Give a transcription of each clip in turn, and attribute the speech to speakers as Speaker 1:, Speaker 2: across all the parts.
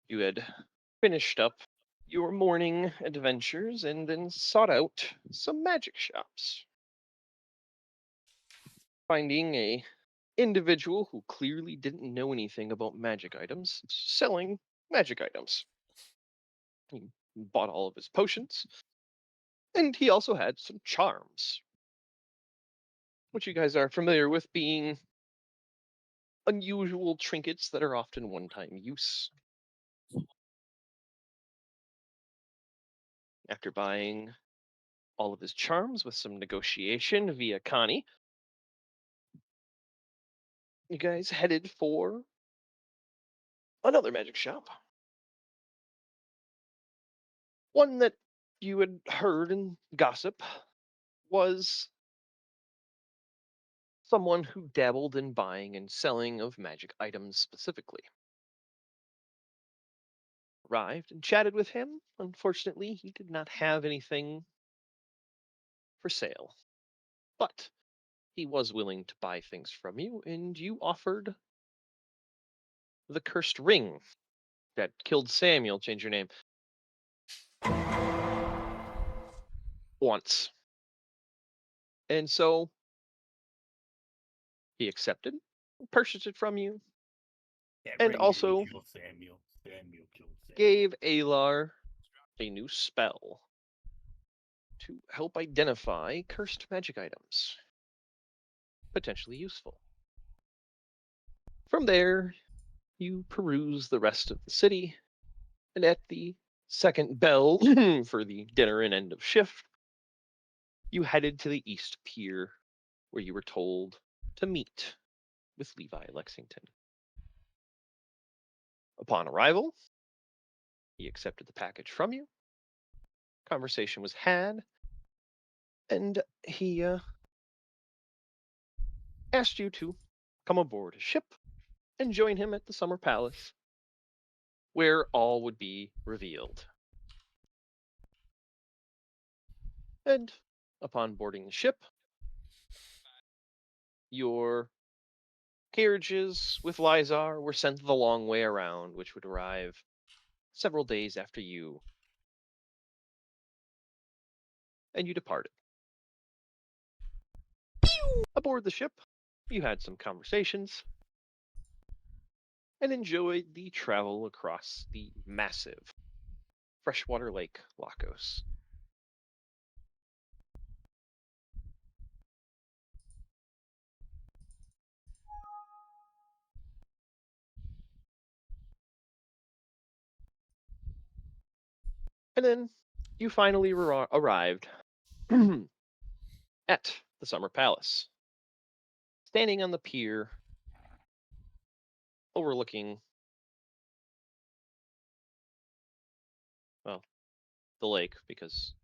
Speaker 1: You had finished up your morning adventures and then sought out some magic shops, finding a individual who clearly didn't know anything about magic items selling magic items. He bought all of his potions, and he also had some charms, which you guys are familiar with being unusual trinkets that are often one-time use. After buying all of his charms with some negotiation via Connie, you guys headed for another magic shop. One that you had heard in gossip was someone who dabbled in buying and selling of magic items specifically. Arrived and chatted with him. Unfortunately, he did not have anything for sale, but he was willing to buy things from you, and you offered the cursed ring that killed Samuel, change your name, once. And so he accepted, purchased it from you,
Speaker 2: That
Speaker 1: and
Speaker 2: ring didn't
Speaker 1: also
Speaker 2: kill Samuel. Samuel killed Samuel.
Speaker 1: gave Alar a new spell to help identify cursed magic items. Potentially useful. From there, you peruse the rest of the city, and at the second bell for the dinner and end of shift, you headed to the East Pier, where you were told to meet with Levi Lexington. Upon arrival, he accepted the package from you. Conversation was had, and he asked you to come aboard a ship and join him at the Summer Palace, where all would be revealed. And upon boarding the ship, your carriages with Lizar were sent the long way around, which would arrive several days after you and you departed. Aboard the ship, you had some conversations and enjoyed the travel across the massive freshwater lake Lacos. And then you finally arrived at the Summer Palace, standing on the pier overlooking, well, the lake, because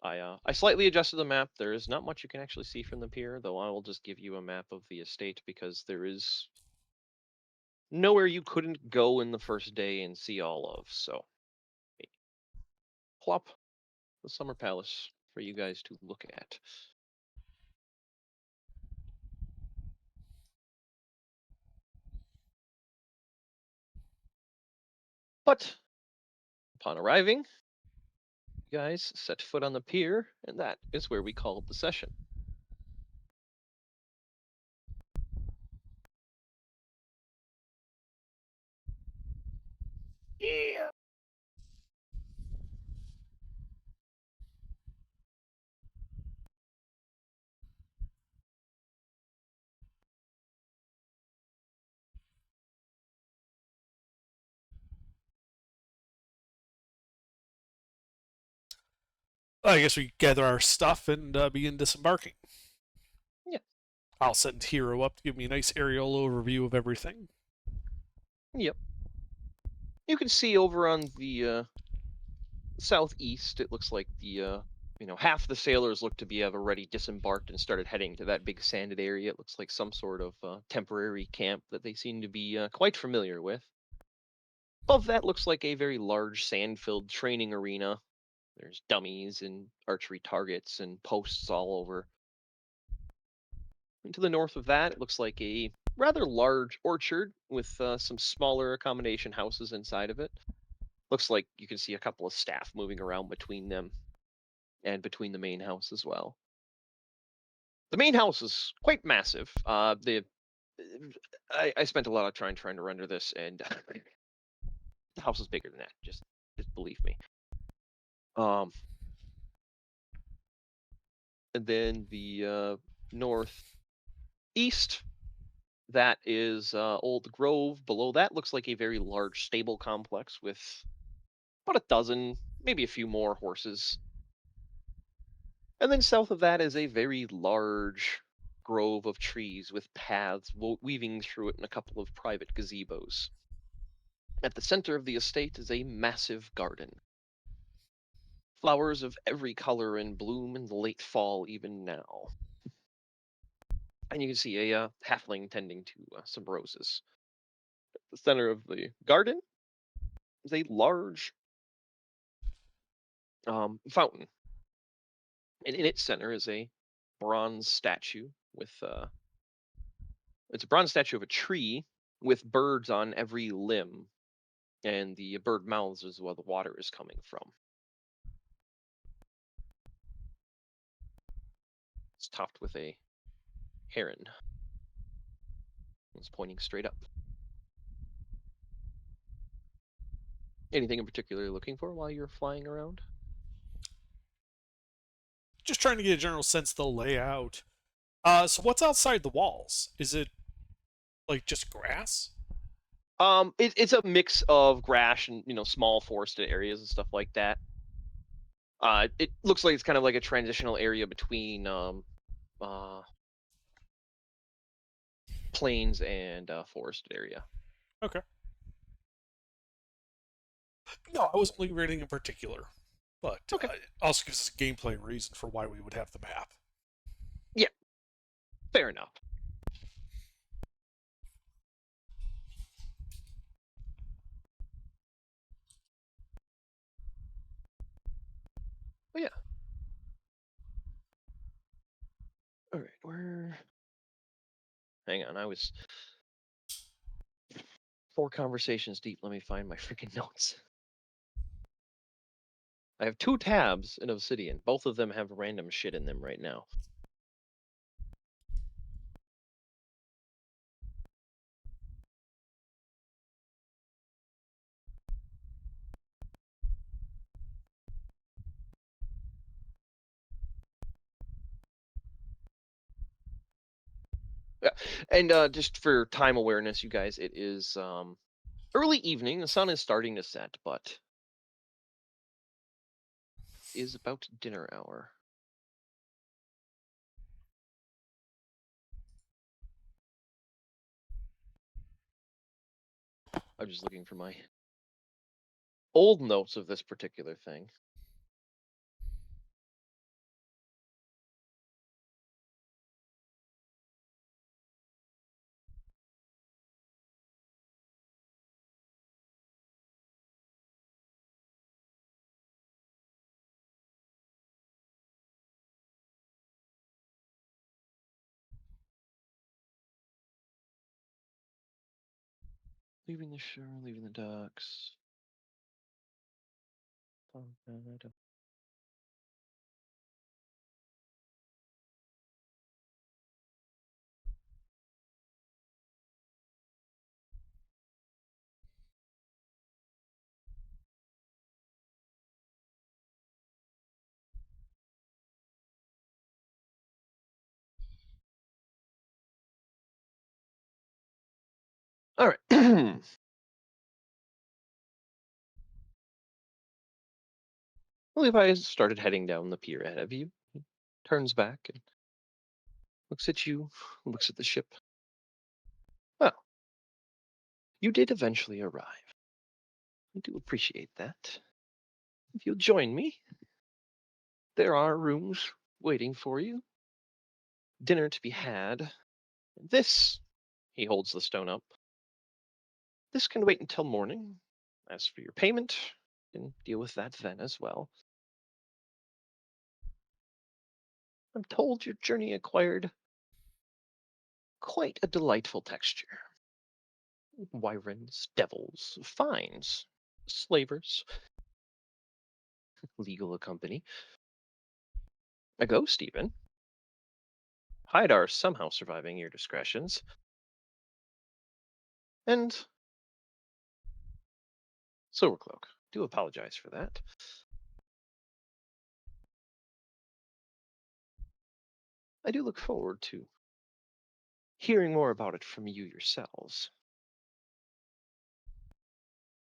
Speaker 1: I slightly adjusted the map. There is not much you can actually see from the pier, though I will just give you a map of the estate because there is nowhere you couldn't go in the first day and see all of. So, plop the Summer Palace for you guys to look at. But upon arriving, you guys set foot on the pier, and that is where we called the session.
Speaker 2: Yeah.
Speaker 3: I guess we gather our stuff and begin disembarking.
Speaker 1: Yeah.
Speaker 3: I'll send Hero up to give me a nice aerial overview of everything.
Speaker 1: Yep. You can see over on the southeast, it looks like the half the sailors look to have already disembarked and started heading to that big sanded area. It looks like some sort of temporary camp that they seem to be quite familiar with. Above that looks like a very large sand-filled training arena. There's dummies and archery targets and posts all over. And to the north of that, it looks like a rather large orchard with some smaller accommodation houses inside of it. Looks like you can see a couple of staff moving around between them and between the main house as well. The main house is quite massive. I spent a lot of time trying to render this, and the house is bigger than that. Just believe me. And then the northeast, that is Old Grove. Below that looks like a very large stable complex with about a dozen, maybe a few more horses. And then south of that is a very large grove of trees with paths weaving through it and a couple of private gazebos. At the center of the estate is a massive garden. Flowers of every color in bloom in the late fall, even now. And you can see a halfling tending to some roses. At the center of the garden is a large fountain. And in its center is a bronze statue with it's a bronze statue of a tree with birds on every limb, and the bird mouths is where the water is coming from. It's topped with a heron. It's pointing straight up. Anything in particular you're looking for while you're flying around?
Speaker 3: Just trying to get a general sense of the layout. So what's outside the walls? Is it like just grass?
Speaker 1: It's a mix of grass and small forested areas and stuff like that. It looks like it's kind of like a transitional area between plains and forested area.
Speaker 3: Okay. No, I wasn't looking for anything in particular, but
Speaker 1: Okay.
Speaker 3: it also gives us a gameplay reason for why we would have the map.
Speaker 1: Fair enough. Oh yeah. All right, where? Hang on, I was 4 conversations deep. Let me find my freaking notes. I have 2 tabs in Obsidian. Both of them have random shit in them right now. Yeah, and just for time awareness, you guys, it is early evening. The sun is starting to set, but it is about dinner hour. I'm just looking for my old notes of this particular thing. Leaving the shore, leaving the docks. All right. Levi started heading down the pier ahead of you. He turns back and looks at you, looks at the ship. Well, you did eventually arrive. I do appreciate that. If you'll join me, there are rooms waiting for you. Dinner to be had. This, he holds the stone up. This can wait until morning. As for your payment, you can deal with that then as well. I'm told your journey acquired quite a delightful texture. Wyverns, devils, finds. slavers, legal a company, a ghost even. Hydar somehow surviving your discretions. And Silvercloak. Do apologize for that. I do look forward to hearing more about it from you yourselves.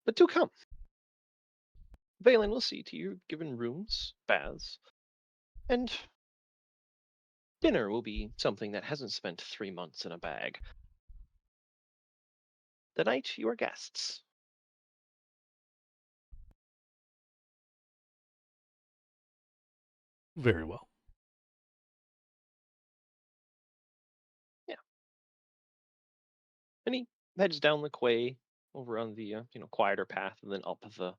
Speaker 1: But do come. Valen will see to you given rooms, baths, and dinner will be something that hasn't spent 3 months in a bag. The night you are guests.
Speaker 3: Very well.
Speaker 1: Yeah. And he heads down the quay over on the quieter path and then up the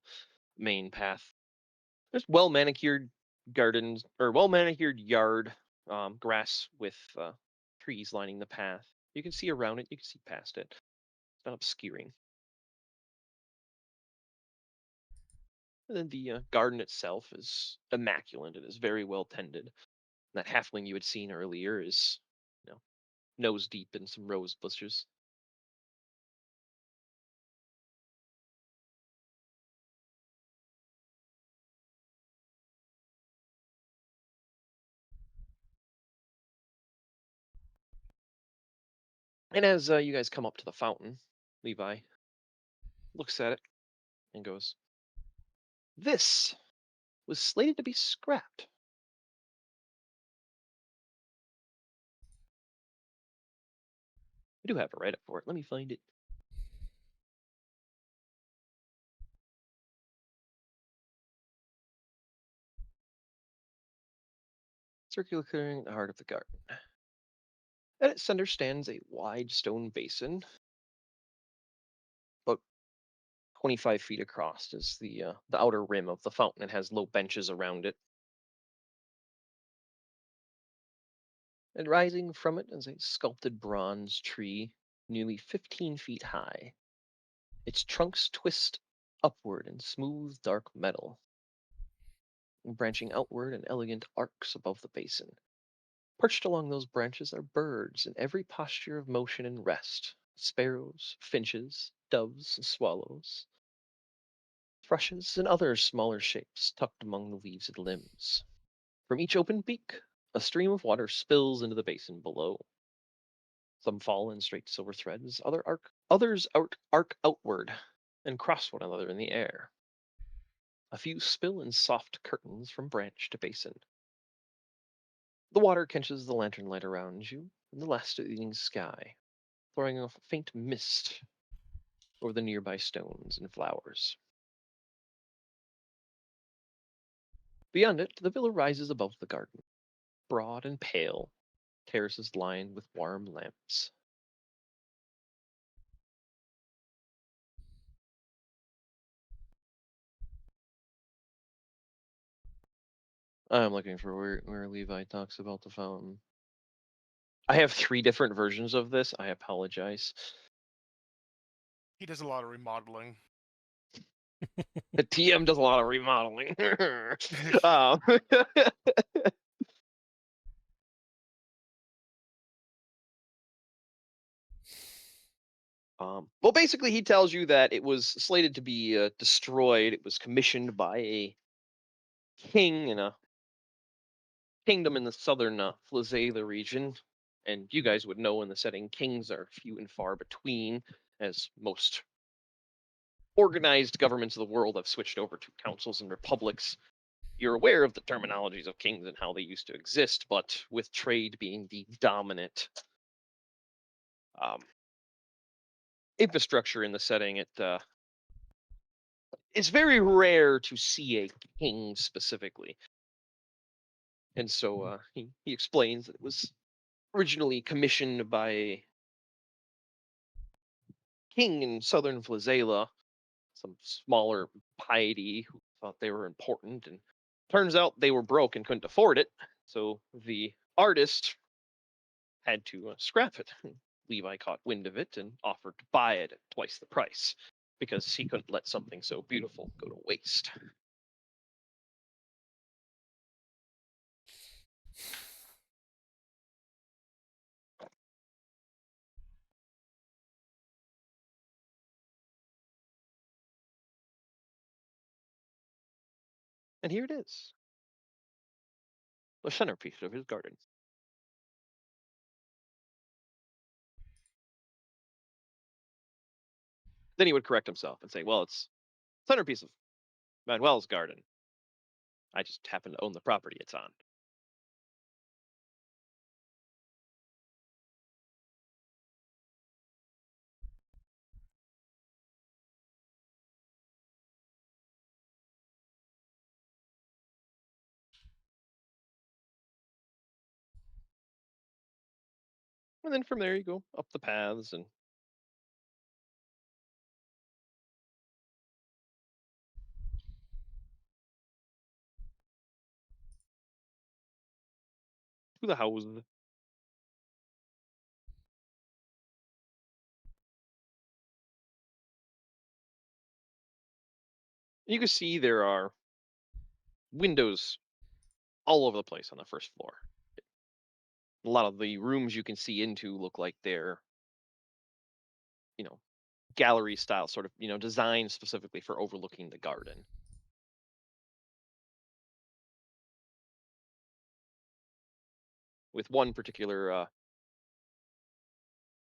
Speaker 1: main path. There's well manicured gardens or well manicured yard, grass with trees lining the path. You can see around it. You can see past it. It's not obscuring. And then the garden itself is immaculate. It is very well tended. That halfling you had seen earlier is, nose deep in some rose bushes. And as you guys come up to the fountain, Levi looks at it and goes, "This was slated to be scrapped." I do have a write-up for it. Let me find it. Circular clearing at the heart of the garden. At its center stands a wide stone basin, about 25 feet across is the outer rim of the fountain. It has low benches around it. And rising from it is a sculpted bronze tree, nearly 15 feet high. Its trunks twist upward in smooth, dark metal, and branching outward in elegant arcs above the basin. Perched along those branches are birds in every posture of motion and rest: sparrows, finches, doves, and swallows, thrushes, and other smaller shapes tucked among the leaves and limbs. From each open beak, a stream of water spills into the basin below. Some fall in straight silver threads, others arc outward and cross one another in the air. A few spill in soft curtains from branch to basin. The water catches the lantern light around you and the last evening sky, throwing off a faint mist over the nearby stones and flowers. Beyond it, the villa rises above the garden, broad and pale, terraces lined with warm lamps. I'm looking for where Levi talks about the fountain. I have 3 different versions of this. I apologize.
Speaker 4: He does a lot of remodeling.
Speaker 1: The TM does a lot of remodeling. um, well, basically, he tells you that it was slated to be destroyed. It was commissioned by a king in a kingdom in the southern Flazela region. And you guys would know in the setting, kings are few and far between, as most organized governments of the world have switched over to councils and republics. You're aware of the terminologies of kings and how they used to exist, but with trade being the dominant infrastructure in the setting, it's very rare to see a king specifically. And so he explains that it was originally commissioned by a king in southern Flazela, some smaller piety who thought they were important, and turns out they were broke and couldn't afford it. So the artist had to scrap it. Levi caught wind of it and offered to buy it at twice the price. because he couldn't let something so beautiful go to waste. And here it is, the centerpiece of his garden. Then he would correct himself and say, well, it's centerpiece of Manuel's garden. I just happen to own the property it's on. And then from there you go up the paths and to the house. You can see there are windows all over the place on the first floor. A lot of the rooms you can see into look like they're, gallery style, sort of, designed specifically for overlooking the garden. With one particular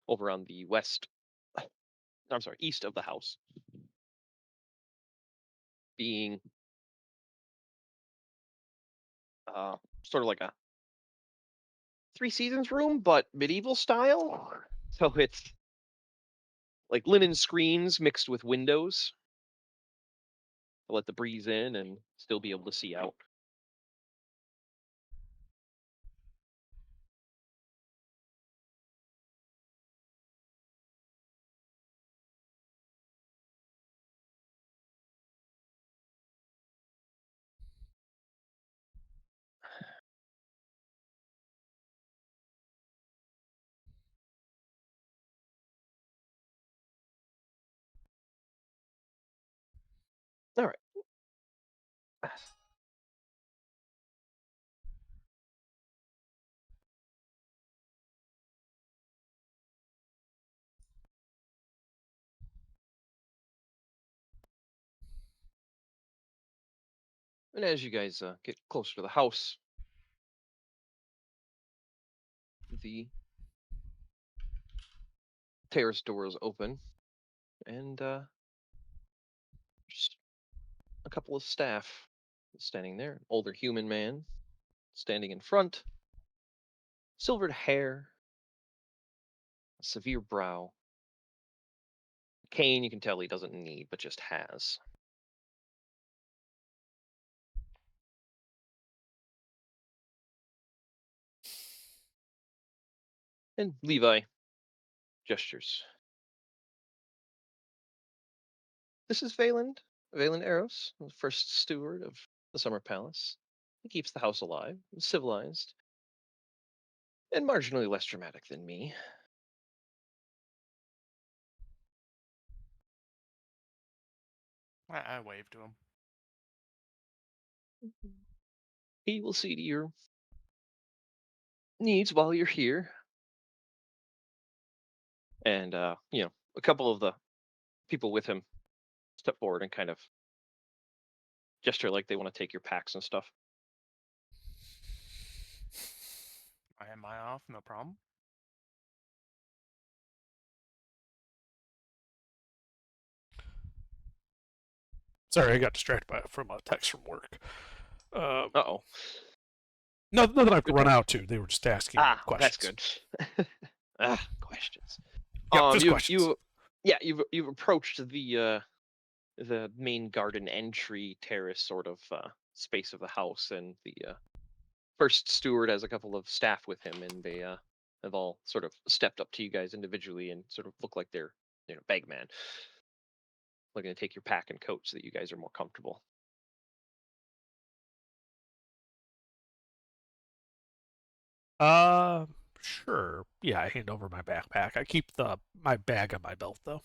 Speaker 1: over on the east of the house being sort of like a Three Seasons room, but medieval style. So it's like linen screens mixed with windows to let the breeze in and still be able to see out. All right. And as you guys get closer to the house, the terrace door is open, and just a couple of staff standing there. An older human man standing in front, silvered hair, a severe brow. Cane you can tell he doesn't need, but just has. And Levi gestures. This is Valen Eros, the first steward of the Summer Palace. He keeps the house alive, civilized, and marginally less dramatic than me.
Speaker 4: I waved to him.
Speaker 1: He will see to your needs while you're here. And, a couple of the people with him step forward and kind of gesture like they want to take your packs and stuff.
Speaker 4: Am I off? No problem.
Speaker 3: Sorry, I got distracted from a text from work.
Speaker 1: Uh-oh.
Speaker 3: Nothing I have to
Speaker 1: Good
Speaker 3: run
Speaker 1: text.
Speaker 3: out to. They were just asking questions.
Speaker 1: That's good. Questions.
Speaker 3: Yeah, just questions.
Speaker 1: You've approached the main garden entry terrace sort of space of the house, and the first steward has a couple of staff with him, and they have all sort of stepped up to you guys individually and sort of look like they're bagman, looking to take your pack and coat so that you guys are more comfortable.
Speaker 3: Sure. Yeah, I hand over my backpack. I keep my bag on my belt though.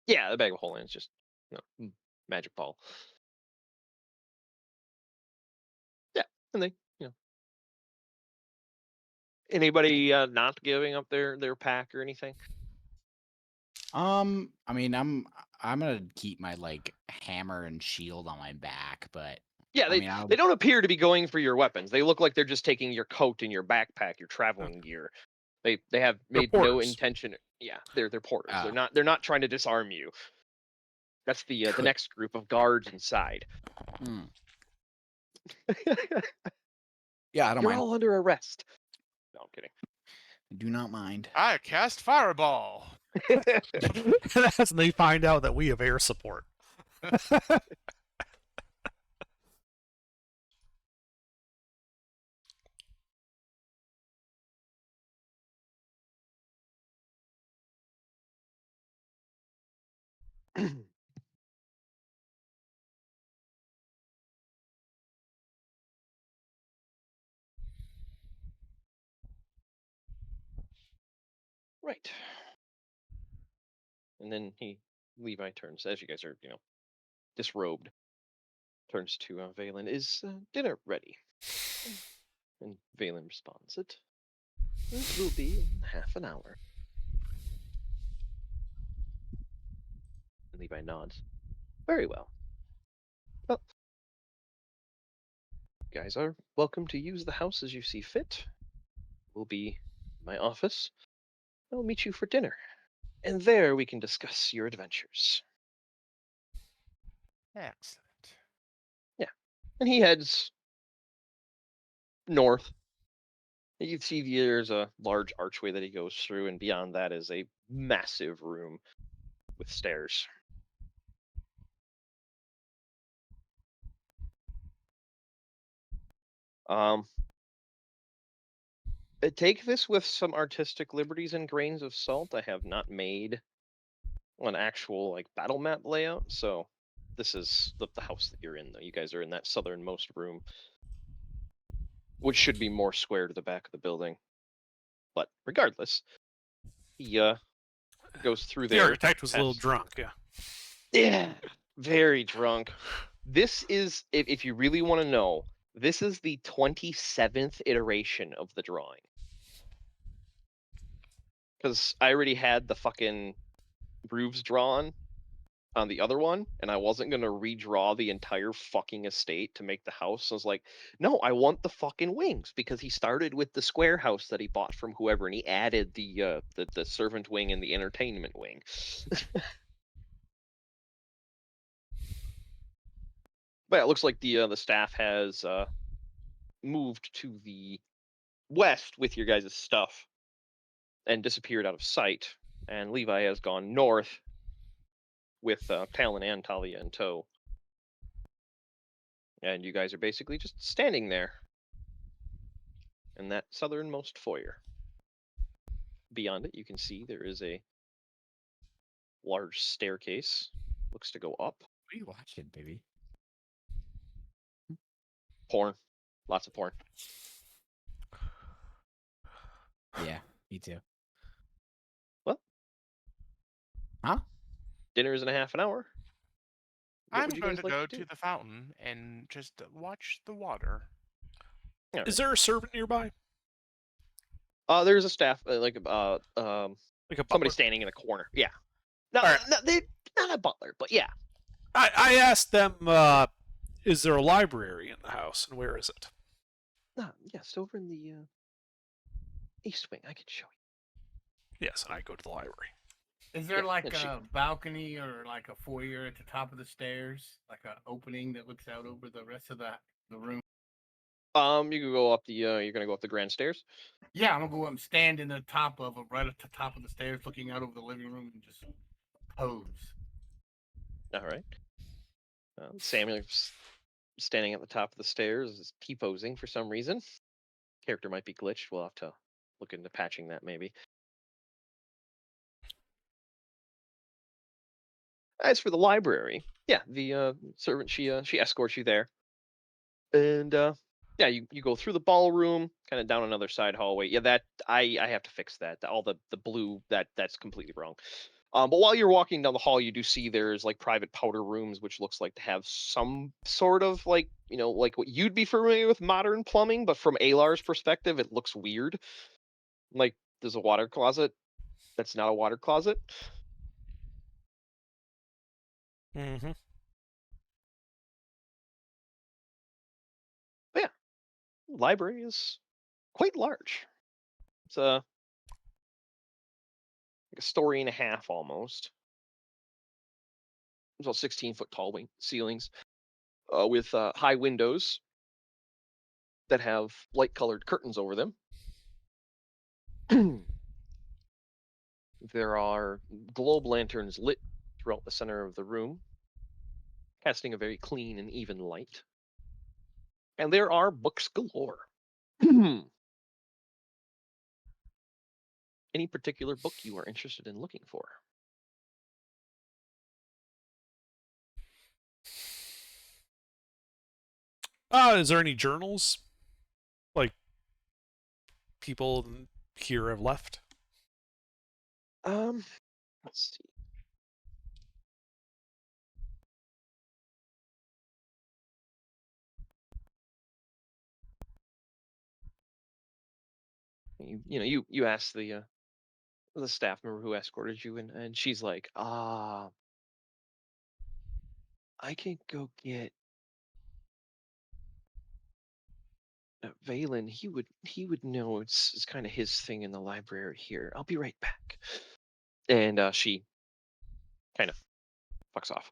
Speaker 1: Yeah, the bag of holding is just magic ball. Yeah, and they anybody not giving up their pack or anything?
Speaker 5: I mean, I'm gonna keep my like hammer and shield on my back, but
Speaker 1: Yeah,
Speaker 5: I mean,
Speaker 1: they don't appear to be going for your weapons. They look like they're just taking your coat and your backpack, your
Speaker 3: Oh.
Speaker 1: traveling gear. They have
Speaker 3: They're
Speaker 1: made no
Speaker 3: porters.
Speaker 1: intention. Yeah, they're porters.
Speaker 5: Ah.
Speaker 1: They're not trying to disarm you. That's the
Speaker 3: Good.
Speaker 1: next group of guards inside.
Speaker 5: hmm. Yeah, I don't
Speaker 1: You're
Speaker 5: mind.
Speaker 1: all under arrest. No, I'm kidding.
Speaker 5: Do not mind.
Speaker 4: I cast fireball.
Speaker 3: That's when they find out that we have air support.
Speaker 1: Right. And then Levi turns, as you guys are, disrobed, turns to Valen. Is dinner ready? And Valen responds, It will be in half an hour. And Levi nods. Very well. Well, you guys are welcome to use the house as you see fit. We'll be in my office. I'll meet you for dinner. And there we can discuss your adventures.
Speaker 4: Excellent.
Speaker 1: And he heads north. You see there's a large archway that he goes through, and beyond that is a massive room with stairs. Take this with some artistic liberties and grains of salt. I have not made an actual like battle map layout, so this is the house that you're in. Though you guys are in that southernmost room, which should be more square to the back of the building. But regardless, he goes through
Speaker 3: The
Speaker 1: there.
Speaker 3: architect was a little
Speaker 1: past-
Speaker 3: drunk, yeah.
Speaker 1: Yeah, very drunk. This is, if you really want to know, this is the 27th iteration of the drawing. Because I already had the fucking roofs drawn on the other one, and I wasn't going to redraw the entire fucking estate to make the house. I was like, no, I want the fucking wings, because he started with the square house that he bought from whoever, and he added the servant wing and the entertainment wing. But yeah, it looks like the staff has moved to the west with your guys' stuff and disappeared out of sight. And Levi has gone north with Talon and Talia in tow. And you guys are basically just standing there in that southernmost foyer. Beyond it, you can see there is a large staircase. Looks to go up.
Speaker 5: What are you watching, baby?
Speaker 1: Porn. Lots of porn.
Speaker 5: Yeah, me too.
Speaker 1: What?
Speaker 5: Huh?
Speaker 1: Dinner is in a half an hour. What
Speaker 4: I'm
Speaker 1: would you
Speaker 4: going
Speaker 1: guys
Speaker 4: to
Speaker 1: like
Speaker 4: go
Speaker 1: do?
Speaker 4: to the fountain and just watch the water.
Speaker 1: All
Speaker 3: Is there a servant nearby?
Speaker 1: right. There's a staff,
Speaker 3: Like a
Speaker 1: somebody
Speaker 3: butler?
Speaker 1: standing in a corner. Yeah. No,
Speaker 3: Alright.
Speaker 1: no, not a butler, but yeah.
Speaker 3: I asked them, is there a library in the house, and where is it?
Speaker 1: Yes, over in the east wing. I can show you.
Speaker 3: Yes, and I go to the library.
Speaker 2: Is there
Speaker 1: Yeah,
Speaker 2: like
Speaker 1: and she-
Speaker 2: a balcony or like a foyer at the top of the stairs, like an opening that looks out over the rest of the room?
Speaker 1: You can go up the. You're gonna go up the grand stairs.
Speaker 2: Yeah, I'm gonna go up and stand in the top of it, right at the top of the stairs, looking out over the living room and just pose.
Speaker 1: All right. Samuel's standing at the top of the stairs, is T-posing for some reason. Character might be glitched. We'll have to look into patching that maybe. As for the library, yeah, the servant she escorts you there, and yeah, you go through the ballroom, kind of down another side hallway. Yeah, that I have to fix that. All the blue that's completely wrong. But while you're walking down the hall, you do see there's like private powder rooms, which looks like to have some sort of like, like what you'd be familiar with modern plumbing, but from Alar's perspective, it looks weird. Like there's a water closet that's not a water closet.
Speaker 3: Mm-hmm.
Speaker 1: But yeah, the library is quite large. It's like a story and a half almost. It's all 16-foot tall ceilings with high windows that have light-colored curtains over them. There are globe lanterns lit throughout the center of the room, casting a very clean and even light. And there are books galore. Any particular book you are interested in looking for?
Speaker 3: Is there any journals? Like, people here have left?
Speaker 1: Let's see. You ask the staff member who escorted you, and she's like, I can go get Valen. He would know. It's kind of his thing in the library here. I'll be right back. And she kind of fucks off.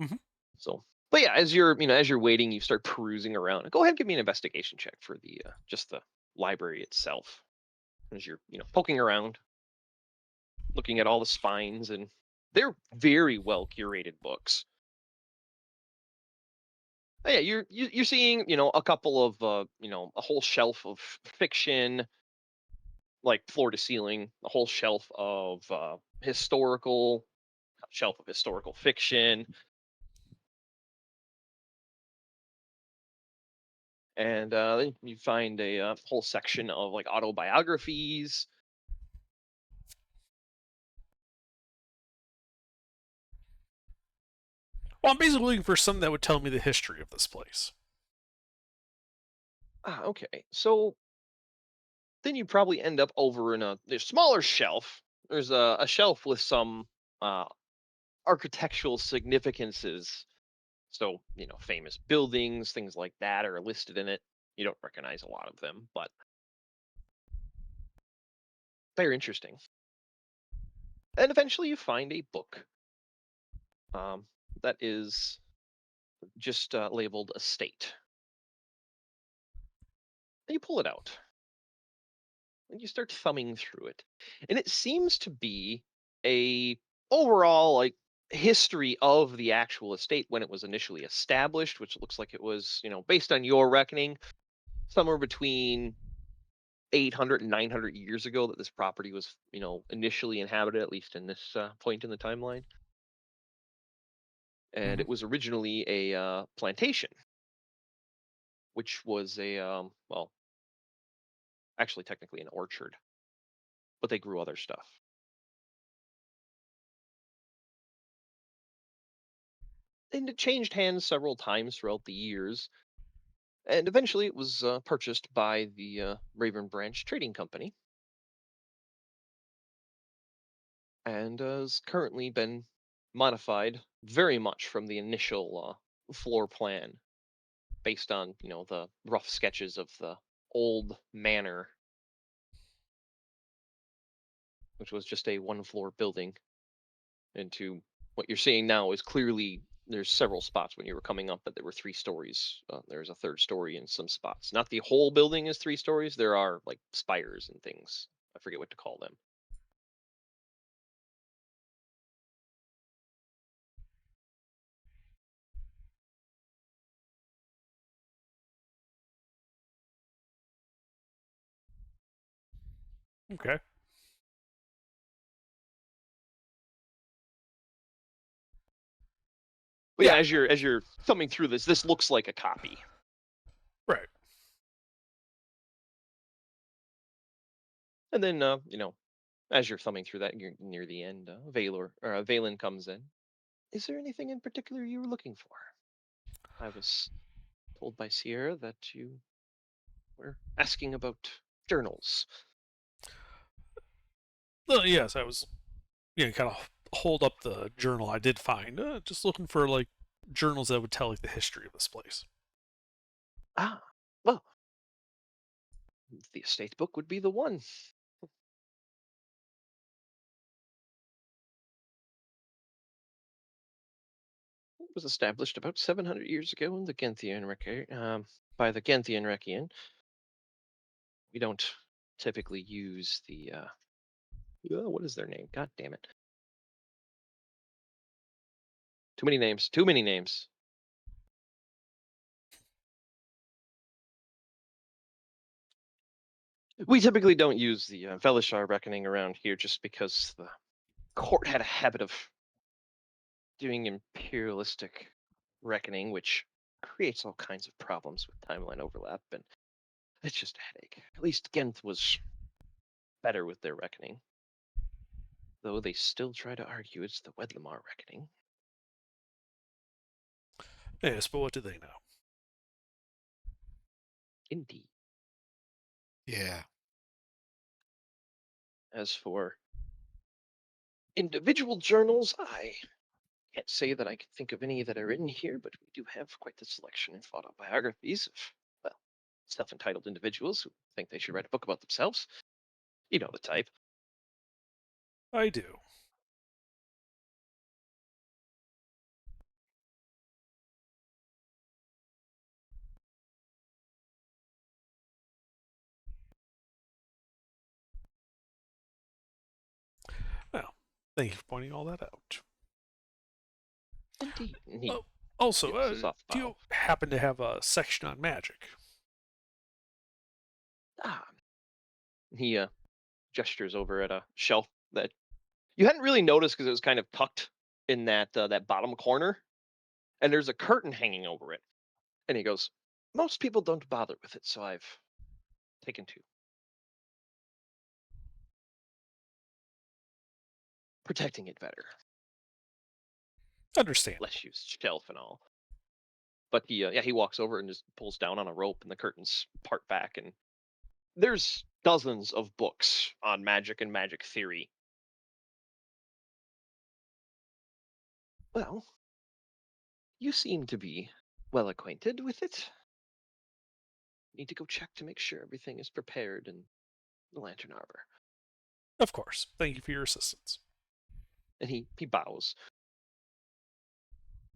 Speaker 3: Mhm.
Speaker 1: So, but yeah, as you're waiting, you start perusing around. Go ahead and give me an investigation check for the just the library itself. As you're poking around, looking at all the spines, and they're very well curated books. Oh, yeah, you're seeing a couple of a whole shelf of fiction, like floor to ceiling, a whole shelf of historical fiction, and then you find a whole section of like autobiographies.
Speaker 3: Well, I'm basically looking for something that would tell me the history of this place.
Speaker 1: Okay, so then you probably end up over in a smaller shelf. There's a shelf with some architectural significances. So, famous buildings, things like that are listed in it. You don't recognize a lot of them, but they're interesting. And eventually you find a book that is just labeled Estate. And you pull it out. And you start thumbing through it. And it seems to be a overall like history of the actual estate when it was initially established, which looks like it was, based on your reckoning, somewhere between 800 and 900 years ago that this property was, initially inhabited, at least in this point in the timeline. And it was originally a plantation, which was a, well, actually technically an orchard, but they grew other stuff. And it changed hands several times throughout the years. And eventually it was purchased by the Raven Branch Trading Company. And has currently been modified very much from the initial floor plan based on, the rough sketches of the old manor, which was just a one-floor building, into what you're seeing now is clearly there's several spots when you were coming up that there were 3 stories. There's a 3rd story in some spots. Not the whole building is 3 stories. There are like spires and things. I forget what to call them.
Speaker 3: Okay.
Speaker 1: But yeah, as you're thumbing through this looks like a copy.
Speaker 3: Right.
Speaker 1: And then as you're thumbing through that, you're near the end. Valen comes in. Is there anything in particular you were looking for? I was told by Sierra that you were asking about journals.
Speaker 3: Yes, I was, kind of hold up the journal I did find. Just looking for like journals that would tell like the history of this place.
Speaker 1: Ah, well, the estate book would be the one. It was established about 700 years ago in the Genthian by the Genthian Rekian. We don't typically use the what is their name? God damn it. Too many names. Too many names. We typically don't use the Velishar reckoning around here just because the court had a habit of doing imperialistic reckoning, which creates all kinds of problems with timeline overlap, and it's just a headache. At least Genth was better with their reckoning, though they still try to argue it's the Wedlamar reckoning.
Speaker 3: Yes, but what do they know?
Speaker 1: Indeed.
Speaker 4: Yeah.
Speaker 1: As for individual journals, I can't say that I can think of any that are in here, but we do have quite the selection of autobiographies of, well, self-entitled individuals who think they should write a book about themselves. You know the type.
Speaker 3: I do. Well, thank you for pointing all that out.
Speaker 1: Indeed. Indeed.
Speaker 3: Oh, also,
Speaker 1: Yes, it's off
Speaker 3: do you
Speaker 1: file.
Speaker 3: happen to have a section on magic?
Speaker 1: Ah. He gestures over at a shelf that you hadn't really noticed because it was kind of tucked in that bottom corner, and there's a curtain hanging over it. And he goes, "Most people don't bother with it, so I've taken two. Protecting it better,
Speaker 3: Understand.
Speaker 1: less used shelf and all." But he walks over and just pulls down on a rope, and the curtains part back, and there's dozens of books on magic and magic theory. Well, you seem to be well acquainted with it. Need to go check to make sure everything is prepared in the Lantern Arbor.
Speaker 3: Of course. Thank you for your assistance.
Speaker 1: And he bows.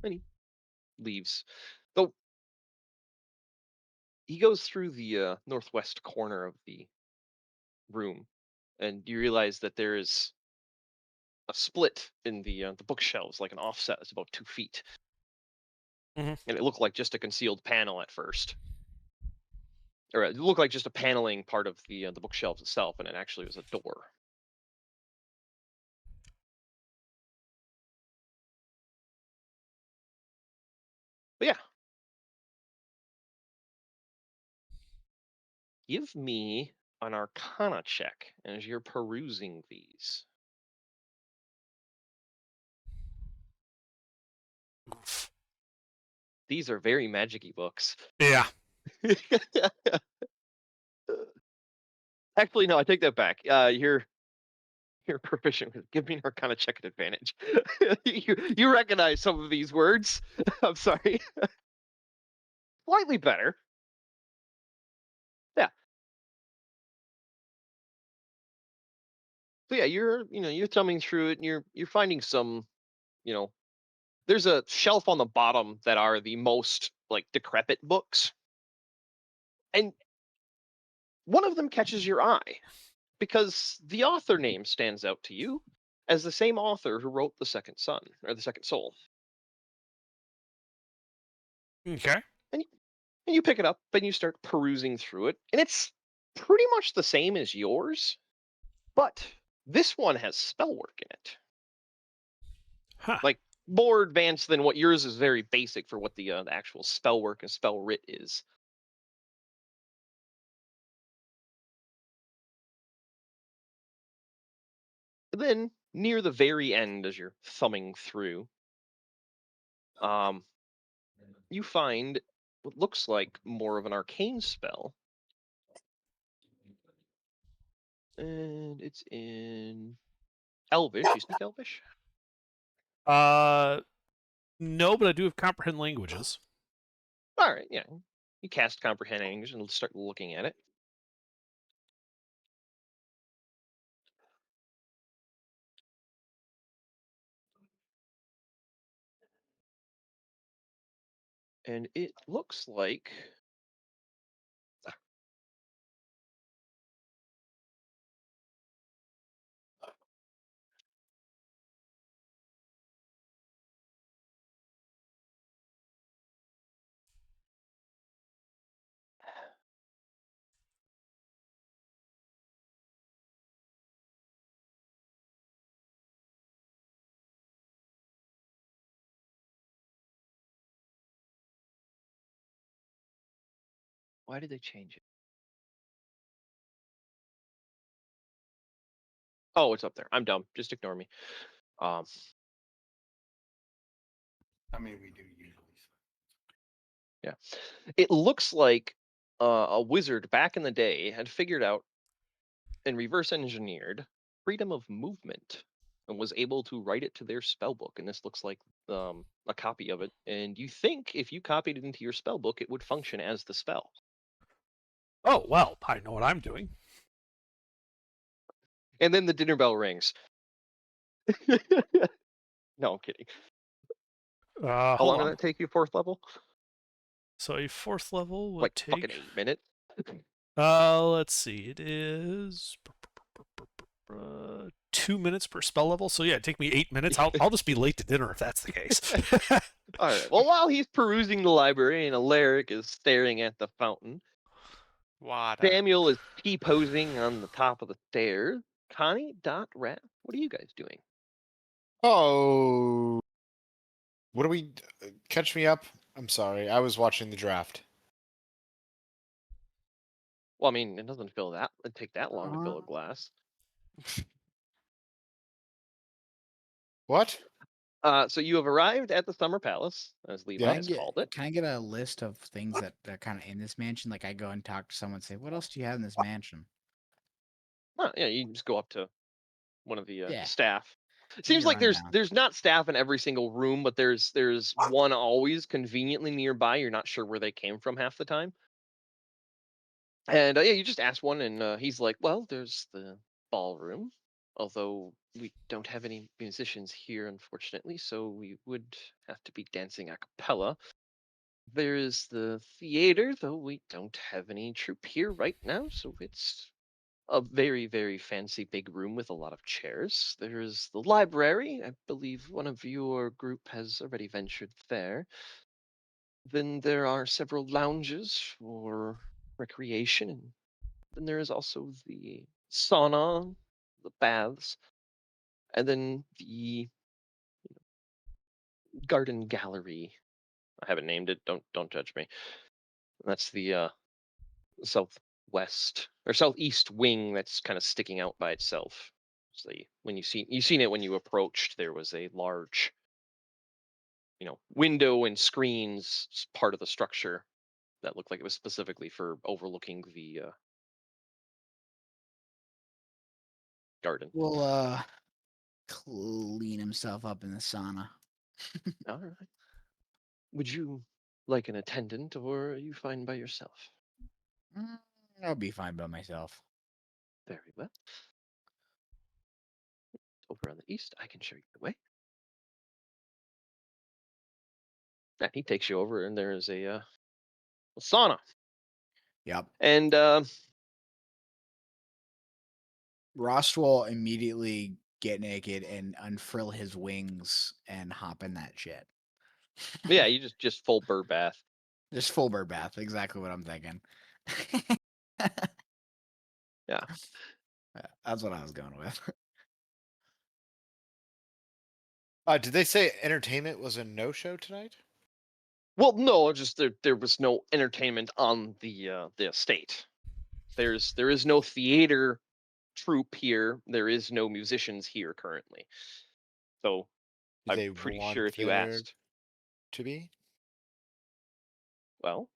Speaker 1: And he leaves. Though he goes through the northwest corner of the room, and you realize that there is a split in the bookshelves, like an offset that's about 2 feet.
Speaker 3: Mhm.
Speaker 1: And it looked like just a concealed panel at first. Or it looked like just a paneling part of the bookshelves itself, and it actually was a door. But yeah. Give me an Arcana check as you're perusing these.
Speaker 3: Oof.
Speaker 1: These are very magic-y books.
Speaker 3: Yeah.
Speaker 1: Actually, no, I take that back. You're proficient with. Give me an Arcana check at advantage. you recognize some of these words. I'm sorry. Slightly better. Yeah. So yeah, you're thumbing through it, and you're finding some, you know, there's a shelf on the bottom that are the most like decrepit books, and one of them catches your eye because the author name stands out to you as the same author who wrote The Second Son or The Second Soul.
Speaker 3: Okay.
Speaker 1: And you pick it up and you start perusing through it, and it's pretty much the same as yours, but this one has spell work in it.
Speaker 3: Huh.
Speaker 1: Like more advanced than what yours is. Very basic for what the actual spell work and spell writ is. then near the very end, as you're thumbing through, you find what looks like more of an arcane spell. And it's in Elvish. You speak Elvish?
Speaker 3: No, but I do have comprehend languages.
Speaker 1: All right, yeah. You cast Comprehend English and start looking at it. And it looks like why did they change it? Oh, it's up there. I'm dumb. Just ignore me.
Speaker 2: I mean, we do usually.
Speaker 1: Yeah. It looks like a wizard back in the day had figured out and reverse engineered freedom of movement and was able to write it to their spell book. And this looks like a copy of it. And you think if you copied it into your spell book, it would function as the spell.
Speaker 3: Oh, well, I know what I'm doing.
Speaker 1: And then the dinner bell rings. No, I'm kidding. How
Speaker 3: Hold
Speaker 1: long
Speaker 3: on.
Speaker 1: did that take you, 4th level?
Speaker 3: So a 4th level would
Speaker 1: Like
Speaker 3: take...
Speaker 1: fucking 8 minutes.
Speaker 3: let's see. It is 2 minutes per spell level. So yeah, it'd take me 8 minutes. I'll just be late to dinner if that's the case.
Speaker 1: All right. Well, while he's perusing the library and Alaric is staring at the fountain,
Speaker 4: Wada.
Speaker 1: Samuel is T-posing on the top of the stairs. Connie, Dot, Rat, what are you guys doing?
Speaker 6: Oh, what do we? Catch me up. I'm sorry. I was watching the draft.
Speaker 1: Well, I mean, it doesn't take that long to fill a glass.
Speaker 6: What?
Speaker 1: So you have arrived at the Summer Palace, as Levi
Speaker 6: Yeah.
Speaker 1: has called it.
Speaker 5: Can I get a list of things that are kind of in this mansion? Like I go and talk to someone and say, what else do you have in this mansion?
Speaker 1: Yeah, you can just go up to one of the
Speaker 5: Yeah.
Speaker 1: staff. It
Speaker 5: Give me
Speaker 1: seems
Speaker 5: a
Speaker 1: like
Speaker 5: rundown.
Speaker 1: there's not staff in every single room, but there's one always conveniently nearby. You're not sure where they came from half the time. And yeah, you just ask one, and he's like, "Well, there's the ballroom, although we don't have any musicians here, unfortunately, so we would have to be dancing a cappella. There is the theater, though we don't have any troupe here right now, so it's a very, very fancy big room with a lot of chairs. There is the library. I believe one of your group has already ventured there. Then there are several lounges for recreation, and then there is also the sauna, the baths, and then the garden gallery. I haven't named it. Don't judge me. That's the southwest or southeast wing that's kind of sticking out by itself. So when you've seen it when you approached, there was a large, window and screens part of the structure that looked like it was specifically for overlooking the garden.
Speaker 5: We'll clean himself up in the sauna.
Speaker 1: All right. Would you like an attendant, or are you fine by yourself?
Speaker 5: I'll be fine by myself.
Speaker 1: Very well. Over on the east, I can show you the way. And he takes you over, and there is a sauna.
Speaker 5: Yep.
Speaker 1: And
Speaker 5: Rost will immediately get naked and unfurl his wings and hop in that shit.
Speaker 1: yeah, you just full bird bath.
Speaker 5: Just full bird bath. Exactly what I'm thinking.
Speaker 1: Yeah.
Speaker 5: That's what I was going with.
Speaker 6: Did they say entertainment was a no-show tonight?
Speaker 1: Well, no, just there was no entertainment on the estate. There is no theater troupe here. There is no musicians here currently. So
Speaker 6: Do
Speaker 1: I'm
Speaker 6: they
Speaker 1: pretty
Speaker 6: want
Speaker 1: sure if you
Speaker 6: there
Speaker 1: asked,
Speaker 6: to be?
Speaker 1: well,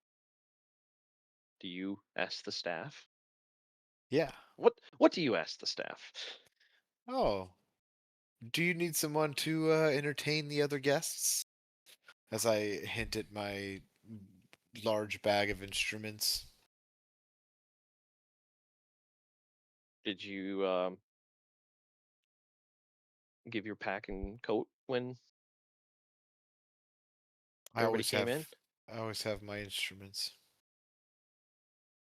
Speaker 1: do you ask the staff?
Speaker 6: Yeah.
Speaker 1: What do you ask the staff?
Speaker 6: Oh. Do you need someone to entertain the other guests? As I hint at my large bag of instruments.
Speaker 1: Did you give your pack and coat when
Speaker 6: I
Speaker 1: everybody
Speaker 6: always
Speaker 1: came
Speaker 6: have
Speaker 1: in?
Speaker 6: I always have my instruments.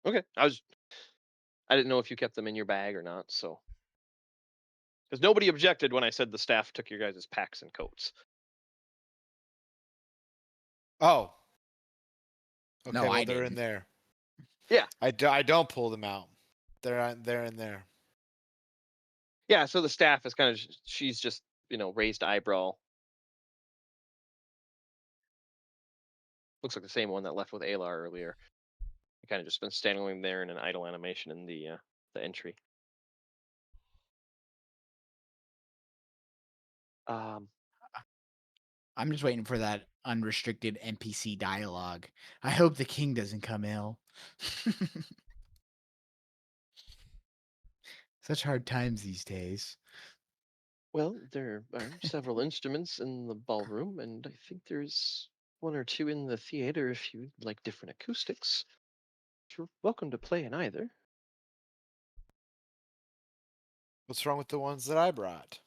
Speaker 1: Okay, I didn't know if you kept them in your bag or not, so because nobody objected when I said the staff took your guys' packs and coats.
Speaker 6: Oh. Okay,
Speaker 5: No,
Speaker 6: well
Speaker 5: I
Speaker 6: they're in
Speaker 5: didn't.
Speaker 6: there.
Speaker 1: Yeah.
Speaker 6: I don't pull them out. They're in there.
Speaker 1: Yeah, so the staff is kind of she's just raised eyebrow. Looks like the same one that left with Aylar earlier. Kind of just been standing there in an idle animation in the entry.
Speaker 5: I'm just waiting for that unrestricted NPC dialogue. I hope the king doesn't come ill. Such hard times these days.
Speaker 1: Well, there are several instruments in the ballroom, and I think there's one or two in the theater if you'd like different acoustics. You're welcome to play in either.
Speaker 6: What's wrong with the ones that I brought?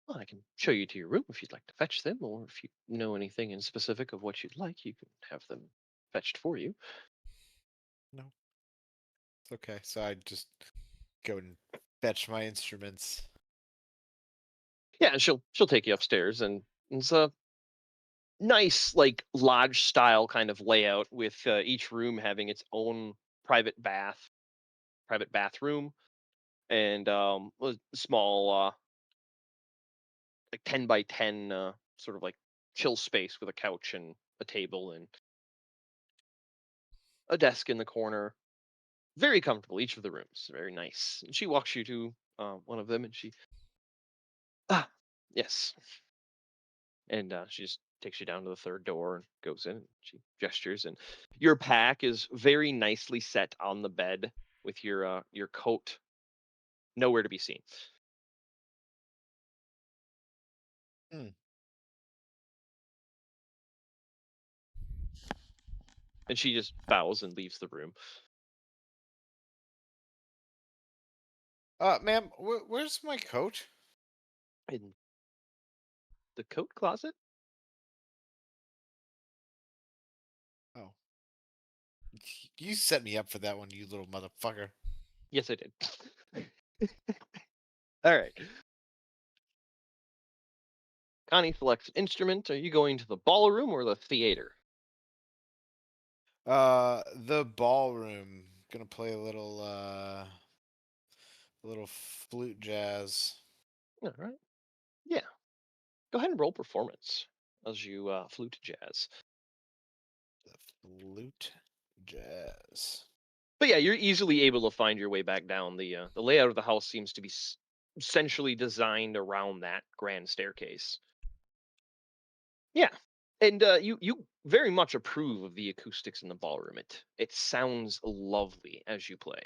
Speaker 1: Well, I can show you to your room if you'd like to fetch them, or if you know anything in specific of what you'd like, you can have them fetched for you.
Speaker 6: No. It's okay. So I just go and fetch my instruments.
Speaker 1: Yeah, she'll take you upstairs, and it's a nice like lodge style kind of layout with each room having its own private bathroom, and a small like 10 by 10 sort of like chill space with a couch and a table and a desk in the corner. Very comfortable, each of the rooms. Very nice. And she walks you to one of them and yes. And she just takes you down to the third door and goes in. And she gestures, and your pack is very nicely set on the bed with your coat nowhere to be seen.
Speaker 6: Hmm.
Speaker 1: And she just bows and leaves the room.
Speaker 6: Ma'am, where's my coat?
Speaker 1: In the coat closet?
Speaker 6: Oh. You set me up for that one, you little motherfucker.
Speaker 1: Yes, I did. All right. Connie selects an instrument. Are you going to the ballroom or the theater?
Speaker 6: The ballroom. Gonna play a little flute jazz.
Speaker 1: All right. Yeah. Go ahead and roll performance as you flute jazz.
Speaker 6: The flute jazz.
Speaker 1: But yeah, you're easily able to find your way back down. The layout of the house seems to be essentially designed around that grand staircase. Yeah, and you very much approve of the acoustics in the ballroom. It sounds lovely as you play.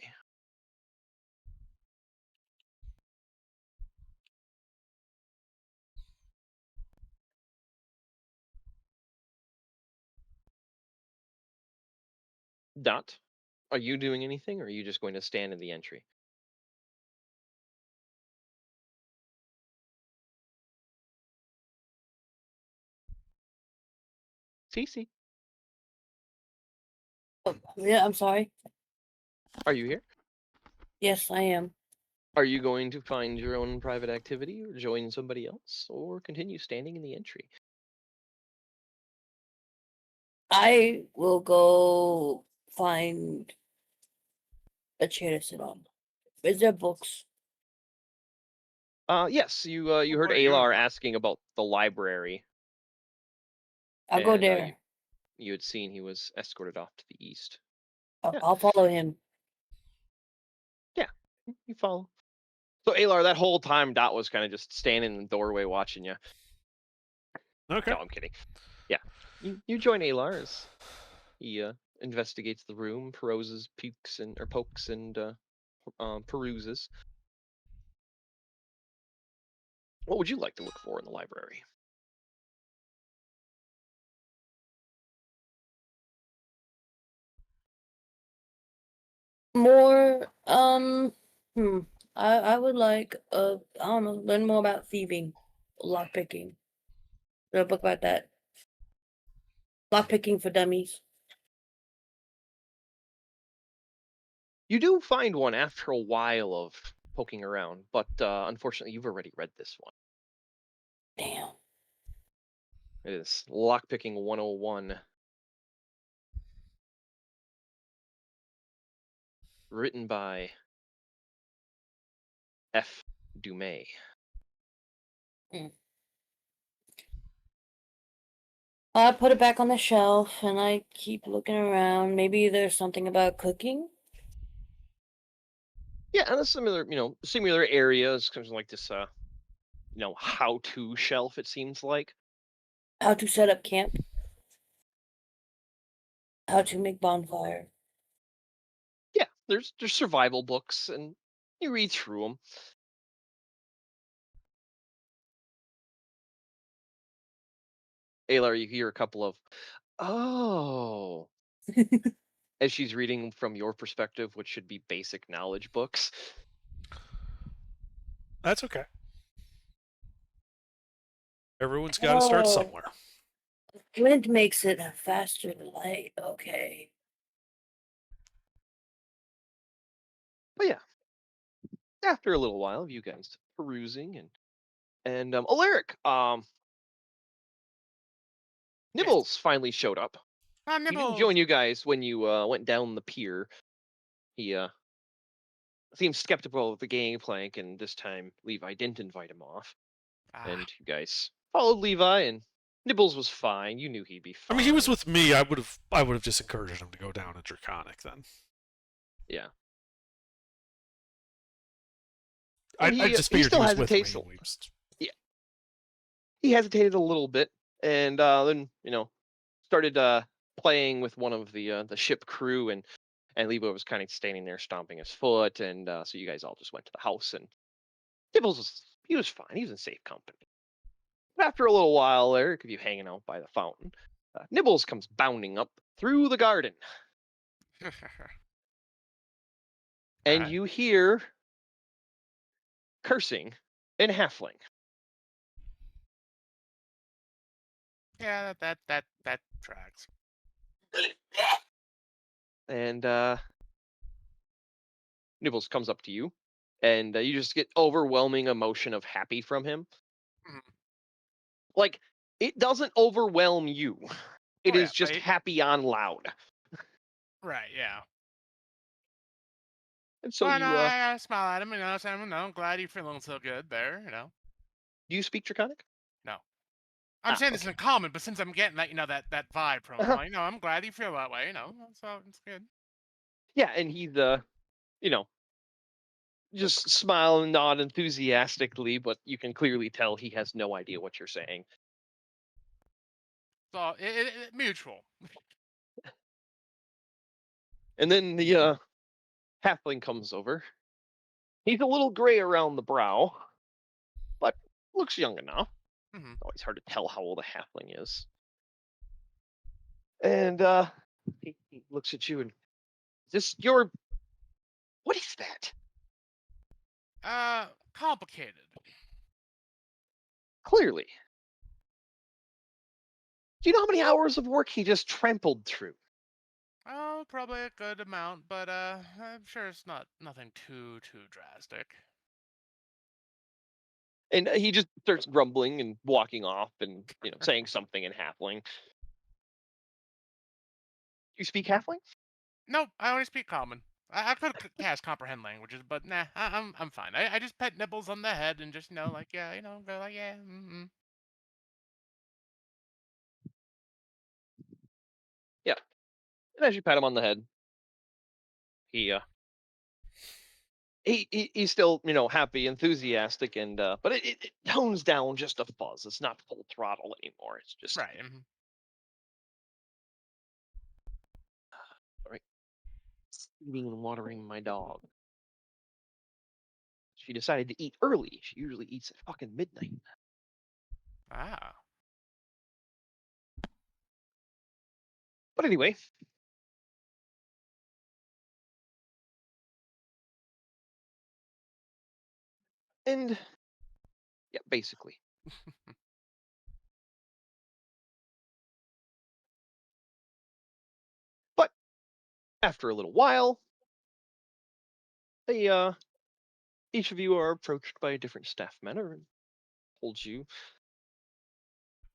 Speaker 1: Dot, are you doing anything, or are you just going to stand in the entry? Cece,
Speaker 7: Oh, yeah, I'm sorry.
Speaker 1: are you here?
Speaker 7: Yes, I am.
Speaker 1: Are you going to find your own private activity, or join somebody else, or continue standing in the entry?
Speaker 7: I will go find a chair to sit on. Is there books?
Speaker 1: Yes, you heard
Speaker 4: Where are you
Speaker 1: Alar
Speaker 4: at?
Speaker 1: asking about the library.
Speaker 7: I'll go
Speaker 1: And,
Speaker 7: there.
Speaker 1: you had seen he was escorted off to the east.
Speaker 7: I'll,
Speaker 1: Yeah.
Speaker 7: I'll follow him.
Speaker 1: You follow. So Alar, that whole time Dot was kind of just standing in the doorway watching you.
Speaker 3: Okay.
Speaker 1: No, I'm kidding. Yeah, you join Alar as he investigates the room, peruses, pokes, and peruses. What would you like to look for in the library?
Speaker 7: More, I would like, I don't know, learn more about thieving, lockpicking. There's a book about that. Lockpicking for dummies.
Speaker 1: You do find one after a while of poking around, but unfortunately, you've already read this one.
Speaker 7: Damn.
Speaker 1: It is Lockpicking 101. Written by F. Dumay.
Speaker 7: I put it back on the shelf and I keep looking around. Maybe there's something about cooking.
Speaker 1: Yeah, and a similar areas, kind of like this, how-to shelf. It seems like.
Speaker 7: How to set up camp. How to make bonfire.
Speaker 1: Yeah, there's survival books, and you read through them. Aylar, you hear a couple of, oh, as she's reading from your perspective, which should be basic knowledge books.
Speaker 3: That's okay. Everyone's got to start
Speaker 7: Oh.
Speaker 3: somewhere.
Speaker 7: Flint makes it faster to light. Okay.
Speaker 1: But yeah, after a little while of you guys perusing and Alaric, Nibbles finally showed up.
Speaker 4: Ah,
Speaker 1: He didn't
Speaker 4: Nibbles.
Speaker 1: join you guys when you went down the pier. He seemed skeptical of the gangplank, and this time Levi didn't invite him off.
Speaker 4: Ah,
Speaker 1: And you guys followed Levi, and Nibbles was fine. You knew he'd be
Speaker 3: I
Speaker 1: fine.
Speaker 3: mean, he was with me. I would have just encouraged him to go down to Draconic then.
Speaker 1: Yeah.
Speaker 3: I
Speaker 1: And
Speaker 3: just
Speaker 1: he
Speaker 3: figured
Speaker 1: still
Speaker 3: he was with me.
Speaker 1: hesitates.
Speaker 3: and we just-
Speaker 1: He hesitated a little bit, and then started playing with one of the ship crew, and Levi was kind of standing there stomping his foot, and so you guys all just went to the house, and Nibbles was fine. He was in safe company. But after a little while, Eric, of you hanging out by the fountain, Nibbles comes bounding up through the garden, and
Speaker 4: Alright.
Speaker 1: you hear cursing in Halfling.
Speaker 4: yeah, that tracks.
Speaker 1: And Nibbles comes up to you, and you just get overwhelming emotion of happy from him.
Speaker 4: Mhm.
Speaker 1: Like, it doesn't overwhelm you. It
Speaker 4: Oh,
Speaker 1: is
Speaker 4: yeah,
Speaker 1: just
Speaker 4: right.
Speaker 1: happy on loud.
Speaker 4: Right, yeah.
Speaker 1: And so
Speaker 4: Well,
Speaker 1: you
Speaker 4: no, I smile at him, saying, no, I'm glad you're feeling so good there,
Speaker 1: do you speak Draconic?
Speaker 4: No. I'm saying this
Speaker 1: okay.
Speaker 4: in common, but since I'm getting that, that vibe from him,
Speaker 1: Uh-huh.
Speaker 4: I'm glad you feel that way, so it's good.
Speaker 1: Yeah, and he's just smile and nod enthusiastically, but you can clearly tell he has no idea what you're saying.
Speaker 4: So, mutual.
Speaker 1: And then the halfling comes over. He's a little gray around the brow, but looks young enough.
Speaker 4: Mhm.
Speaker 1: Always hard to tell how old a halfling is. And he looks at you and, is this your, what is that?
Speaker 4: Complicated.
Speaker 1: Clearly. Do you know how many hours of work he just trampled through?
Speaker 4: Oh, probably a good amount, but I'm sure it's nothing too drastic.
Speaker 1: And he just starts grumbling and walking off and saying something in halfling. You speak halfling?
Speaker 4: Nope, I only speak common. I could cast comprehend languages, but nah, I'm fine. I just pet Nibbles on the head and just go like, yeah, mm-hmm.
Speaker 1: Yeah. And as you pat him on the head, he he's still happy, enthusiastic, and but it tones down just a fuzz. It's not full throttle anymore. It's just
Speaker 4: Right. mhm.
Speaker 1: feeding and watering my dog. She decided to eat early. She usually eats at fucking midnight.
Speaker 4: Ah.
Speaker 1: But anyway, and yeah, basically. But after a little while, they each of you are approached by a different staff member and told you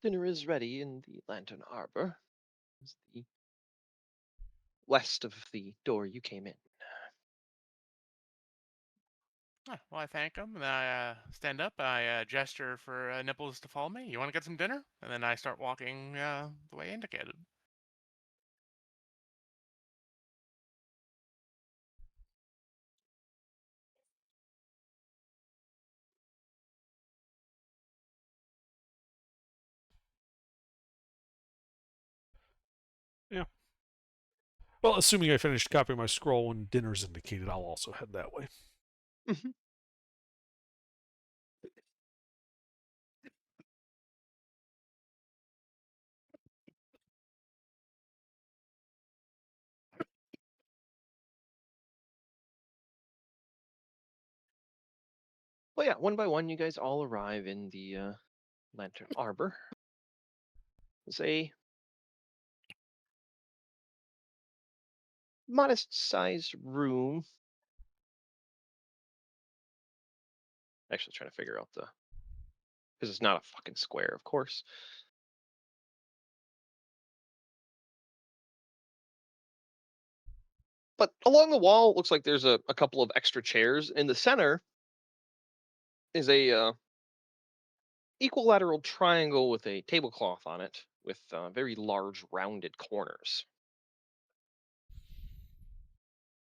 Speaker 1: dinner is ready in the Lantern Arbor. It's the west of the door you came in.
Speaker 4: Ah, well, I thank him, and I stand up. I gesture for Nipples to follow me. You want to get some dinner? And then I start walking the way indicated.
Speaker 3: Yeah. Well, assuming I finished copying my scroll when dinner's indicated, I'll also head that way.
Speaker 1: Mhm. Well, yeah, one by one, you guys all arrive in the Lantern Arbor. It's a modest-sized room. Actually, trying to figure out because it's not a fucking square, of course. But along the wall, it looks like there's a couple of extra chairs. In the center is a equilateral triangle with a tablecloth on it with very large rounded corners.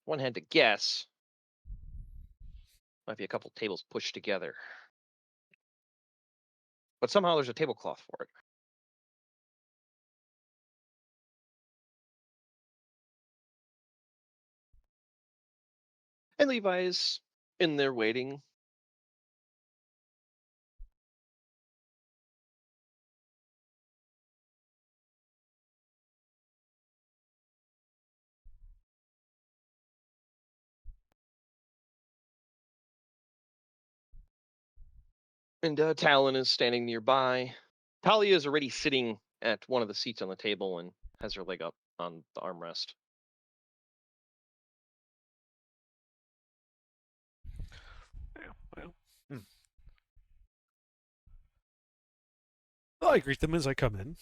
Speaker 1: One had to guess, might be a couple tables pushed together. But somehow there's a tablecloth for it. And Levi is in there waiting. And Talon is standing nearby. Talia is already sitting at one of the seats on the table and has her leg up on the armrest.
Speaker 3: Yeah, well.
Speaker 6: Hmm.
Speaker 3: Well, I greet them as I come in.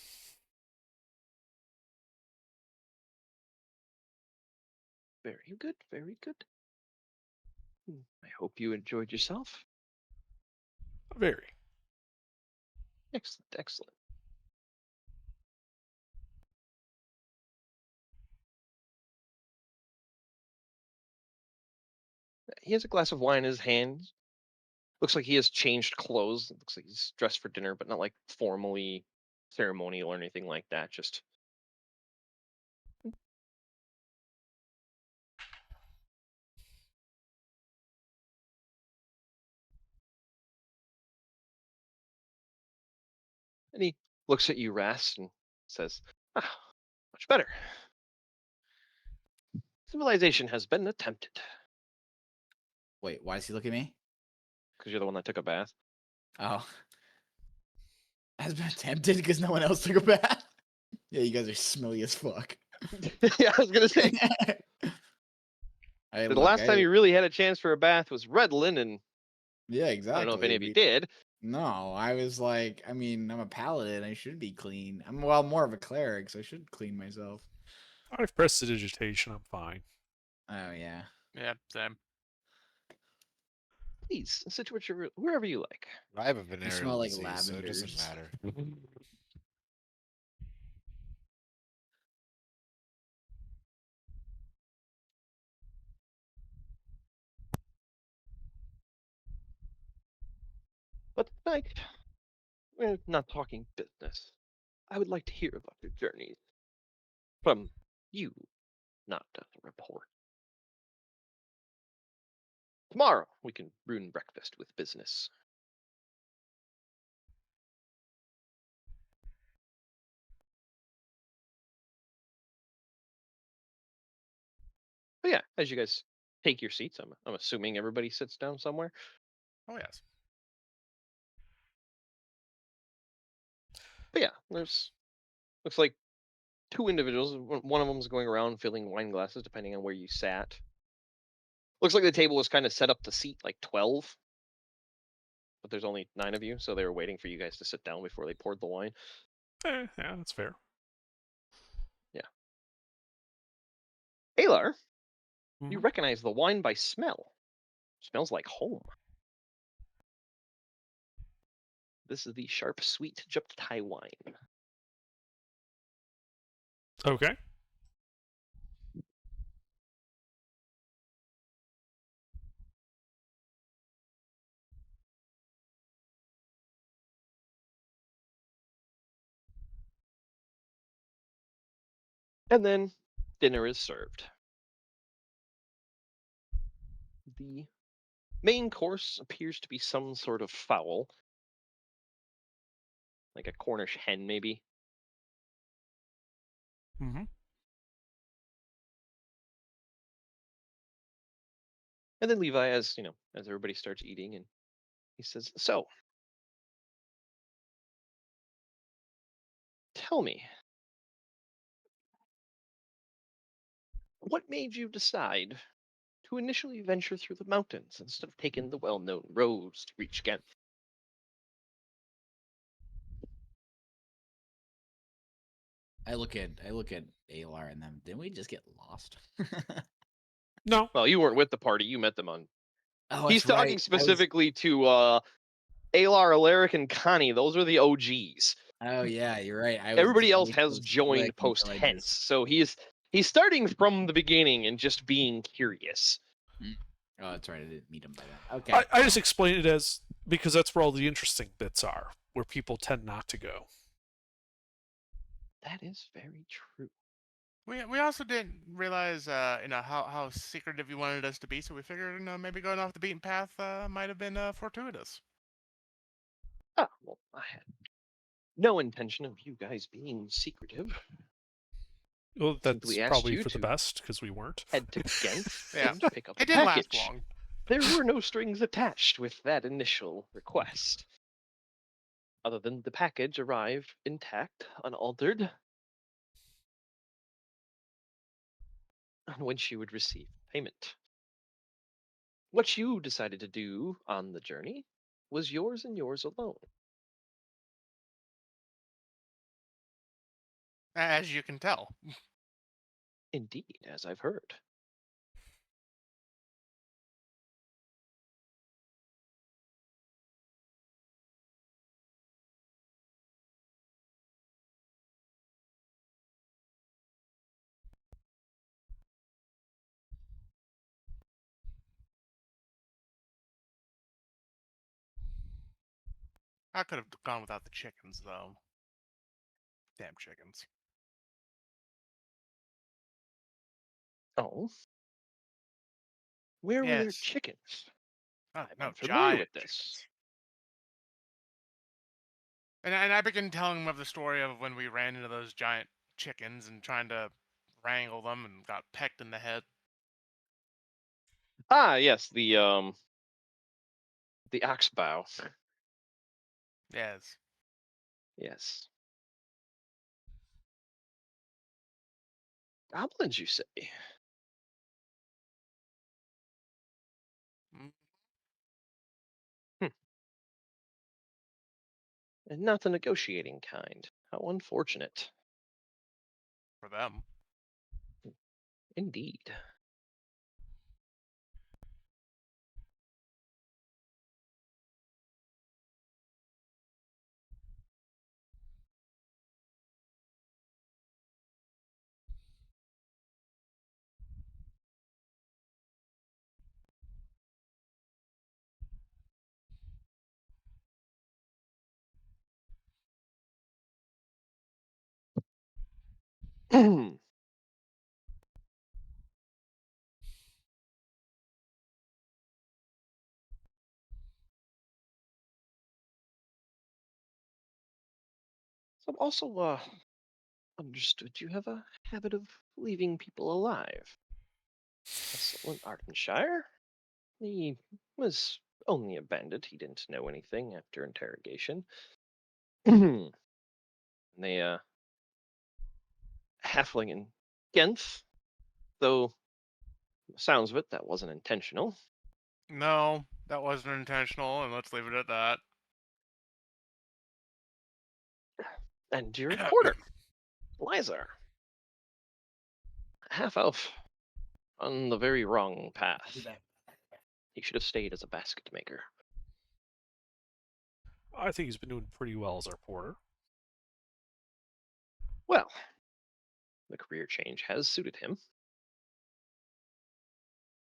Speaker 1: Very good, very good. I hope you enjoyed yourself.
Speaker 3: Very.
Speaker 1: Excellent, excellent. He has a glass of wine in his hand. Looks like he has changed clothes. It looks like he's dressed for dinner, but not like formally ceremonial or anything like that. Just and he looks at you, Rast, and says, "Ah, much better. Civilization has been attempted."
Speaker 5: Wait, why does he look at me?
Speaker 1: Because you're the one that took a bath.
Speaker 5: Oh. Has been attempted because no one else took a bath. Yeah, you guys are smelly as fuck.
Speaker 1: Yeah, I was gonna say
Speaker 5: Hey,
Speaker 1: the
Speaker 5: look,
Speaker 1: last time
Speaker 5: I-
Speaker 1: you really had a chance for a bath was Redlin, and
Speaker 5: Yeah,
Speaker 1: I
Speaker 5: exactly.
Speaker 1: don't know if any of you
Speaker 5: We-
Speaker 1: did.
Speaker 5: No, I was like, I mean, I'm a paladin. I should be clean. I'm well more of a cleric, so I should clean myself.
Speaker 3: I've pressed the digitation. I'm fine.
Speaker 5: Oh yeah.
Speaker 4: Yeah, same.
Speaker 1: Please sit wherever you like.
Speaker 6: I have a
Speaker 5: You
Speaker 6: venereal
Speaker 5: smell like
Speaker 6: disease, so it doesn't
Speaker 5: lavenders.
Speaker 6: matter.
Speaker 1: But tonight, we're not talking business. I would like to hear about your journeys. From you, not a report. Tomorrow, we can ruin breakfast with business. But yeah, as you guys take your seats, I'm assuming everybody sits down somewhere.
Speaker 4: Oh yes.
Speaker 1: But yeah, there's looks like two individuals. One of them's going around filling wine glasses, depending on where you sat. Looks like the table was kind of set up to seat like 12, but there's only 9 of you, so they were waiting for you guys to sit down before they poured the wine.
Speaker 3: Yeah, that's fair.
Speaker 1: Alar, you
Speaker 3: Mhm.
Speaker 1: recognize the wine by smell. Smells like home. This is the sharp, sweet Juptai wine.
Speaker 3: Okay.
Speaker 1: And then dinner is served. The main course appears to be some sort of fowl, like a Cornish hen, maybe.
Speaker 3: Mm-hmm.
Speaker 1: And then Levi, as as everybody starts eating, and he says, "So, tell me, what made you decide to initially venture through the mountains instead of taking the well-known roads to reach Ghent?"
Speaker 5: I look at Alar and them. Didn't we just get lost?
Speaker 3: No.
Speaker 1: Well, you weren't with the party; you met them on.
Speaker 5: Oh,
Speaker 1: He's
Speaker 5: that's right.
Speaker 1: talking specifically to Alar, Alaric, and Connie. Those are the OGs.
Speaker 5: Oh yeah, you're right.
Speaker 1: Everybody else
Speaker 5: way
Speaker 1: has
Speaker 5: too
Speaker 1: joined
Speaker 5: slick
Speaker 1: post
Speaker 5: until I
Speaker 1: Hence,
Speaker 5: just-
Speaker 1: so he's starting from the beginning and just being curious.
Speaker 5: Oh, that's right. I didn't meet him by then. Okay.
Speaker 3: I just explain it as because that's where all the interesting bits are, where people tend not to go.
Speaker 1: That is very true.
Speaker 4: We also didn't realize how secretive you wanted us to be, so we figured maybe going off the beaten path might have been fortuitous.
Speaker 1: Ah, well, I had no intention of you guys being secretive.
Speaker 3: Well, that's
Speaker 1: Simply asked
Speaker 3: probably
Speaker 1: you
Speaker 3: for the
Speaker 1: to
Speaker 3: best because we weren't.
Speaker 1: head to Ghent
Speaker 4: Yeah.
Speaker 1: and pick up
Speaker 4: It
Speaker 1: a
Speaker 4: didn't last
Speaker 1: package.
Speaker 4: long.
Speaker 1: There were no strings attached with that initial request, other than the package arrived intact, unaltered, on which you would receive payment. What you decided to do on the journey was yours and yours alone.
Speaker 4: As you can tell.
Speaker 1: Indeed, as I've heard.
Speaker 4: I could have gone without the chickens, though. Damn chickens.
Speaker 1: Oh? Where were their
Speaker 4: Yes.
Speaker 1: chickens?
Speaker 4: Oh,
Speaker 1: I'm
Speaker 4: no,
Speaker 1: unfamiliar
Speaker 4: giant
Speaker 1: with this.
Speaker 4: chickens. And I began telling him of the story of when we ran into those giant chickens and trying to wrangle them and got pecked in the head.
Speaker 1: Ah, yes, the oxbow.
Speaker 4: Yes.
Speaker 1: Yes. Goblins, you say?
Speaker 4: Mm,
Speaker 1: Hmm. And not the negotiating kind. How unfortunate.
Speaker 4: for them.
Speaker 1: Indeed. So I've also understood you have a habit of leaving people alive. Vessel in Ardenshire. He was only a bandit. He didn't know anything after interrogation. They halfling in Genth, though sounds of it that wasn't intentional.
Speaker 4: No, that wasn't intentional, and let's leave it at that.
Speaker 1: And your reporter, Lizar, half elf, on the very wrong path. He should have stayed as a basket maker.
Speaker 3: I think he's been doing pretty well as our porter.
Speaker 1: Well, the career change has suited him.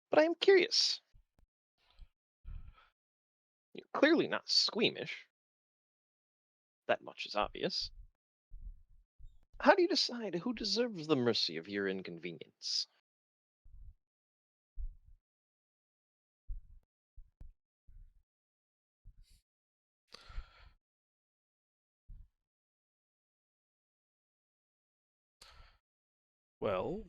Speaker 1: But I am curious. You're clearly not squeamish. That much is obvious. How do you decide who deserves the mercy of your inconvenience?
Speaker 3: Well,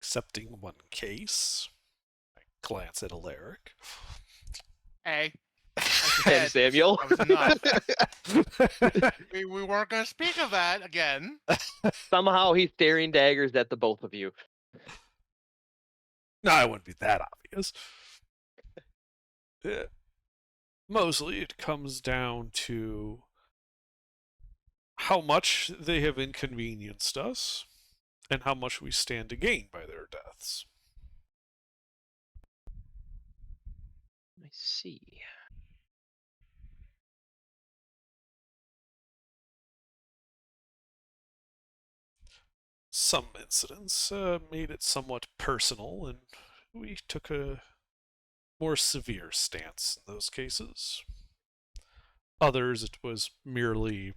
Speaker 3: excepting one case, I glance at Alaric.
Speaker 4: Hey,
Speaker 1: And
Speaker 4: said
Speaker 1: Samuel.
Speaker 4: that was enough. we weren't going to speak of that again.
Speaker 1: Somehow he's staring daggers at the both of you.
Speaker 3: No, it wouldn't be that obvious. Mostly it comes down to how much they have inconvenienced us and how much we stand to gain by their deaths.
Speaker 1: I see.
Speaker 3: Some incidents made it somewhat personal, and we took a more severe stance in those cases. Others, it was merely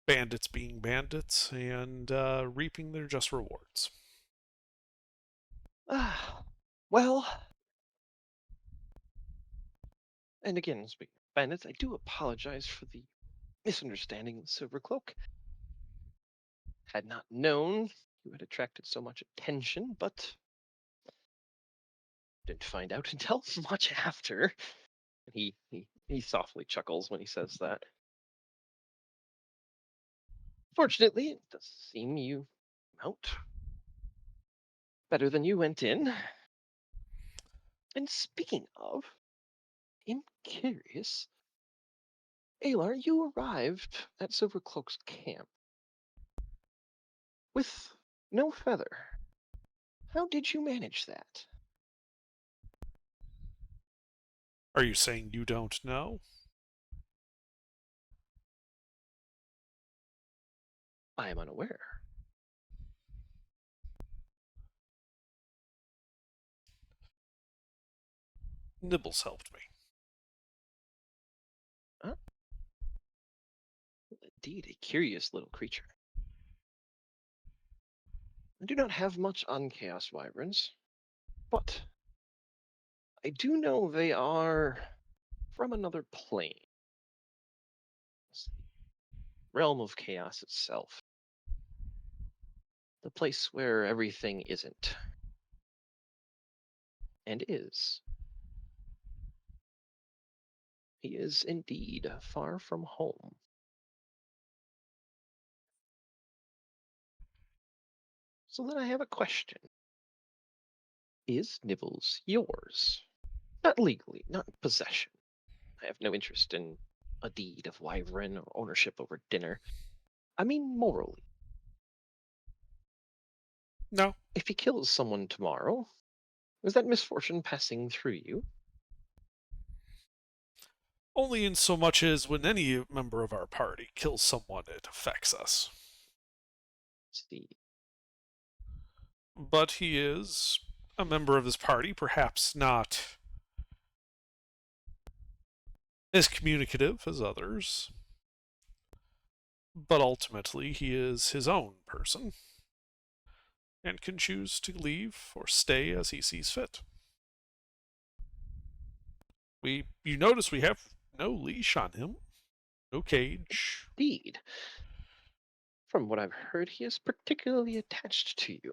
Speaker 3: bandits being bandits and reaping their just rewards.
Speaker 1: Well, and again, speaking of bandits, I do apologize for the misunderstanding with Silver Cloak. Had not known you had attracted so much attention, but didn't find out until much after. And he softly chuckles when he says that. Fortunately, it does seem you came out better than you went in. And speaking of, I'm curious. Alar, you arrived at Silvercloak's camp with no feather. How did you manage that?
Speaker 3: Are you saying you don't know?
Speaker 1: I am unaware.
Speaker 3: Nibbles helped me.
Speaker 1: Huh? Indeed, a curious little creature. I do not have much on Chaos Wyverns, but I do know they are from another plane. It's the realm of chaos itself. The place where everything isn't. And is. He is indeed far from home. So then I have a question. Is Nibbles yours? Not legally, not possession. I have no interest in a deed of wyvern or ownership over dinner. I mean morally.
Speaker 3: No.
Speaker 1: If he kills someone tomorrow, is that misfortune passing through you?
Speaker 3: Only in so much as when any member of our party kills someone, it affects us.
Speaker 1: See.
Speaker 3: But he is a member of this party, perhaps not as communicative as others. but ultimately he is his own person and can choose to leave or stay as he sees fit. You notice we have no leash on him, no cage.
Speaker 1: Indeed. From what I've heard, he is particularly attached to you.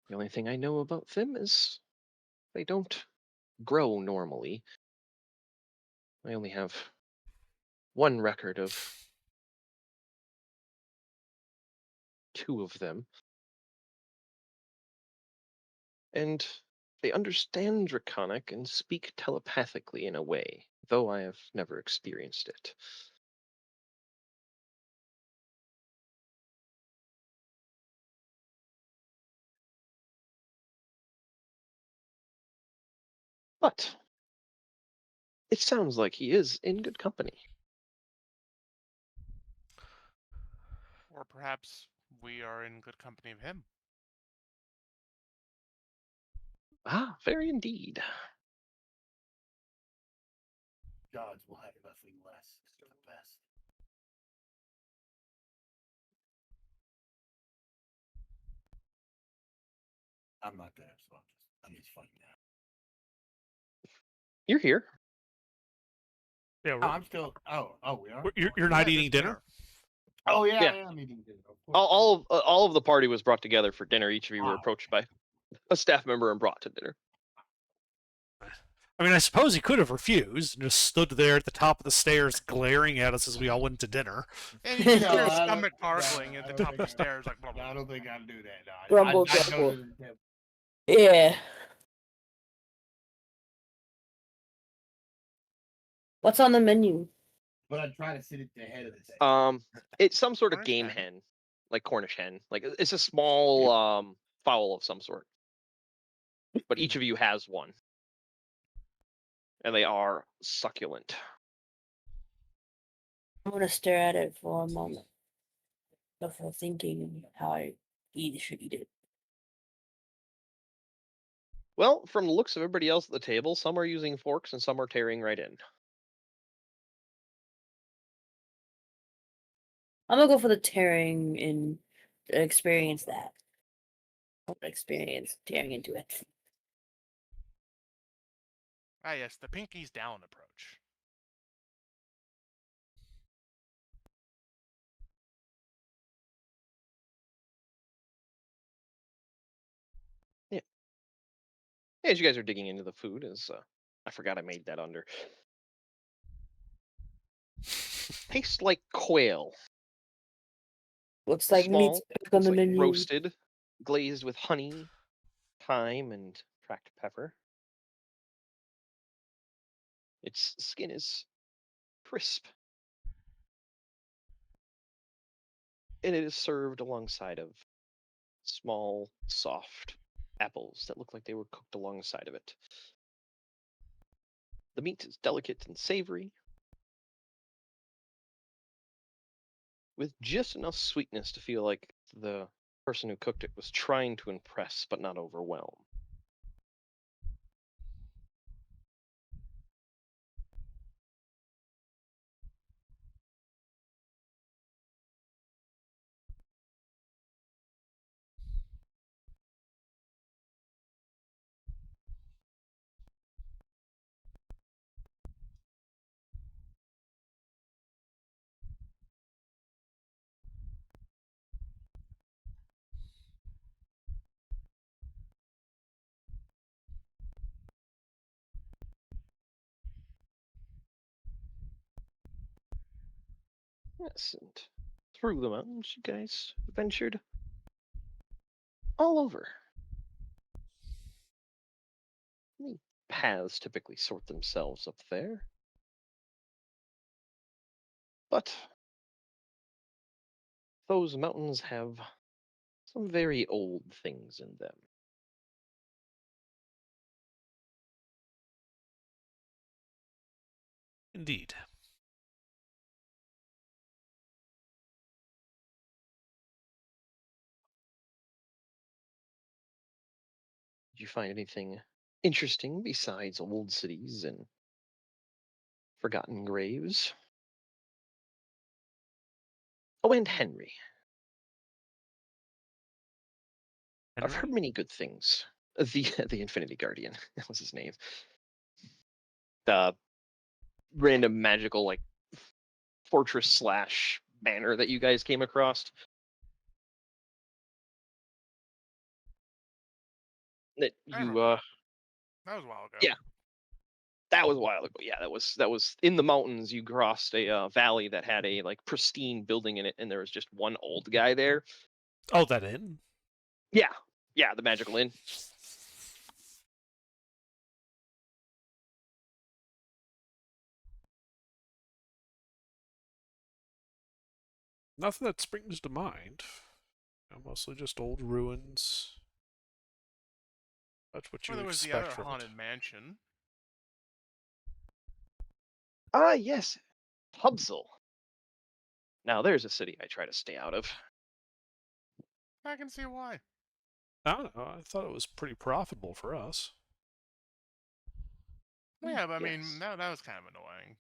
Speaker 1: The only thing I know about them is they don't grow normally. I only have one record of two of them. And they understand Draconic and speak telepathically in a way, though I have never experienced it. But it sounds like he is in good company.
Speaker 4: Or perhaps we are in good company of him.
Speaker 1: Ah, very indeed.
Speaker 2: Gods will have nothing less. It's the best. I'm not there, so I'm just fighting now.
Speaker 1: You're here.
Speaker 3: Yeah,
Speaker 2: Oh, I'm still. Oh, we are.
Speaker 3: you're not
Speaker 4: Yeah,
Speaker 3: eating
Speaker 4: just
Speaker 3: dinner?
Speaker 2: Oh yeah,
Speaker 1: Yeah.
Speaker 2: I am eating dinner. Of course.
Speaker 1: All of the party was brought together for dinner. Each of you were
Speaker 2: Ah,
Speaker 1: approached by a staff member and brought to dinner.
Speaker 3: I mean, I suppose he could have refused and just stood there at the top of the stairs glaring at us as we all went to dinner.
Speaker 4: And you just
Speaker 2: No,
Speaker 4: hear his
Speaker 2: I don't-
Speaker 4: stomach gargling
Speaker 2: no,
Speaker 4: at
Speaker 2: I
Speaker 4: the
Speaker 2: don't
Speaker 4: top of the
Speaker 2: think I-
Speaker 4: stairs, like blah,
Speaker 2: No,
Speaker 4: blah,
Speaker 2: I
Speaker 4: blah.
Speaker 2: don't think I'd do that. No,
Speaker 7: Grumble,
Speaker 2: I'd go
Speaker 7: grumble.
Speaker 2: to the table.
Speaker 7: Yeah. What's on the menu?
Speaker 2: But I'd try to sit at the head of the table.
Speaker 1: It's some sort of
Speaker 4: Cornish
Speaker 1: game
Speaker 4: hen?
Speaker 1: hen, like Cornish hen. Like it's a small fowl of some sort. But each of you has one, and they are succulent.
Speaker 7: I'm gonna stare at it for a moment before thinking how I should eat it.
Speaker 1: Well, from the looks of everybody else at the table, some are using forks and some are tearing right in.
Speaker 7: I'm gonna go for the tearing and experience that. Experience tearing into it.
Speaker 4: Ah, yes, the pinkies down approach.
Speaker 1: As you guys are digging into the food, I forgot I made that under. Tastes like quail.
Speaker 7: Looks like meat's
Speaker 1: Small,
Speaker 7: back on
Speaker 1: looks
Speaker 7: the
Speaker 1: like
Speaker 7: menu.
Speaker 1: roasted, glazed with honey, thyme, and cracked pepper. Its skin is crisp, and it is served alongside of small, soft apples that look like they were cooked alongside of it. The meat is delicate and savory, with just enough sweetness to feel like the person who cooked it was trying to impress but not overwhelm. Yes, and through the mountains, you guys ventured all over. The paths typically sort themselves up there. But those mountains have some very old things in them.
Speaker 3: Indeed.
Speaker 1: Did you find anything interesting besides old cities and forgotten graves? Oh, and Henry. I've
Speaker 4: Henry?
Speaker 1: heard many good things. The Infinity Guardian. That was his name. The random magical like fortress slash banner that you guys came across. That
Speaker 4: I
Speaker 1: you
Speaker 4: remember that was a while ago.
Speaker 1: yeah. That was a while ago. Yeah, that was in the mountains. You crossed a valley that had a like pristine building in it, and there was just one old guy there.
Speaker 3: Oh, that inn?
Speaker 1: Yeah, yeah, the magical inn.
Speaker 3: Nothing that springs to mind. Mostly just old ruins. That's what you
Speaker 4: Well, there was the
Speaker 3: expect
Speaker 4: other
Speaker 3: from
Speaker 4: haunted
Speaker 3: it.
Speaker 4: mansion.
Speaker 1: Ah, yes, Hubsel. Now there's a city I try to stay out of.
Speaker 4: I can see why.
Speaker 3: I don't know. I thought it was pretty profitable for us.
Speaker 4: Well, yeah, but I mean,
Speaker 1: Yes.
Speaker 4: that was kind of annoying.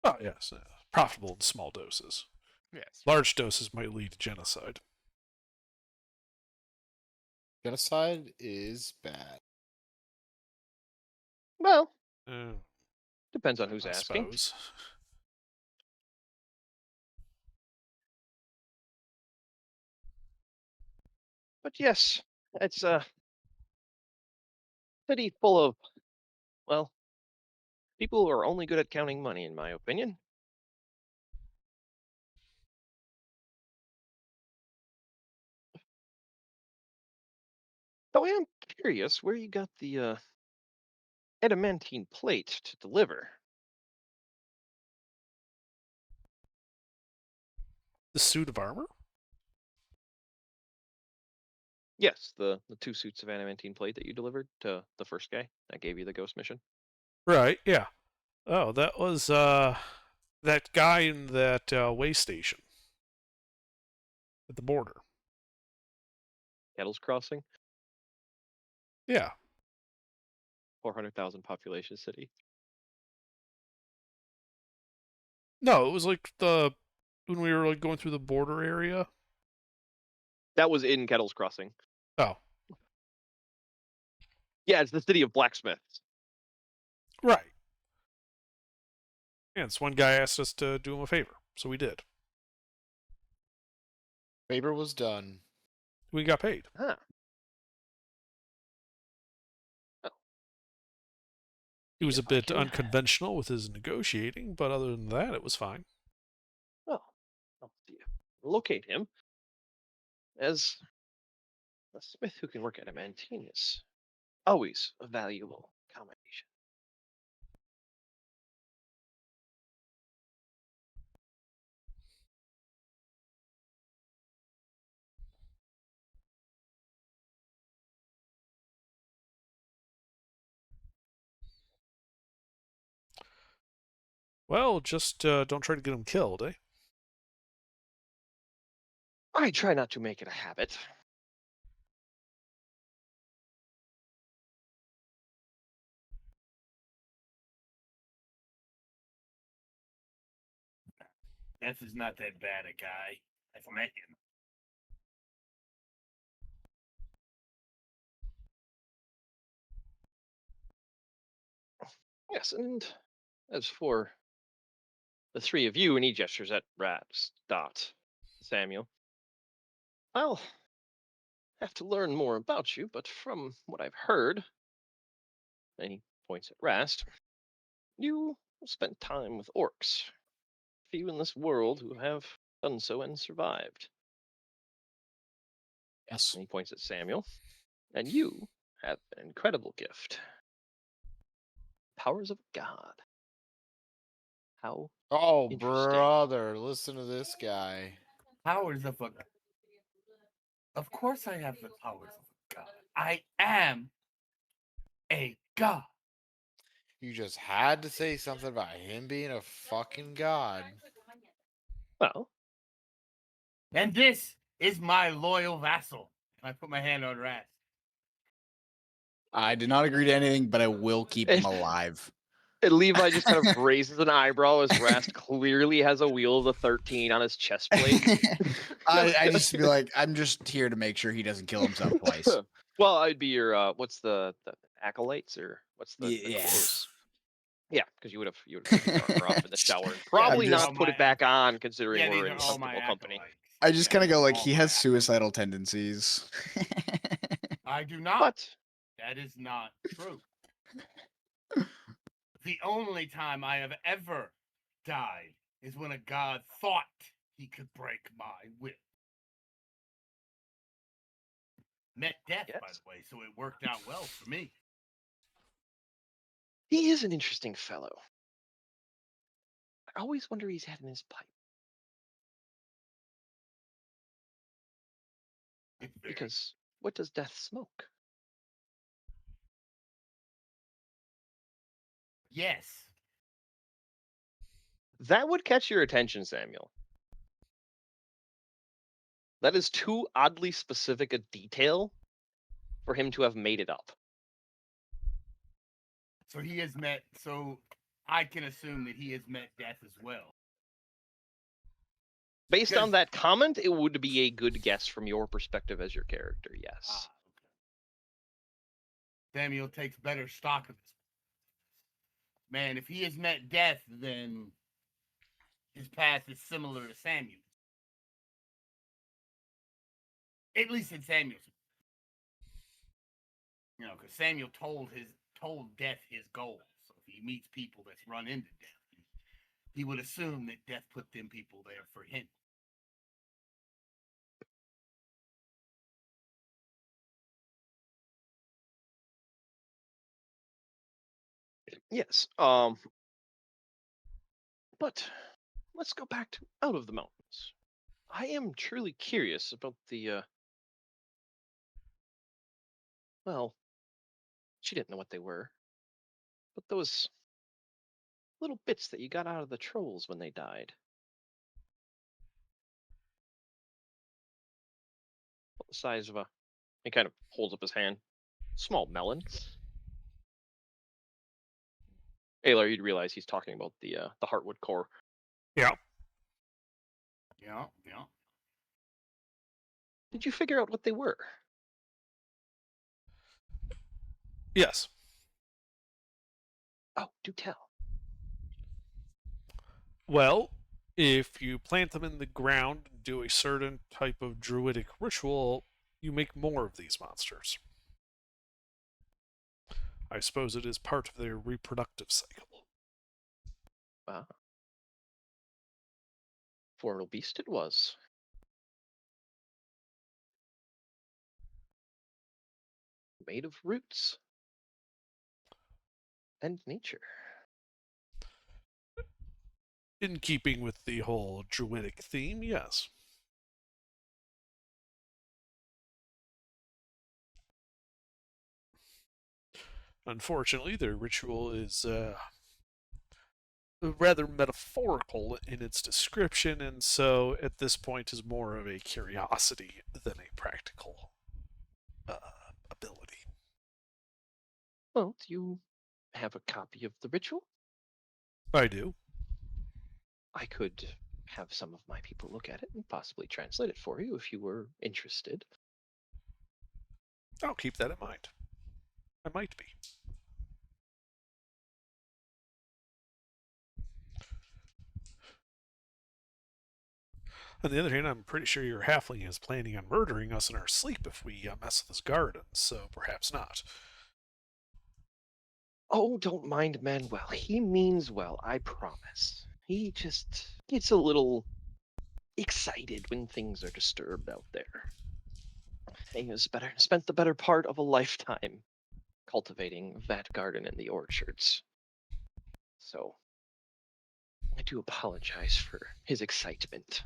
Speaker 3: Oh, yes. Profitable in small doses.
Speaker 4: Yes.
Speaker 3: Large doses might lead to genocide.
Speaker 6: Genocide is bad.
Speaker 1: Well,
Speaker 3: Uh,
Speaker 1: depends on who's
Speaker 3: I
Speaker 1: asking.
Speaker 3: suppose.
Speaker 1: But yes, it's a city full of, well, people who are only good at counting money, in my opinion. Though I am curious where you got the adamantine plate to deliver.
Speaker 3: The suit of armor?
Speaker 1: Yes, the two suits of adamantine plate that you delivered to the first guy that gave you the ghost mission.
Speaker 3: Right, yeah. Oh, that was, that guy in that, way station. At the border.
Speaker 1: Kettle's Crossing,
Speaker 3: Yeah.
Speaker 1: 400,000 population city.
Speaker 3: No, it was like when we were like going through the border area.
Speaker 1: That was in Kettle's Crossing.
Speaker 3: Oh,
Speaker 1: Yeah, it's the city of blacksmiths.
Speaker 3: right. Yeah, this one guy asked us to do him a favor, so we did.
Speaker 6: Favor was done.
Speaker 3: We got paid.
Speaker 1: Huh.
Speaker 3: He was a
Speaker 1: If I
Speaker 3: bit
Speaker 1: can-
Speaker 3: unconventional with his negotiating, but other than that, it was fine.
Speaker 1: Well, I'll see if locate him. As a smith who can work adamantine is always a valuable combination.
Speaker 3: Well, just don't try to get him killed, eh?
Speaker 1: I try not to make it a habit.
Speaker 2: Death is not that bad a guy. I've met him.
Speaker 1: Yes, and as for the three of you, and he gestures at Rats, Dot, Samuel, I'll have to learn more about you, but from what I've heard, and he points at Rast, you spent time with orcs. Few in this world who have done so and survived.
Speaker 5: Yes.
Speaker 1: And he points at Samuel, and you have an incredible gift. Powers of God. How
Speaker 6: Oh,
Speaker 1: Interesting.
Speaker 6: brother, listen to this guy.
Speaker 2: Powers of a. Of course, I have the powers of a god. I am a god.
Speaker 6: You just had to say something about him being a fucking god.
Speaker 1: well,
Speaker 2: And this is my loyal vassal. I put my hand on Rast.
Speaker 5: I did not agree to anything, but I will keep him alive.
Speaker 1: And Levi just kind of raises an eyebrow as Rast clearly has a wheel of the 13 on his chest plate.
Speaker 5: I just be like, I'm just here to make sure he doesn't kill himself twice.
Speaker 1: Well, I'd be your what's the acolytes or what's the
Speaker 5: Yeah.
Speaker 1: clothes? Yeah, because you would have taken your armor off in the shower and probably
Speaker 5: just-
Speaker 1: not put it back on, considering
Speaker 2: Yeah, these
Speaker 1: we're
Speaker 2: are
Speaker 1: in
Speaker 2: all my
Speaker 1: comfortable company.
Speaker 2: acolytes.
Speaker 5: I just
Speaker 2: Yeah,
Speaker 5: kind of go
Speaker 2: these are
Speaker 5: like,
Speaker 2: all
Speaker 5: he
Speaker 2: my
Speaker 5: has
Speaker 2: acolytes.
Speaker 5: suicidal tendencies.
Speaker 2: I do not.
Speaker 1: But
Speaker 2: That is not true. The only time I have ever died is when a god thought he could break my will. Met death, by
Speaker 1: Yes.
Speaker 2: the way, so it worked out well for me.
Speaker 1: he is an interesting fellow. I always wonder he's had in his pipe.
Speaker 2: It's very-
Speaker 1: Because what does death smoke?
Speaker 2: yes,
Speaker 1: That would catch your attention, Samuel. That is too oddly specific a detail for him to have made it up.
Speaker 2: so he has met. So I can assume that he has met death as well.
Speaker 1: Based on
Speaker 2: Because-
Speaker 1: that comment, it would be a good guess from your perspective as your character, yes.
Speaker 2: Ah, okay. Samuel takes better stock of this. Man, if he has met death, then his path is similar to Samuel's. At least in Samuel's. You know, because Samuel told death his goal. So if he meets people that's run into death, he would assume that death put them people there for him.
Speaker 1: Yes. But let's go back to out of the mountains. I am truly curious about the well, she didn't know what they were. But those little bits that you got out of the trolls when they died. About the size of a he kind of holds up his hand. Small melon. Aylar, you'd realize he's talking about the heartwood core.
Speaker 2: Yeah.
Speaker 1: Did you figure out what they were?
Speaker 3: Yes.
Speaker 1: Oh, do tell.
Speaker 3: Well, if you plant them in the ground and do a certain type of druidic ritual, you make more of these monsters. I suppose it is part of their reproductive cycle.
Speaker 1: Wow. Formidable beast it was. Made of roots. And nature.
Speaker 3: In keeping with the whole druidic theme, yes. Unfortunately, their ritual is rather metaphorical in its description, and so at this point is more of a curiosity than a practical ability.
Speaker 1: Well, do you have a copy of the ritual?
Speaker 3: I do.
Speaker 1: I could have some of my people look at it and possibly translate it for you if you were interested.
Speaker 3: I'll keep that in mind. I might be. On the other hand, I'm pretty sure your halfling is planning on murdering us in our sleep if we mess with his garden, so perhaps not.
Speaker 1: Oh, don't mind Manuel. He means well, I promise. He just gets a little excited when things are disturbed out there. He has spent the better part of a lifetime cultivating that garden and the orchards. So I do apologize for his excitement.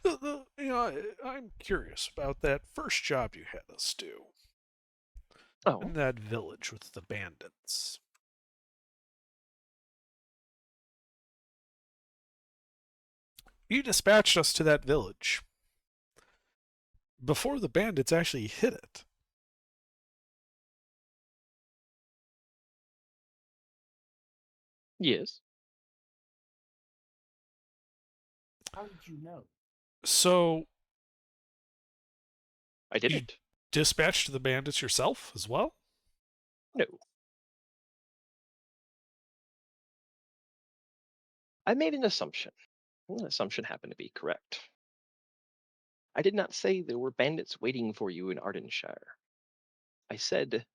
Speaker 3: I'm curious about that first job you had us do
Speaker 1: Oh,
Speaker 3: in that village with the bandits. You dispatched us to that village before the bandits actually hit it.
Speaker 1: Yes.
Speaker 2: How did you know?
Speaker 3: So
Speaker 1: I
Speaker 3: You-
Speaker 1: didn't.
Speaker 3: dispatched the bandits yourself as well?
Speaker 1: No. I made an assumption. And that assumption happened to be correct. I did not say there were bandits waiting for you in Ardenshire. I said,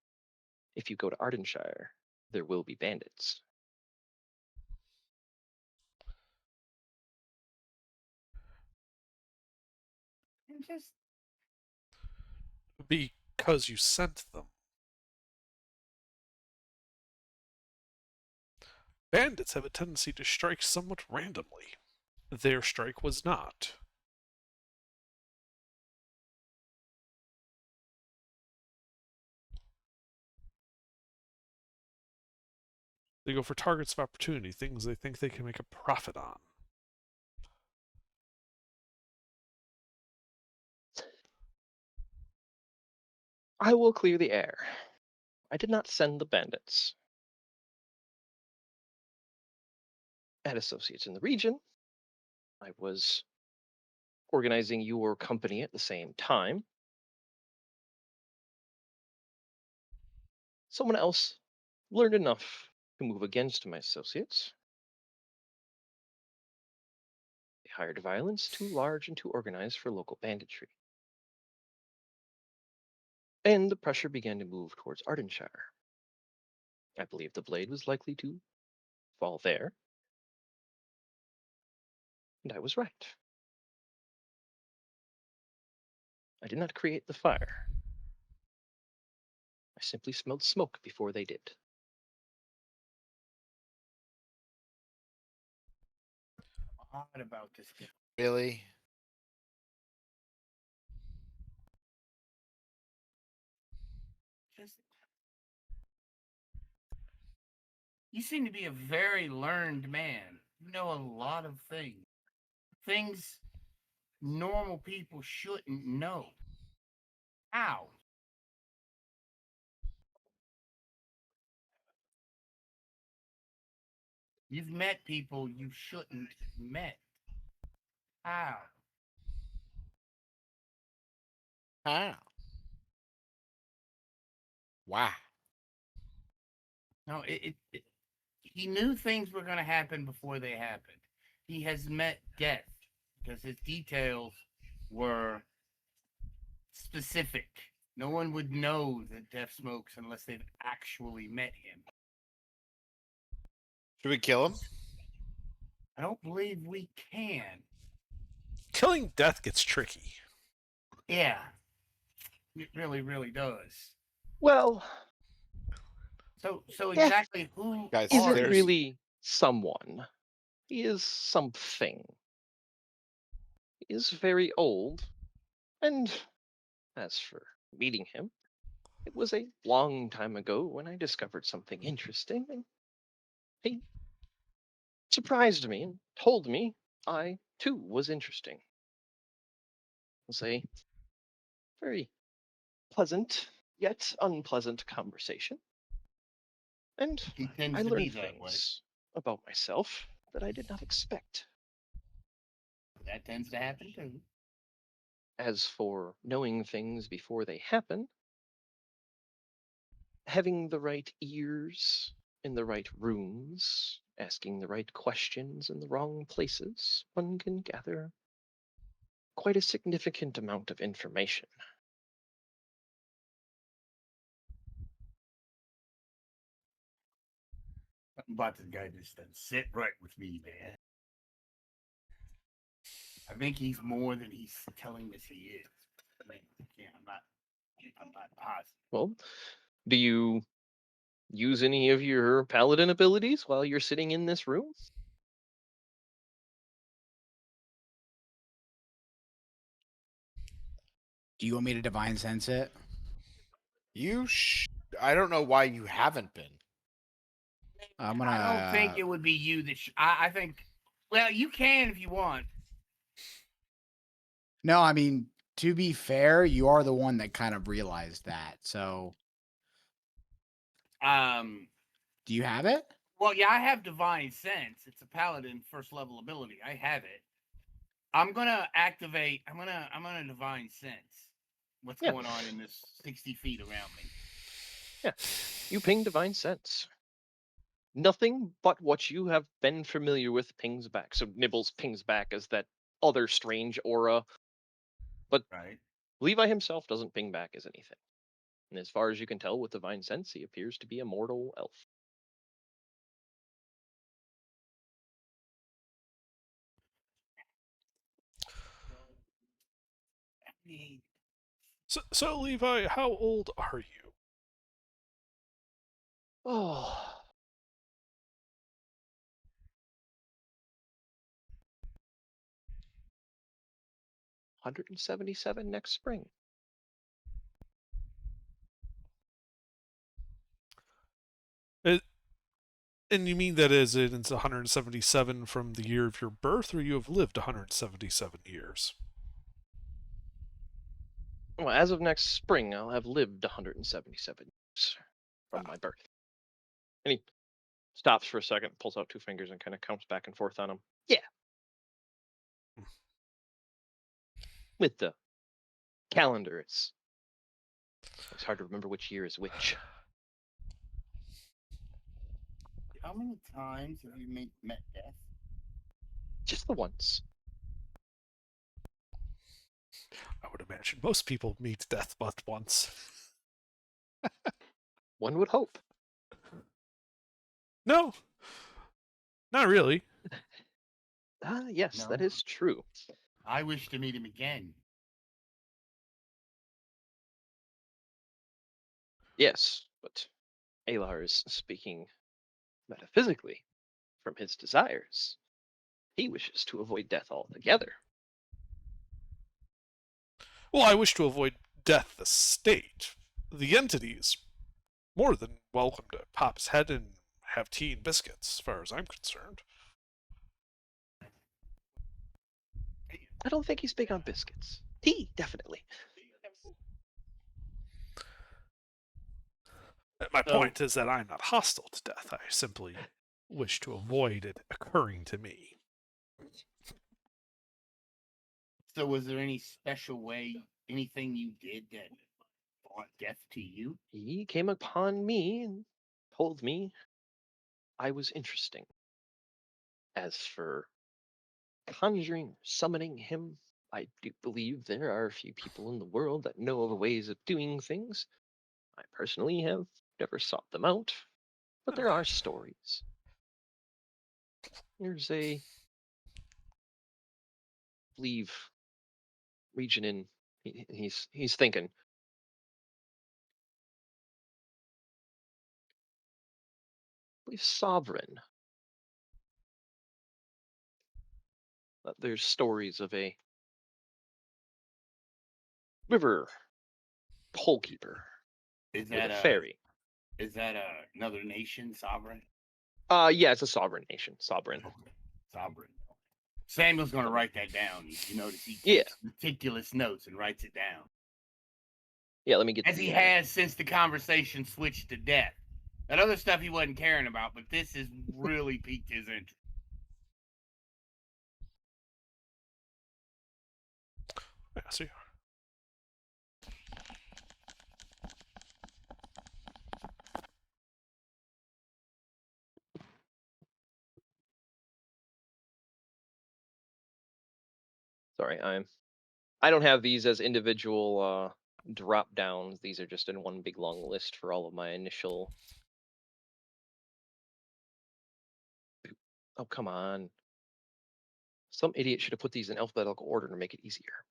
Speaker 1: if you go to Ardenshire, there will be bandits.
Speaker 2: And just
Speaker 3: Because you sent them. Bandits have a tendency to strike somewhat randomly. Their strike was not. They go for targets of opportunity, things they think they can make a profit on.
Speaker 1: I will clear the air. I did not send the bandits. I had associates in the region. I was organizing your company at the same time. Someone else learned enough to move against my associates. They hired violence too large and too organized for local banditry. And the pressure began to move towards Ardenshire. I believe the blade was likely to fall there. And I was right. I did not create the fire. I simply smelled smoke before they did.
Speaker 2: odd about this guy.
Speaker 6: Really?
Speaker 2: Just you seem to be a very learned man. You know a lot of things. Things normal people shouldn't know. How? You've met people you shouldn't have met. How?
Speaker 6: How? Why?
Speaker 2: No, he knew things were going to happen before they happened. He has met death because his details were specific. No one would know that Death smokes unless they've actually met him.
Speaker 6: Should we kill him?
Speaker 2: I don't believe we can.
Speaker 3: Killing Death gets tricky.
Speaker 2: Yeah, it really, really does.
Speaker 1: Well,
Speaker 2: So
Speaker 1: Death
Speaker 2: exactly who
Speaker 6: Guys,
Speaker 1: isn't
Speaker 2: are
Speaker 6: there's-
Speaker 2: you?
Speaker 1: really someone. He is something. He is very old. And as for meeting him, it was a long time ago when I discovered something interesting, and he surprised me and told me I, too, was interesting. It was a very pleasant, yet unpleasant conversation. And
Speaker 2: He tends
Speaker 1: I
Speaker 2: to be
Speaker 1: learned
Speaker 2: that way.
Speaker 1: things about myself that I did not expect.
Speaker 2: That tends to happen too.
Speaker 1: As for knowing things before they happen, having the right ears in the right rooms, asking the right questions in the wrong places, one can gather quite a significant amount of information.
Speaker 2: Something about this guy just doesn't sit right with me, man. I think he's more than he's telling us he is. I mean, yeah, I'm not positive.
Speaker 1: Well, do you use any of your paladin abilities while you're sitting in this room?
Speaker 5: Do you want me to divine sense it?
Speaker 6: I don't know why you haven't been.
Speaker 5: I'm gonna.
Speaker 2: I don't think it would be you that. I think. Well, you can if you want.
Speaker 5: No, I mean, to be fair, you are the one that kind of realized that. So,
Speaker 2: Um.
Speaker 5: do you have it?
Speaker 2: Well, yeah, I have divine sense. It's a paladin first level ability. I have it. I'm gonna activate. I'm gonna divine sense. What's
Speaker 1: Yeah.
Speaker 2: going on in this 60 feet around me?
Speaker 1: You ping divine sense. Nothing but what you have been familiar with pings back. So Nibbles pings back as that other strange aura.
Speaker 2: Right.
Speaker 1: Levi himself doesn't ping back as anything. And as far as you can tell with divine sense, he appears to be a mortal elf.
Speaker 2: I mean,
Speaker 3: So Levi, how old are you?
Speaker 1: Oh. $177 next spring.
Speaker 3: And you mean that as in it's 177 from the year of your birth, or you have lived 177 years?
Speaker 1: Well, as of next spring, I'll have lived 177 years from my birth. And he stops for a second, pulls out two fingers, and kind of counts back and forth on them. Yeah. With the calendar, it's hard to remember which year is which.
Speaker 2: how many times have you met death?
Speaker 1: Just the once.
Speaker 3: I would imagine most people meet death but once.
Speaker 1: One would hope.
Speaker 3: No, not really.
Speaker 1: Yes, that
Speaker 2: No.
Speaker 1: is true.
Speaker 2: I wish to meet him again.
Speaker 1: Yes, but Alar is speaking metaphysically from his desires. He wishes to avoid death altogether.
Speaker 3: Well, I wish to avoid death the state. The entities more than welcome to pop his head and have tea and biscuits, as far as I'm concerned.
Speaker 1: I don't think he's big on biscuits. Tea, definitely.
Speaker 3: My
Speaker 2: So-
Speaker 3: point is that I'm not hostile to death. I simply wish to avoid it occurring to me.
Speaker 2: So, was there any special way, anything you did that brought death to you?
Speaker 1: He came upon me and told me I was interesting. As for conjuring, summoning him, I do believe there are a few people in the world that know of ways of doing things. I personally have never sought them out, but there are stories. There's a, I believe, region in. He's thinking. I believe Sovereign. There's stories of a river tollkeeper
Speaker 2: Is
Speaker 1: with
Speaker 2: that
Speaker 1: a ferry.
Speaker 2: Is that another nation sovereign?
Speaker 1: Yeah, it's a sovereign nation. Sovereign.
Speaker 2: Okay. Sovereign. Samuel's gonna write that down. You notice he
Speaker 1: Yeah.
Speaker 2: takes meticulous notes and writes it down,
Speaker 1: Yeah, let me get
Speaker 2: as he has since the conversation switched to death. That other stuff he wasn't caring about, but this has really piqued his interest.
Speaker 3: Yeah, see.
Speaker 1: Sorry, I don't have these as individual drop downs. These are just in one big long list for all of my initial. Oh, come on. Some idiot should have put these in alphabetical order to make it easier.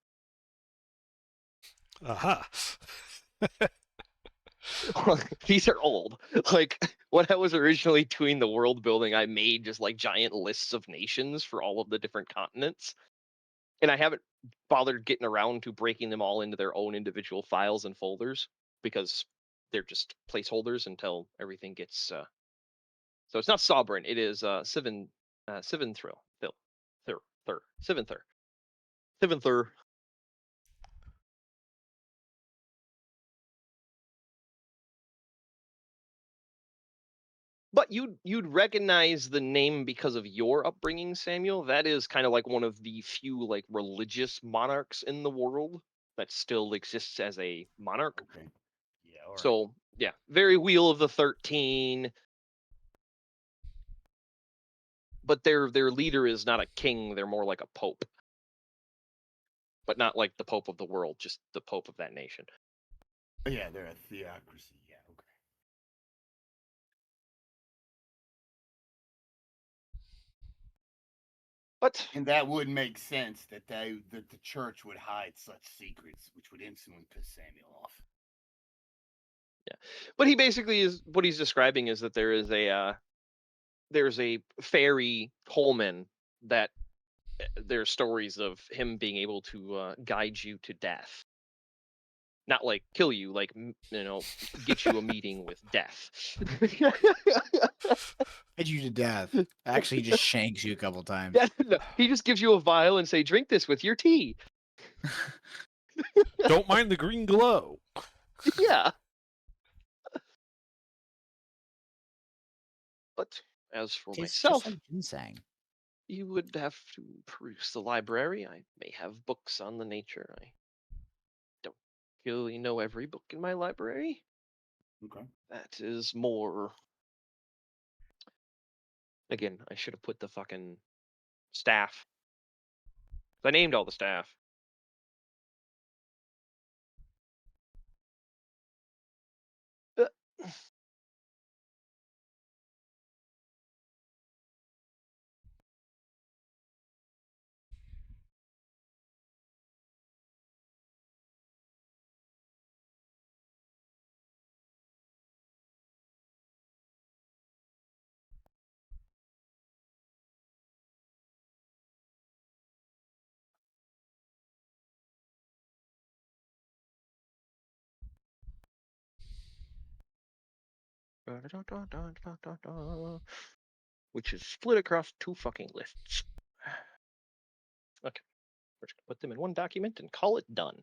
Speaker 3: Aha.
Speaker 1: These are old. Like when I was originally doing the world building, I made just like giant lists of nations for all of the different continents. And I haven't bothered getting around to breaking them all into their own individual files and folders because they're just placeholders until everything gets so it's not sovereign, it is Siventhyr. Siventhyr. But you'd recognize the name because of your upbringing, Samuel. That is kind of like one of the few like religious monarchs in the world that still exists as a monarch.
Speaker 2: Okay. Yeah. All right.
Speaker 1: So yeah, very Wheel of the 13. But their leader is not a king; they're more like a pope. But not like the pope of the world, just the pope of that nation.
Speaker 2: Yeah, they're a theocracy. Yeah. Okay.
Speaker 1: But
Speaker 2: And that would make sense that that the church would hide such secrets, which would instantly piss Samuel off.
Speaker 1: but he basically is what he's describing is that there's a fairy Holman that there's stories of him being able to guide you to death. Not like kill you, like get you a meeting with death.
Speaker 5: Hit you to death. Actually, he just shanks you a couple times.
Speaker 1: Yeah, no, he just gives you a vial and say, "Drink this with your tea."
Speaker 3: Don't mind the green glow.
Speaker 1: Yeah. But as for
Speaker 5: Tastes
Speaker 1: myself,
Speaker 5: just like ginseng.
Speaker 1: you would have to peruse the library. I may have books on the nature. I don't really know every book in my library.
Speaker 2: Okay.
Speaker 1: That is more. Again, I should have put the fucking staff. I named all the staff. Uh, Which is split across 2 fucking lists. Okay, we're just gonna put them in one document and call it done.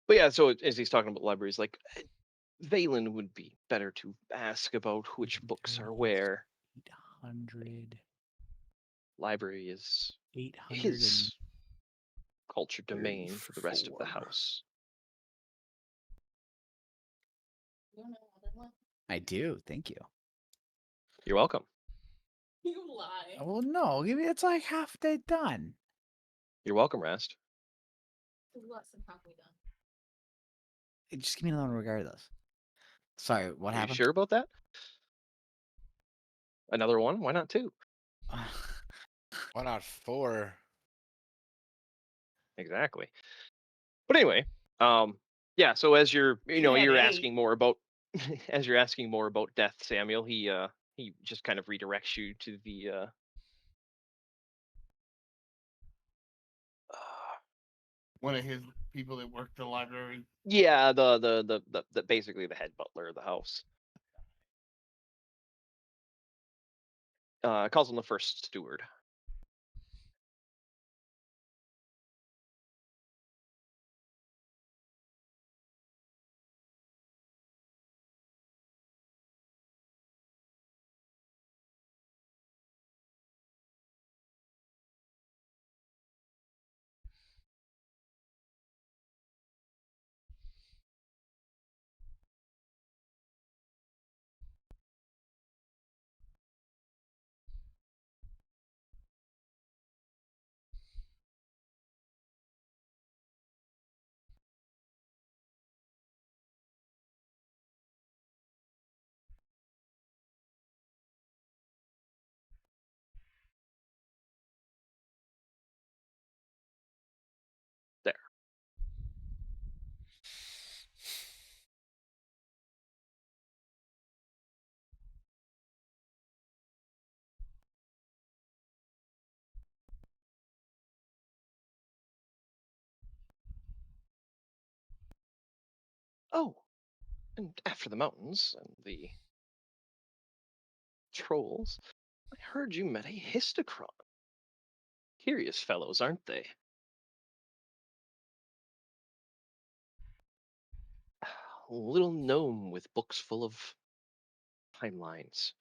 Speaker 1: But yeah, so as he's talking about libraries, like Valen would be better to ask about which books are where.
Speaker 5: 800.
Speaker 1: Library is
Speaker 5: 800
Speaker 1: his culture domain for the rest of the
Speaker 5: 34.
Speaker 1: house.
Speaker 5: I do. Thank you.
Speaker 1: You're welcome.
Speaker 7: You lie.
Speaker 5: Well, no, give me it's like half day done.
Speaker 1: You're welcome, Rast.
Speaker 7: Less than halfway done.
Speaker 5: Just give me another one regardless. Sorry, what
Speaker 1: Are you
Speaker 5: happened?
Speaker 1: sure about that? Another one? Why not 2?
Speaker 6: Why not 4?
Speaker 1: Exactly. But anyway, yeah, so as you're
Speaker 2: Yeah,
Speaker 1: you're
Speaker 2: they-
Speaker 1: asking more about as you're asking more about death, Samuel, he just kind of redirects you to the
Speaker 2: one of his people that worked the library.
Speaker 1: yeah, the basically the head butler of the house. Calls him the first steward. Oh, and after the mountains and the trolls, I heard you met a Histocron. Curious fellows, aren't they? A little gnome with books full of timelines.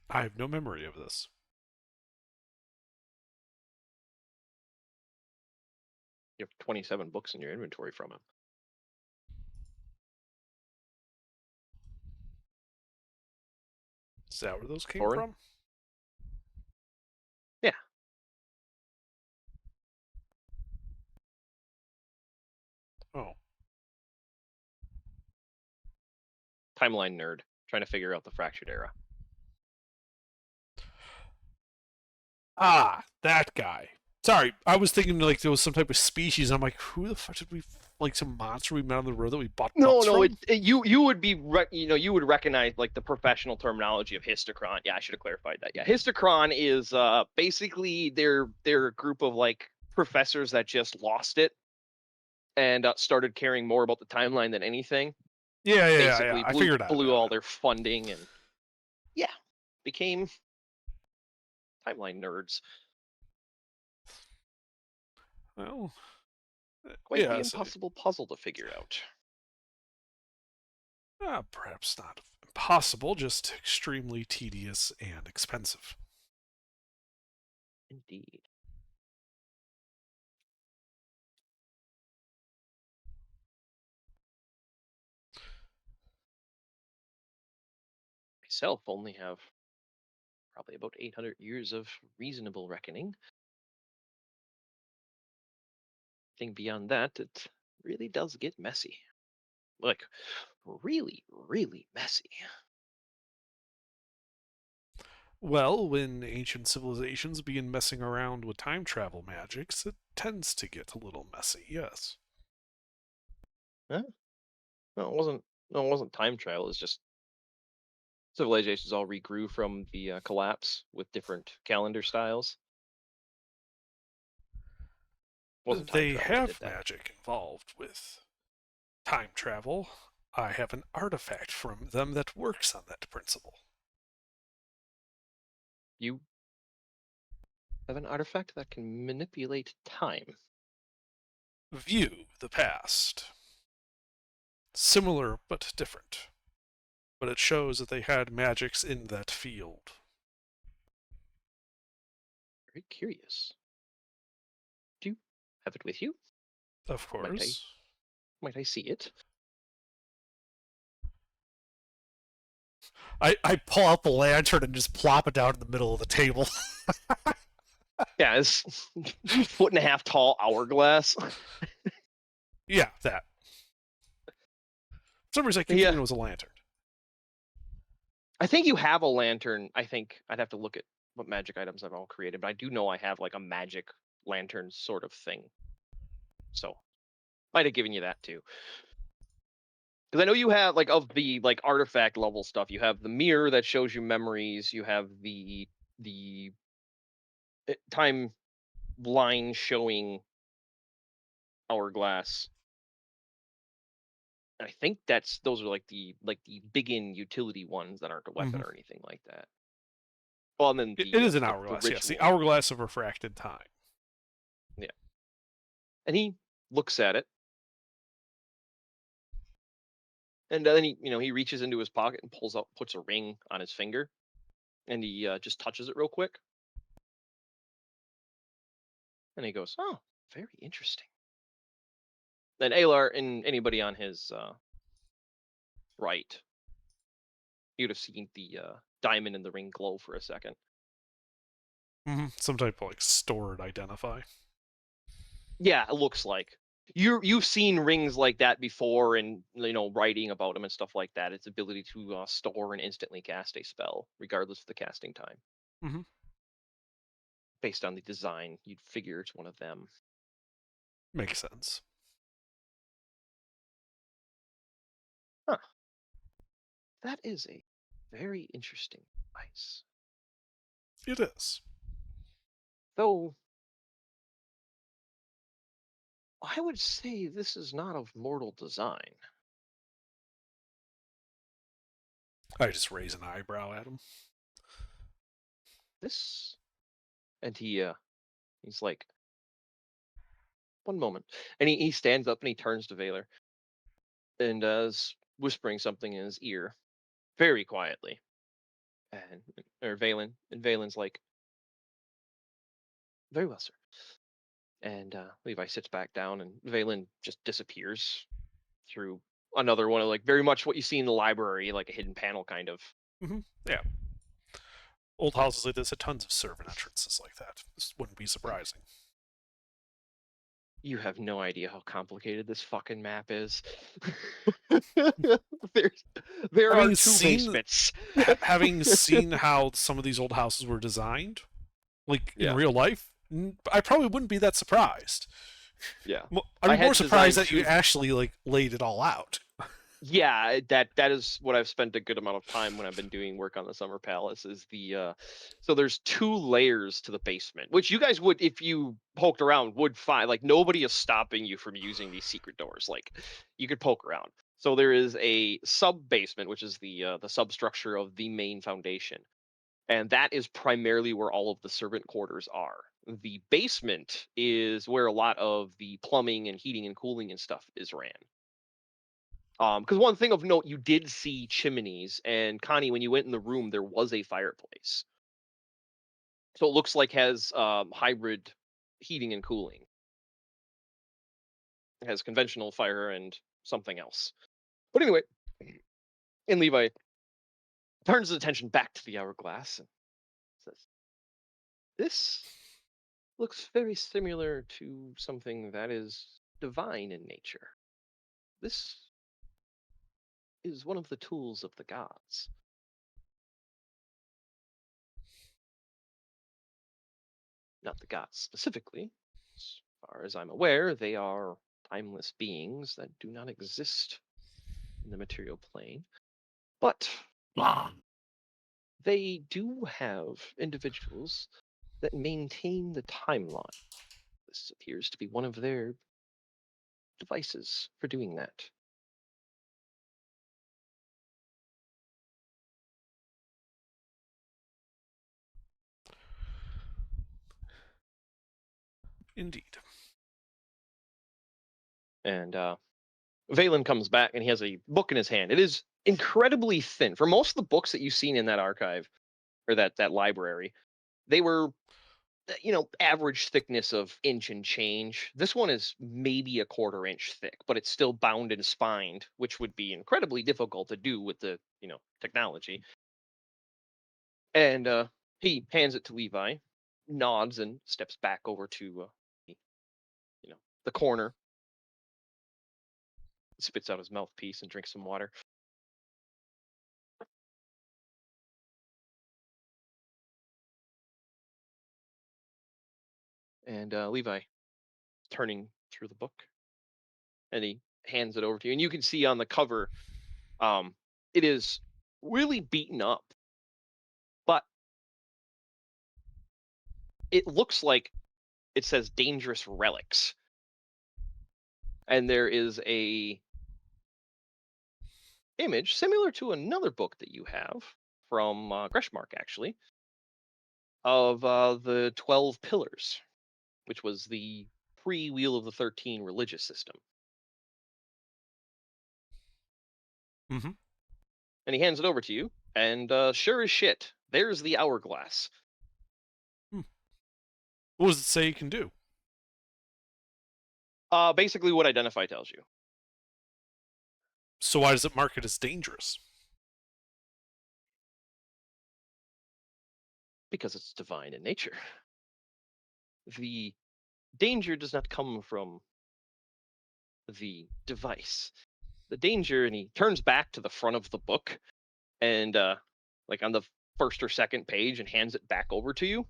Speaker 3: I have no memory of this.
Speaker 1: You have 27 books in your inventory from him.
Speaker 3: Is that where those came
Speaker 1: Thorin?
Speaker 3: from?
Speaker 1: Yeah.
Speaker 3: Oh.
Speaker 1: Timeline nerd, trying to figure out the fractured era.
Speaker 3: Ah, that guy. Sorry, I was thinking like there was some type of species. I'm like, who the fuck did we like some monster we met on the road that we bought?
Speaker 1: No,
Speaker 3: nuts
Speaker 1: no,
Speaker 3: from?
Speaker 1: you would be you would recognize like the professional terminology of Histocron. Yeah, I should have clarified that. Yeah, Histocron is basically they're a group of like professors that just lost it and started caring more about the timeline than anything.
Speaker 3: Yeah.
Speaker 1: Basically,
Speaker 3: I figured out.
Speaker 1: blew all their funding and yeah, became timeline nerds.
Speaker 3: Well,
Speaker 1: Quite
Speaker 3: yeah,
Speaker 1: the
Speaker 3: so-
Speaker 1: impossible puzzle to figure out.
Speaker 3: perhaps not impossible, just extremely tedious and expensive.
Speaker 1: Indeed. Myself only have probably about 800 years of reasonable reckoning. Thing beyond that, it really does get messy. Like, really, really messy.
Speaker 3: Well, when ancient civilizations begin messing around with time travel magics, it tends to get a little messy, yes.
Speaker 1: Huh? No, it wasn't. No, it wasn't time travel. It's just civilizations all regrew from the collapse with different calendar styles. Wasn't time
Speaker 3: They
Speaker 1: travel that did
Speaker 3: have
Speaker 1: that.
Speaker 3: magic involved with time travel. I have an artifact from them that works on that principle.
Speaker 1: You have an artifact that can manipulate time.
Speaker 3: View the past. Similar but different. But it shows that they had magics in that field.
Speaker 1: Very curious. Do you have it with you?
Speaker 3: Of course.
Speaker 1: Might I see it?
Speaker 3: I pull out the lantern and just plop it down in the middle of the table.
Speaker 1: Yeah, it's 1.5 foot tall hourglass.
Speaker 3: Yeah, that. For some reason I keep thinking
Speaker 1: Yeah.
Speaker 3: it was a lantern.
Speaker 1: I think you have a lantern. I think I'd have to look at what magic items I've all created, but I do know I have like a magic lantern sort of thing. So might have given you that too. Because I know you have like of the like artifact level stuff, you have the mirror that shows you memories, you have the time line showing hourglass. And I think those are like the big-in utility ones that aren't a weapon or anything like that. Well, and then
Speaker 3: It is an
Speaker 1: the
Speaker 3: hourglass, yes. The
Speaker 1: ritual.
Speaker 3: hourglass of refracted time.
Speaker 1: And he looks at it. And then he reaches into his pocket and puts a ring on his finger, and he just touches it real quick. And he goes, "Oh, very interesting." Then Alar and anybody on his right, you'd have seen the diamond in the ring glow for a second.
Speaker 3: Some type of like stored identify.
Speaker 1: Yeah, it looks like you've seen rings like that before, and writing about them and stuff like that. Its ability to store and instantly cast a spell, regardless of the casting time.
Speaker 3: Mhm.
Speaker 1: Based on the design, you'd figure it's one of them.
Speaker 3: Makes sense.
Speaker 1: Huh. That is a very interesting device.
Speaker 3: It is.
Speaker 1: Though I would say this is not of mortal design.
Speaker 3: I just raise an eyebrow at him.
Speaker 1: This, and he's like, one moment, and he stands up and he turns to Valor and is whispering something in his ear, very quietly, and Valen's like, very well, sir. And Levi sits back down, and Valen just disappears through another one of like very much what you see in the library, like a hidden panel kind of.
Speaker 3: Yeah. Old houses like this had tons of servant entrances like that. This wouldn't be surprising.
Speaker 1: You have no idea how complicated this fucking map is. There are
Speaker 3: Having
Speaker 1: two
Speaker 3: seen-
Speaker 1: basements.
Speaker 3: Having seen how some of these old houses were designed, like
Speaker 1: Yeah.
Speaker 3: in real life, I probably wouldn't be that surprised.
Speaker 1: Yeah.
Speaker 3: I'd
Speaker 1: I
Speaker 3: be more
Speaker 1: had
Speaker 3: surprised
Speaker 1: designed
Speaker 3: that you
Speaker 1: two-
Speaker 3: actually like laid it all out.
Speaker 1: Yeah, that is what I've spent a good amount of time when I've been doing work on the Summer Palace is the so there's 2 layers to the basement, which you guys would, if you poked around, would find. Like, nobody is stopping you from using these secret doors. Like, you could poke around. So there is a sub basement, which is the substructure of the main foundation, and that is primarily where all of the servant quarters are. The basement is where a lot of the plumbing and heating and cooling and stuff is ran. Because one thing of note, you did see chimneys, and Connie, when you went in the room, there was a fireplace. So it looks like has hybrid heating and cooling. It has conventional fire and something else. But anyway, and Levi turns his attention back to the hourglass and says, "This looks very similar to something that is divine in nature. This is one of the tools of the gods." Not the gods specifically. As far as I'm aware, they are timeless beings that do not exist in the material plane. But
Speaker 2: Blah.
Speaker 1: they do have individuals that maintain the timeline. This appears to be one of their devices for doing that.
Speaker 3: Indeed.
Speaker 1: And Valen comes back and he has a book in his hand. It is incredibly thin. For most of the books that you've seen in that archive or that library, they were, average thickness of inch and change. This one is maybe a 1/4 inch thick, but it's still bound and spined, which would be incredibly difficult to do with the, technology. And he hands it to Levi, nods, and steps back over to the corner. Spits out his mouthpiece and drinks some water. And Levi, turning through the book, and he hands it over to you. And you can see on the cover, it is really beaten up, but it looks like it says dangerous relics. And there is a image similar to another book that you have from Greshmark, actually, of the 12 Pillars, which was the pre-Wheel of the 13 religious system.
Speaker 3: Mm-hmm.
Speaker 1: And he hands it over to you, and sure as shit, there's the hourglass.
Speaker 3: What does it say you can do?
Speaker 1: Basically what Identify tells you.
Speaker 3: So why does it mark it as dangerous?
Speaker 1: Because it's divine in nature. The danger does not come from the device. The danger, and he turns back to the front of the book, and like on the first or second page, and hands it back over to you.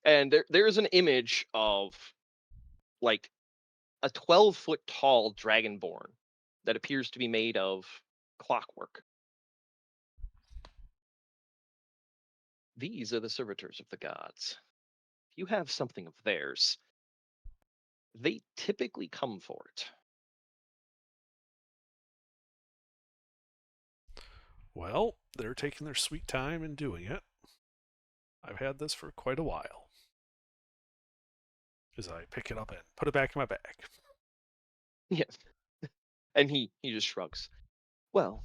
Speaker 1: And there is an image of like a 12-foot tall dragonborn that appears to be made of clockwork. These are the servitors of the gods. you have something of theirs, they typically come for it.
Speaker 3: Well, they're taking their sweet time in doing it. I've had this for quite a while. As I pick it up and put it back in my bag.
Speaker 1: Yes. And he just shrugs. Well,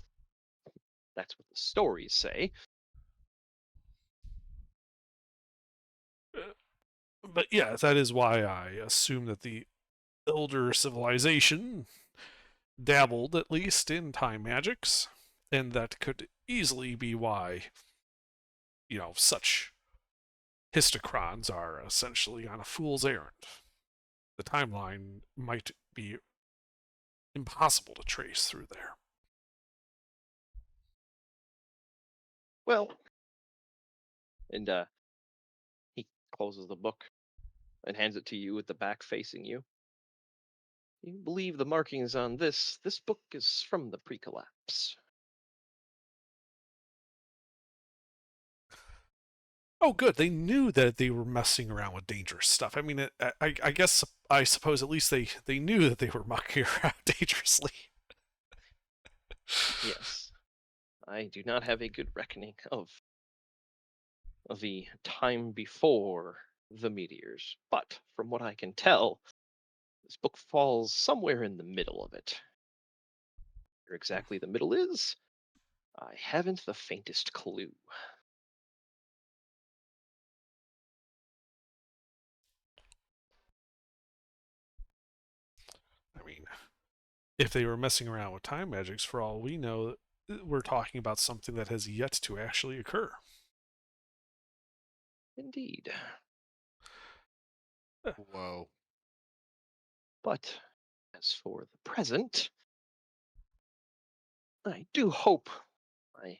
Speaker 1: that's what the stories say.
Speaker 3: But yeah, that is why I assume that the elder civilization dabbled at least in time magics, and that could easily be why, such histocrons are essentially on a fool's errand. The timeline might be impossible to trace through there.
Speaker 1: Well, and he closes the book and hands it to you with the back facing you. You believe the markings on this book is from the pre-collapse.
Speaker 3: Oh, good. They knew that they were messing around with dangerous stuff. I mean, I guess, I suppose at least they knew that they were mucking around dangerously.
Speaker 1: Yes. I do not have a good reckoning of the time before the meteors, but from what I can tell, this book falls somewhere in the middle of it. Where exactly the middle is, I haven't the faintest clue.
Speaker 3: I mean, if they were messing around with time magics, for all we know, we're talking about something that has yet to actually occur.
Speaker 1: Indeed.
Speaker 6: Whoa.
Speaker 1: But as for the present, I do hope my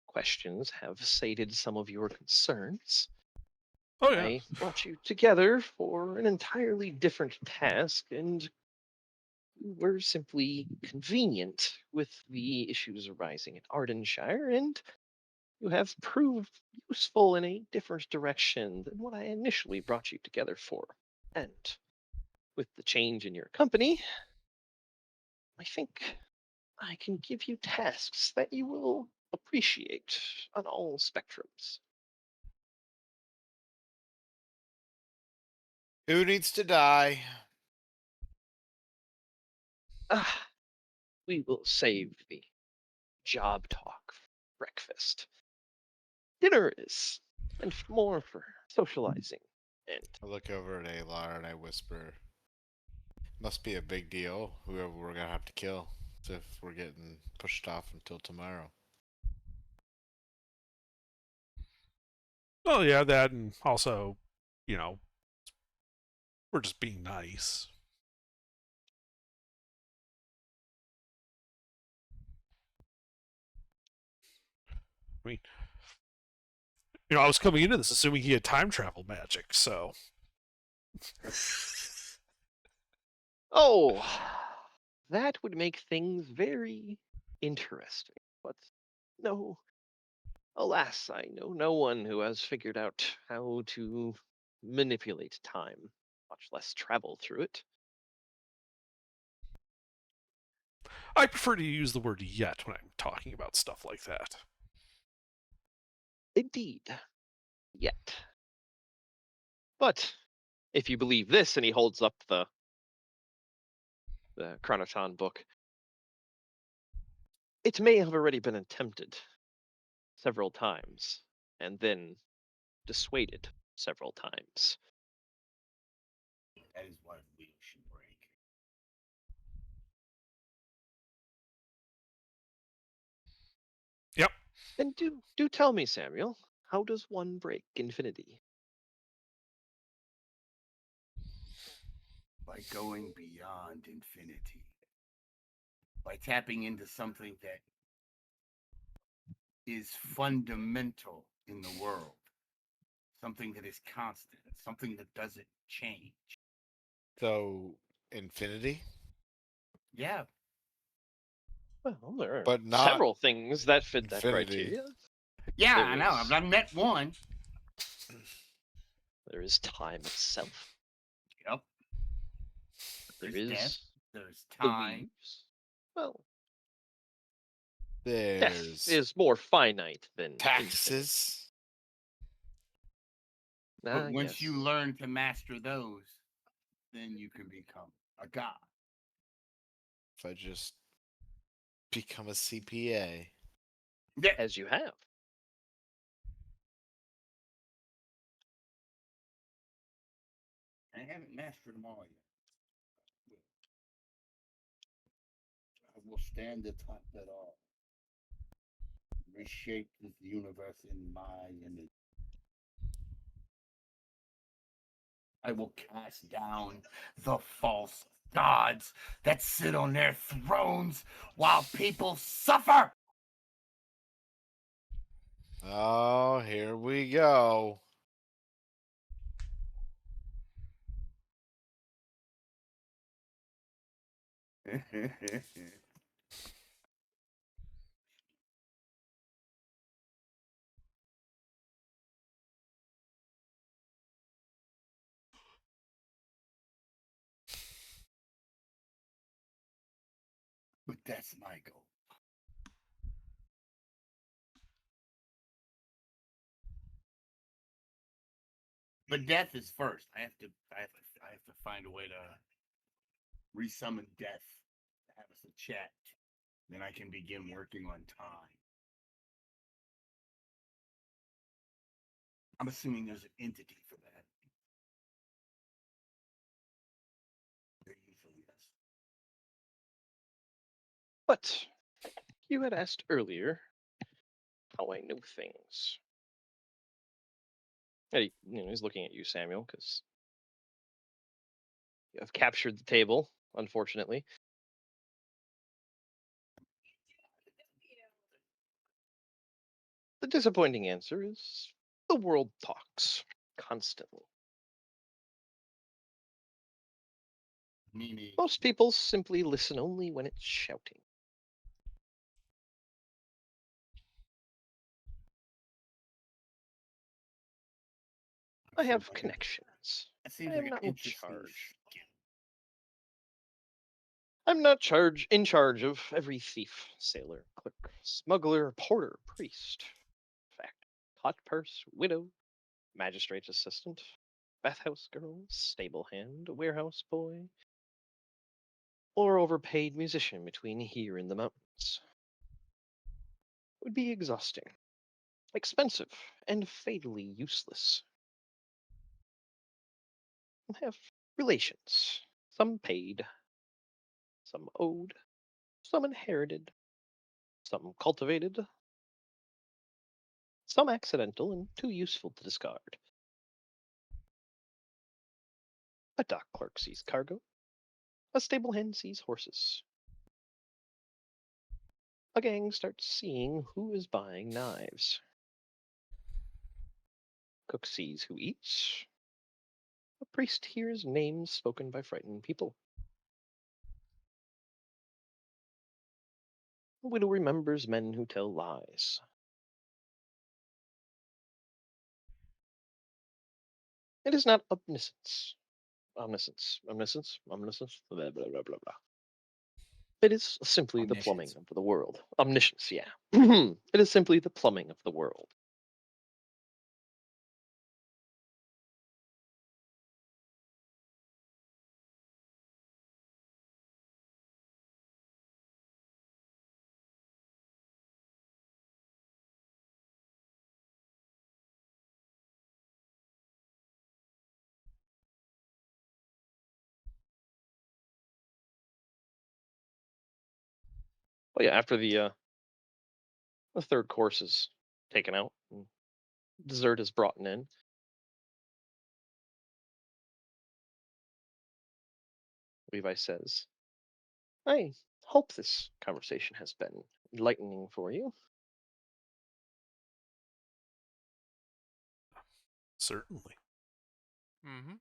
Speaker 1: questions have sated some of your concerns.
Speaker 3: Oh yeah.
Speaker 1: I brought you together for an entirely different task, and you were simply convenient with the issues arising in Ardenshire, and you have proved useful in a different direction than what I initially brought you together for. And with the change in your company, I think I can give you tasks that you will appreciate on all spectrums.
Speaker 6: Who needs to die?
Speaker 1: Ah, we will save the job talk for breakfast. Dinner is meant more for socializing. And
Speaker 6: I look over at Alar and I whisper, must be a big deal, whoever we're gonna have to kill, if we're getting pushed off until tomorrow.
Speaker 3: Oh yeah, that, and also, we're just being nice. I mean, I was coming into this assuming he had time travel magic, so.
Speaker 1: oh, that would make things very interesting. But no, alas, I know no one who has figured out how to manipulate time, much less travel through it.
Speaker 3: I prefer to use the word yet when I'm talking about stuff like that.
Speaker 1: Indeed. Yet. But if you believe this, and he holds up the Chronoton book, it may have already been attempted several times, and then dissuaded several times.
Speaker 2: That is why we should break.
Speaker 3: Yep.
Speaker 1: And do tell me, Samuel, how does one break infinity?
Speaker 2: By going beyond infinity. By tapping into something that is fundamental in the world. Something that is constant. Something that doesn't change.
Speaker 6: So, infinity?
Speaker 2: Yeah.
Speaker 1: Well, there are
Speaker 6: But not
Speaker 1: several things that fit that
Speaker 6: infinity.
Speaker 1: criteria.
Speaker 2: Yeah,
Speaker 1: There
Speaker 2: I know.
Speaker 1: is-
Speaker 2: I've met one.
Speaker 1: There is time itself.
Speaker 2: Yep.
Speaker 1: There
Speaker 2: There's death.
Speaker 1: is
Speaker 2: There's
Speaker 1: the
Speaker 2: time.
Speaker 1: leaves. Well,
Speaker 6: There's
Speaker 1: death is more finite than infinite.
Speaker 6: taxes.
Speaker 2: But
Speaker 1: I
Speaker 2: once you
Speaker 1: guess.
Speaker 2: learn to master those, then you can become a god.
Speaker 6: If I just become a CPA.
Speaker 2: Yeah.
Speaker 1: As you have.
Speaker 2: I haven't mastered them all yet. I will stand atop it all. Reshape this universe in my image. I will cast down the false gods that sit on their thrones while people suffer.
Speaker 6: Oh, here we go.
Speaker 2: But that's my goal. But death is first. I have to find a way to resummon death, to have us a chat. Then I can begin working on time. I'm assuming there's an entity for that. There usually is.
Speaker 1: But you had asked earlier how I know things. And he's looking at you, Samuel, because you have captured the table, unfortunately. The disappointing answer is the world talks constantly.
Speaker 2: Meaning,
Speaker 1: Most people simply listen only when it's shouting. I have connections.
Speaker 2: that seems
Speaker 1: I
Speaker 2: like
Speaker 1: am
Speaker 2: an
Speaker 1: not in
Speaker 2: interesting
Speaker 1: charge.
Speaker 2: skill.
Speaker 1: I'm not in charge of every thief, sailor, clerk, smuggler, porter, priest, fact, pot purse, widow, magistrate's assistant, bathhouse girl, stable hand, warehouse boy, or overpaid musician between here and the mountains. It would be exhausting, expensive, and fatally useless. I have relations, some paid, some owed, some inherited, some cultivated, some accidental and too useful to discard. A dock clerk sees cargo. A stable hand sees horses. A gang starts seeing who is buying knives. Cook sees who eats. A priest hears names spoken by frightened people. A widow remembers men who tell lies. It is not omniscience. Omniscience, blah, blah, blah, blah, blah. It is simply the plumbing
Speaker 5: Omniscience.
Speaker 1: of the world. Omniscience, yeah. It is simply the plumbing of the world. But yeah, after the third course is taken out, and dessert is brought in, Levi says, I hope this conversation has been enlightening for you.
Speaker 3: Certainly.
Speaker 4: Mm-hmm.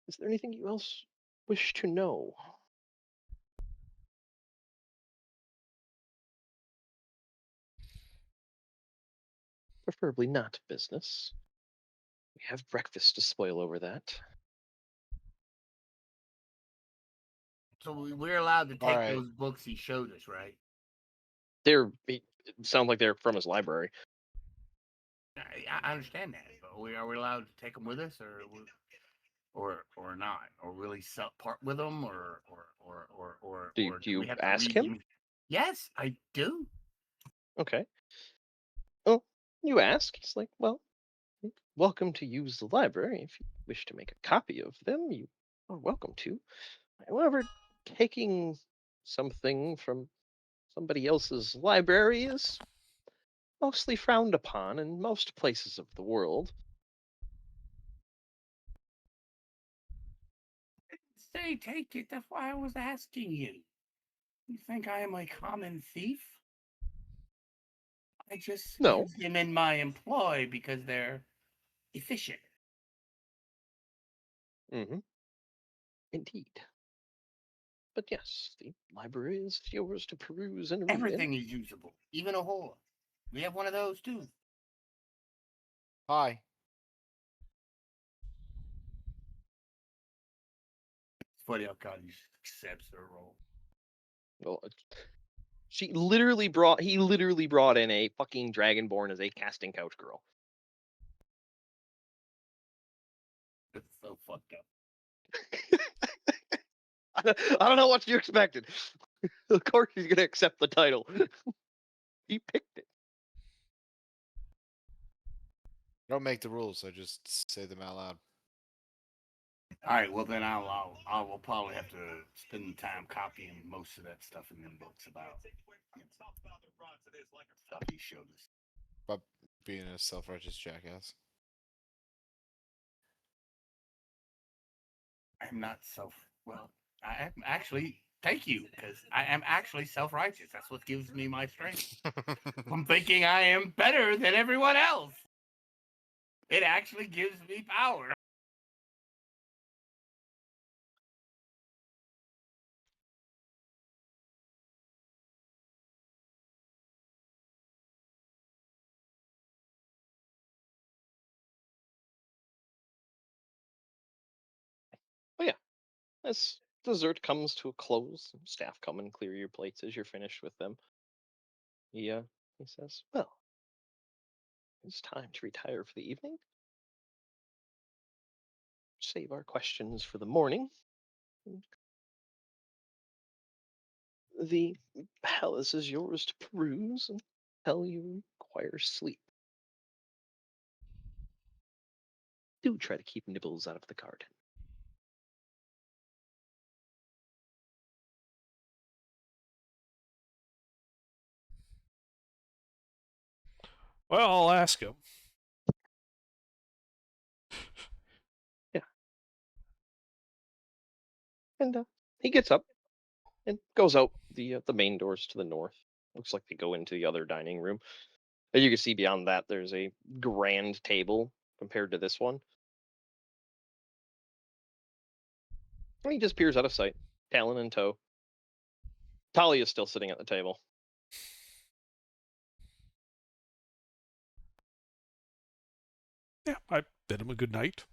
Speaker 1: Is there anything you else wish to know? Preferably not business. We have breakfast to spoil over that.
Speaker 2: So we're allowed to take
Speaker 6: Alright.
Speaker 2: those books he showed us, right?
Speaker 1: It sounds like they're from his library.
Speaker 2: I understand that, but are we allowed to take them with us, or not, or really part with them, or
Speaker 1: Do
Speaker 2: we
Speaker 1: you
Speaker 2: have to
Speaker 1: ask
Speaker 2: read
Speaker 1: him?
Speaker 2: them? Yes, I do.
Speaker 1: Okay. Well, you ask. He's like, well, welcome to use the library. If you wish to make a copy of them, you are welcome to. However, taking something from somebody else's library is mostly frowned upon in most places of the world.
Speaker 2: Say, take it. That's why I was asking you. You think I am a common thief? I just
Speaker 1: No.
Speaker 2: use them in my employ because they're efficient.
Speaker 1: Mm-hmm. Indeed. But yes, the library is yours to peruse and read in.
Speaker 2: Everything is usable, even a whore. We have one of those too.
Speaker 6: Hi.
Speaker 2: It's funny how God accepts her role.
Speaker 1: Well, he literally brought in a fucking dragonborn as a casting couch girl.
Speaker 2: It's so fucked up.
Speaker 1: I don't know what you expected. Of course he's gonna accept the title. He picked it.
Speaker 6: I don't make the rules, I just say them out loud.
Speaker 2: All right, well then I will probably have to spend the time copying most of that stuff in them books about stuff he showed us.
Speaker 6: About being a self-righteous jackass.
Speaker 2: I'm not I am actually, thank you, because I am actually self-righteous. That's what gives me my strength. I'm thinking I am better than everyone else. It actually gives me power.
Speaker 1: As dessert comes to a close, staff come and clear your plates as you're finished with them. He says, well, it's time to retire for the evening. Save our questions for the morning. The palace is yours to peruse until you require sleep. Do try to keep Nibbles out of the garden.
Speaker 3: Well, I'll ask him.
Speaker 1: Yeah. And he gets up and goes out the main doors to the north. Looks like they go into the other dining room. As you can see beyond that, there's a grand table compared to this one. And he disappears out of sight, Talon in tow. Talia is still sitting at the table.
Speaker 3: Yeah, I bid him a good night.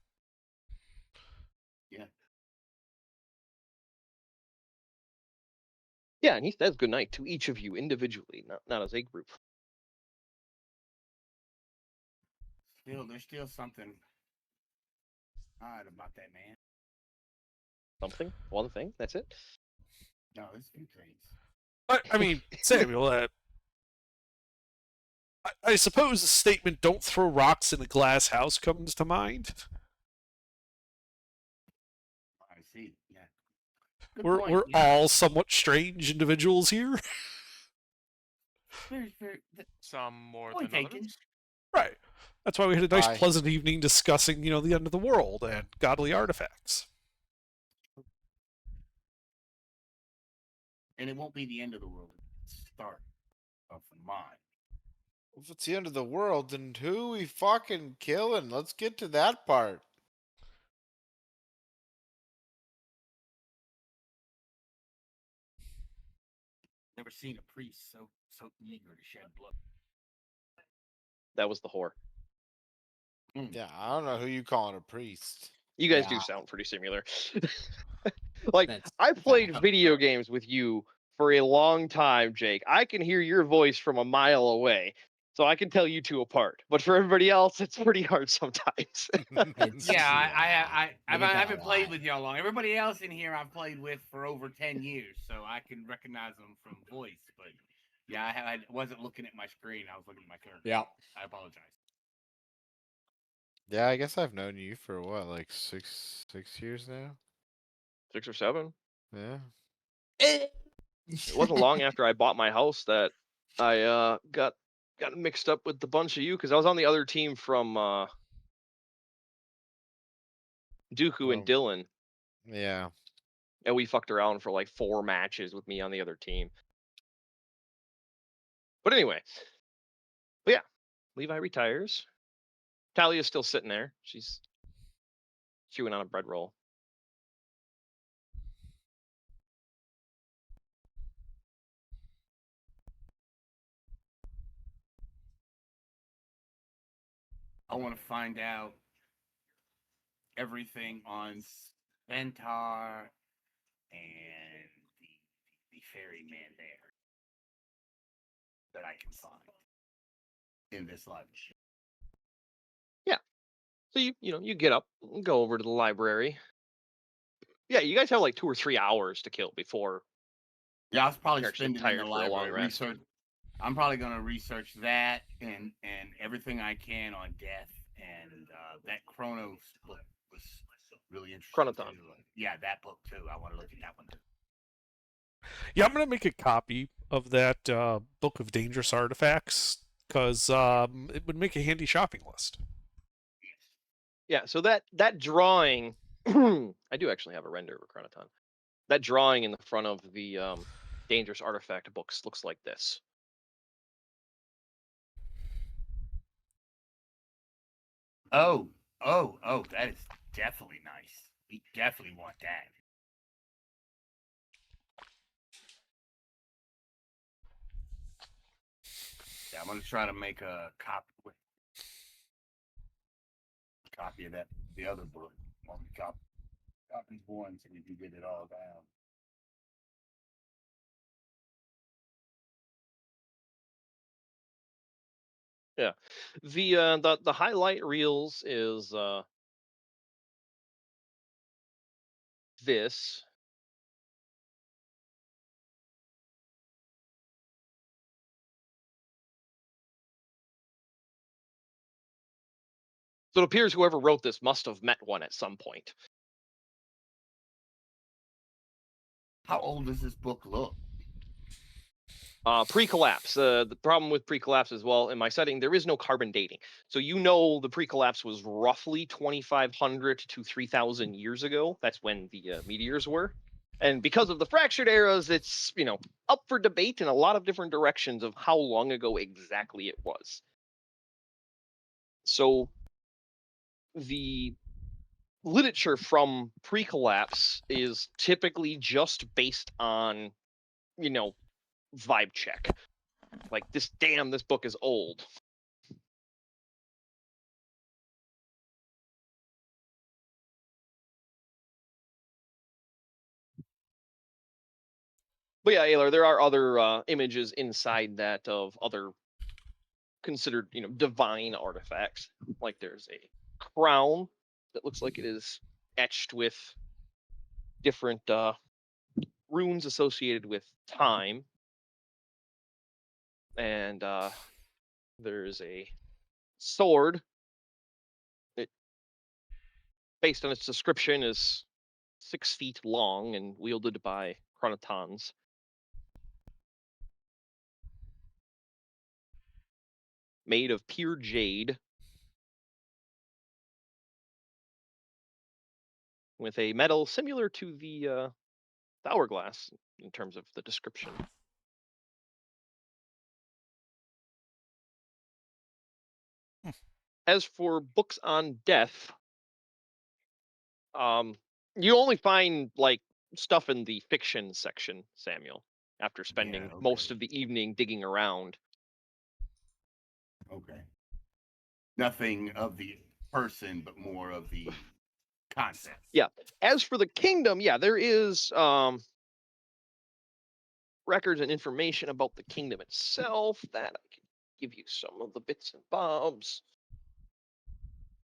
Speaker 1: Yeah, and he says good night to each of you individually, not as a group.
Speaker 2: There's still something odd about that man.
Speaker 1: Something, one thing, that's it.
Speaker 2: No, there's a few things.
Speaker 3: I mean, Samuel, I suppose the statement "don't throw rocks in a glass house" comes to mind.
Speaker 2: I see. Yeah. Good
Speaker 3: We're
Speaker 2: point, yeah.
Speaker 3: all somewhat strange individuals here.
Speaker 4: Some more
Speaker 2: Point
Speaker 4: than
Speaker 2: taken.
Speaker 4: others.
Speaker 3: Right. That's why we had a nice,
Speaker 6: Aye.
Speaker 3: pleasant evening discussing, the end of the world and godly artifacts.
Speaker 2: And it won't be the end of the world. It's the start of mine.
Speaker 6: If it's the end of the world, then who we fucking killing? Let's get to that part.
Speaker 2: Never seen a priest so eager to shed blood.
Speaker 1: That was the whore.
Speaker 6: Yeah, I don't know who you calling a priest.
Speaker 1: You guys do
Speaker 5: Yeah.
Speaker 1: sound pretty similar. Like,
Speaker 5: That's
Speaker 1: I played
Speaker 5: fact.
Speaker 1: video games with you for a long time, Jake. I can hear your voice from a mile away, so I can tell you two apart. But for everybody else, it's pretty hard sometimes.
Speaker 5: It's
Speaker 2: Yeah,
Speaker 5: I
Speaker 2: I
Speaker 5: get that
Speaker 2: haven't
Speaker 5: a
Speaker 2: played
Speaker 5: lot.
Speaker 2: with y'all long. Everybody else in here I've played with for over 10 years, so I can recognize them from voice. But yeah, I wasn't looking at my screen. I was looking at my character.
Speaker 5: Yeah.
Speaker 2: I apologize.
Speaker 6: Yeah, I guess I've known you for what, like six years now?
Speaker 1: 6 or 7.
Speaker 6: Yeah.
Speaker 1: It wasn't long after I bought my house that I got mixed up with the bunch of you because I was on the other team from Dooku and
Speaker 6: Oh.
Speaker 1: Dylan,
Speaker 6: Yeah.
Speaker 1: and we fucked around for like 4 matches with me on the other team. But anyway, yeah, Levi retires. Talia's still sitting there. She's chewing on a bread roll.
Speaker 2: I want to find out everything on Ventar and the ferryman there that I can find in this library.
Speaker 1: So you get up and go over to the library. Yeah, you guys have like 2 or 3 hours to kill before.
Speaker 2: Yeah, I was probably
Speaker 1: You're actually
Speaker 2: spending in the
Speaker 1: tired for a long
Speaker 2: library
Speaker 1: rest.
Speaker 2: research. I'm probably going to research that and everything I can on death, and that Chronos book was really interesting.
Speaker 1: Chronothon.
Speaker 2: too. Yeah, that book too. I want to look at that one too.
Speaker 3: Yeah, I'm gonna make a copy of that book of dangerous artifacts because it would make a handy shopping list.
Speaker 1: Yeah, so that drawing, I do actually have a render of a Chronoton. That drawing in the front of the dangerous artifact books looks like this.
Speaker 2: Oh, that is definitely nice. We definitely want that. Yeah, I'm gonna try to make a copy of that, the other book. Copy one so we can get it all down.
Speaker 1: Yeah, the highlight reels is this. So it appears whoever wrote this must have met one at some point.
Speaker 2: How old does this book look?
Speaker 1: Pre-collapse. The problem with pre-collapse as well, in my setting, there is no carbon dating. So the pre-collapse was roughly 2,500 to 3,000 years ago. That's when the meteors were. And because of the fractured eras, it's up for debate in a lot of different directions of how long ago exactly it was. So the literature from pre-collapse is typically just based on vibe check, like this book is old. But yeah, Aylar, there are other images inside that of other considered divine artifacts. Like there's a crown that looks like it is etched with different runes associated with time, and there's a sword. It, based on its description, is 6 feet long and wielded by chronotons. Made of pure jade, with a metal similar to the hourglass in terms of the description. As for books on death, you only find like stuff in the fiction section, Samuel, after spending most
Speaker 2: okay.
Speaker 1: of the evening digging around.
Speaker 2: Okay. Nothing of the person, but more of the concept.
Speaker 1: Yeah. As for the kingdom, yeah, there is records and information about the kingdom itself that I can give you some of the bits and bobs.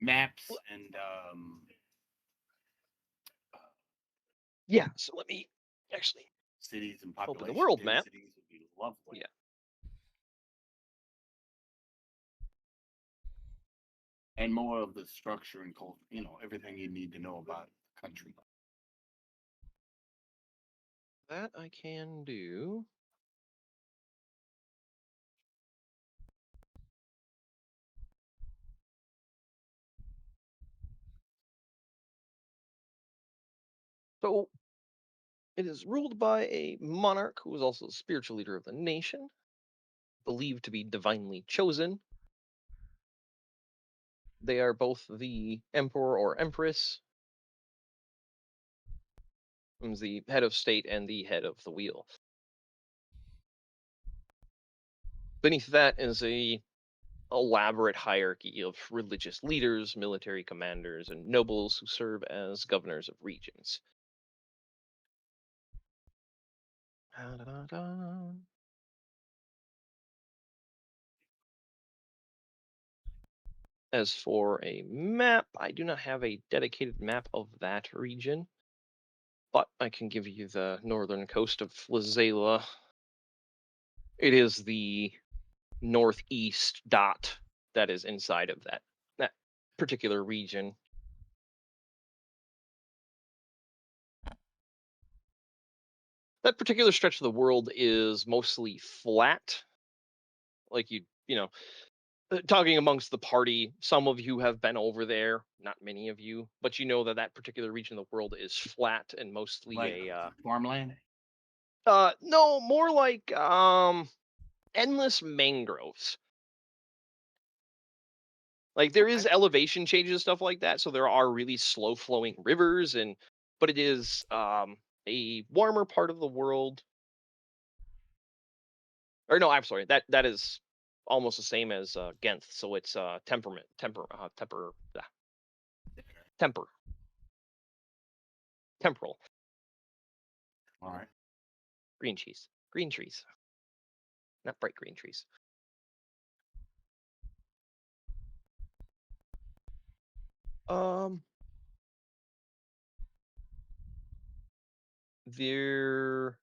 Speaker 2: Maps and
Speaker 1: Yeah, so let me actually
Speaker 2: cities and
Speaker 1: Open the
Speaker 2: population
Speaker 1: world map.
Speaker 2: densities would be lovely.
Speaker 1: Yeah.
Speaker 2: And more of the structure and culture, everything you need to know about the country.
Speaker 1: that I can do. So it is ruled by a monarch who is also the spiritual leader of the nation, believed to be divinely chosen. They are both the emperor or empress, who's the head of state and the head of the wheel. Beneath that is a elaborate hierarchy of religious leaders, military commanders, and nobles who serve as governors of regions. Da-da-da-da. As for a map, I do not have a dedicated map of that region, but I can give you the northern coast of Flazela. It is the northeast dot that is inside of that particular region. That particular stretch of the world is mostly flat. Like talking amongst the party, some of you have been over there, not many of you, but you know that particular region of the world is flat and mostly
Speaker 2: Like
Speaker 1: a
Speaker 2: farmland.
Speaker 1: no, more like endless mangroves. Like there is elevation changes and stuff like that, so there are really slow flowing rivers, but it is a warmer part of the world. Or no, I'm sorry, that is almost the same as Genth, so it's temper, temporal,
Speaker 2: All right.
Speaker 1: green trees, not bright green trees. There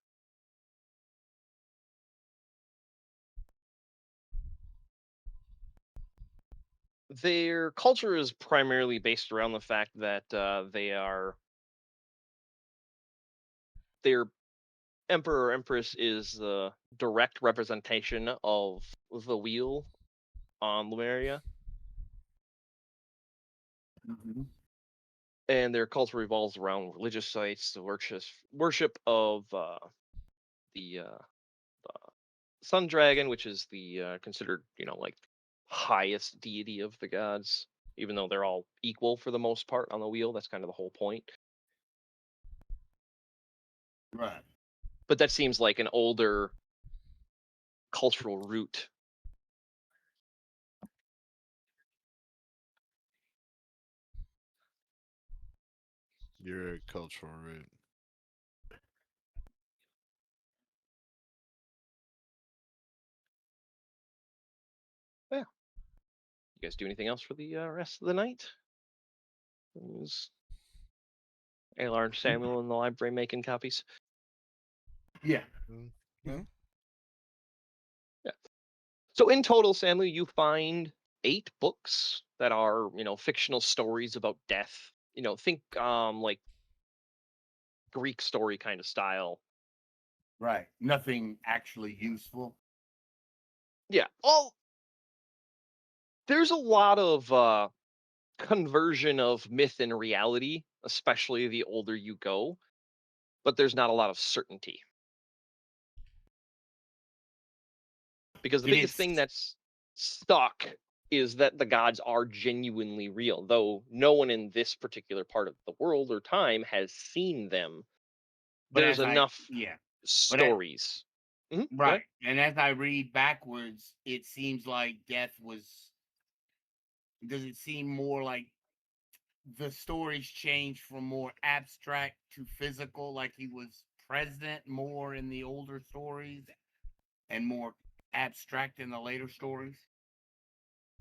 Speaker 1: their culture is primarily based around the fact that their emperor or empress is the direct representation of the wheel on Lumeria,
Speaker 2: Mm-hmm.
Speaker 1: and their culture revolves around religious sites, the worship of the sun dragon, which is the considered like highest deity of the gods, even though they're all equal for the most part on the wheel. That's kind of the whole point.
Speaker 2: Right.
Speaker 1: But that seems like an older cultural root.
Speaker 6: You're a cultural root.
Speaker 1: Yeah. You guys do anything else for the rest of the night? Is Alar and Samuel in the library making copies?
Speaker 2: Yeah.
Speaker 1: Yeah. So in total, Samuel, you find 8 books that are, fictional stories about death. Think like Greek story kind of style.
Speaker 2: Right. Nothing actually useful.
Speaker 1: Yeah. Well, there's a lot of conversion of myth and reality, especially the older you go, but there's not a lot of certainty. Because the
Speaker 2: Did
Speaker 1: biggest
Speaker 2: it
Speaker 1: thing that's stuck is that the gods are genuinely real, though no one in this particular part of the world or time has seen them.
Speaker 2: But
Speaker 1: There's enough
Speaker 2: yeah.
Speaker 1: stories. Mhm, go ahead.
Speaker 2: Right. And as I read backwards, it seems like death was Does it seem more like the stories changed from more abstract to physical, like he was present more in the older stories and more abstract in the later stories?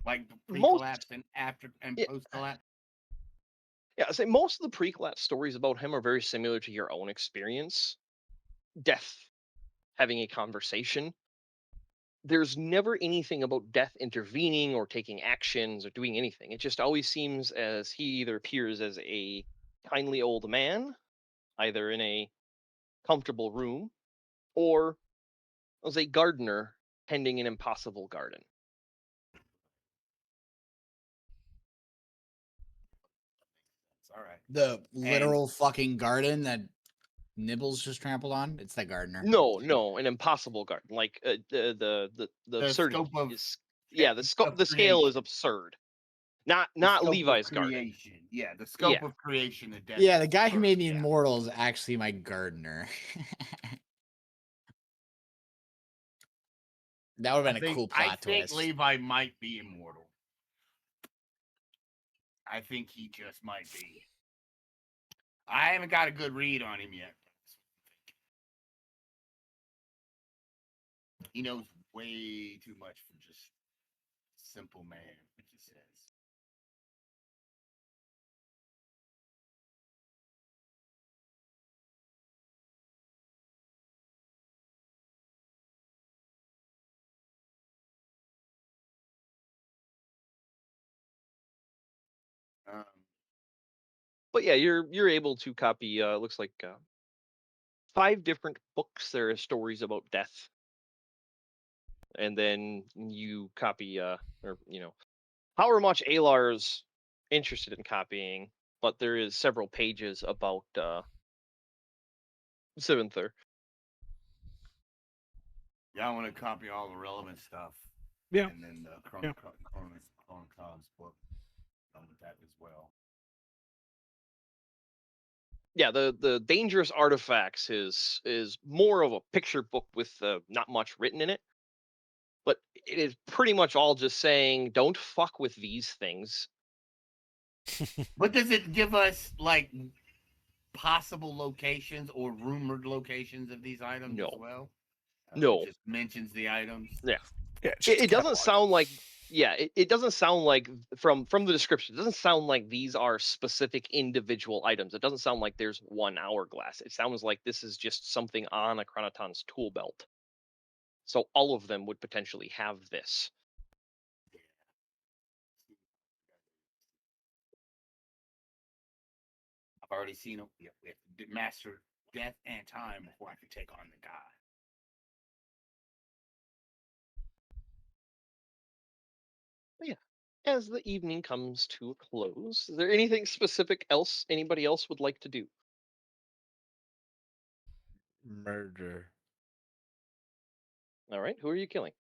Speaker 2: Like the pre-collapse
Speaker 1: Most
Speaker 2: and after and
Speaker 1: yeah,
Speaker 2: post-collapse?
Speaker 1: yeah, I say most of the pre-collapse stories about him are very similar to your own experience. Death having a conversation. There's never anything about death intervening or taking actions or doing anything. It just always seems as he either appears as a kindly old man, either in a comfortable room, or as a gardener tending an impossible garden.
Speaker 2: It's all right.
Speaker 5: The literal fucking garden that Nibbles just trampled on. It's the gardener.
Speaker 1: No, an impossible garden. Like the
Speaker 2: The
Speaker 1: absurdity
Speaker 2: scope of
Speaker 1: is the scope
Speaker 2: of
Speaker 1: the scale is
Speaker 2: creation.
Speaker 1: absurd. Not
Speaker 2: The
Speaker 1: not
Speaker 2: scope of
Speaker 1: Levi's garden.
Speaker 2: creation. Yeah, the scope
Speaker 1: Yeah.
Speaker 2: of creation of death.
Speaker 5: Yeah,
Speaker 2: is
Speaker 5: the guy who
Speaker 2: absurd,
Speaker 5: made the
Speaker 2: yeah.
Speaker 5: immortal is actually my gardener. That would have been a cool
Speaker 2: I
Speaker 5: plot
Speaker 2: think
Speaker 5: twist.
Speaker 2: Levi might be immortal. I think he just might be. I haven't got a good read on him yet. He knows way too much for just simple man, which he says.
Speaker 1: But yeah, you're able to copy. Looks like 5 different books. There are stories about death, and then you copy or however much Alar's interested in copying. But there is several pages about Sivinther.
Speaker 2: Yeah, I want to copy all the relevant stuff.
Speaker 3: Yeah.
Speaker 2: And then the
Speaker 3: Yeah.
Speaker 2: Chronicons book. Done with that as well.
Speaker 1: Yeah, the dangerous artifacts is more of a picture book with not much written in it, but it is pretty much all just saying don't fuck with these things.
Speaker 2: But does it give us like possible locations or rumored locations of these items
Speaker 1: No.
Speaker 2: as well?
Speaker 1: No.
Speaker 2: It just mentions the items.
Speaker 1: Yeah.
Speaker 3: Yeah, it's just a
Speaker 1: It doesn't
Speaker 3: catalog.
Speaker 1: sound like it doesn't sound like from the description, it doesn't sound like these are specific individual items. It doesn't sound like there's one hourglass. It sounds like this is just something on a Chronoton's tool belt. So all of them would potentially have this.
Speaker 2: I've already seen him. Yeah, we have to master death and time before I can take on the god.
Speaker 1: Yeah. As the evening comes to a close, is there anything specific else anybody else would like to do?
Speaker 6: Murder.
Speaker 1: All right, who are you killing?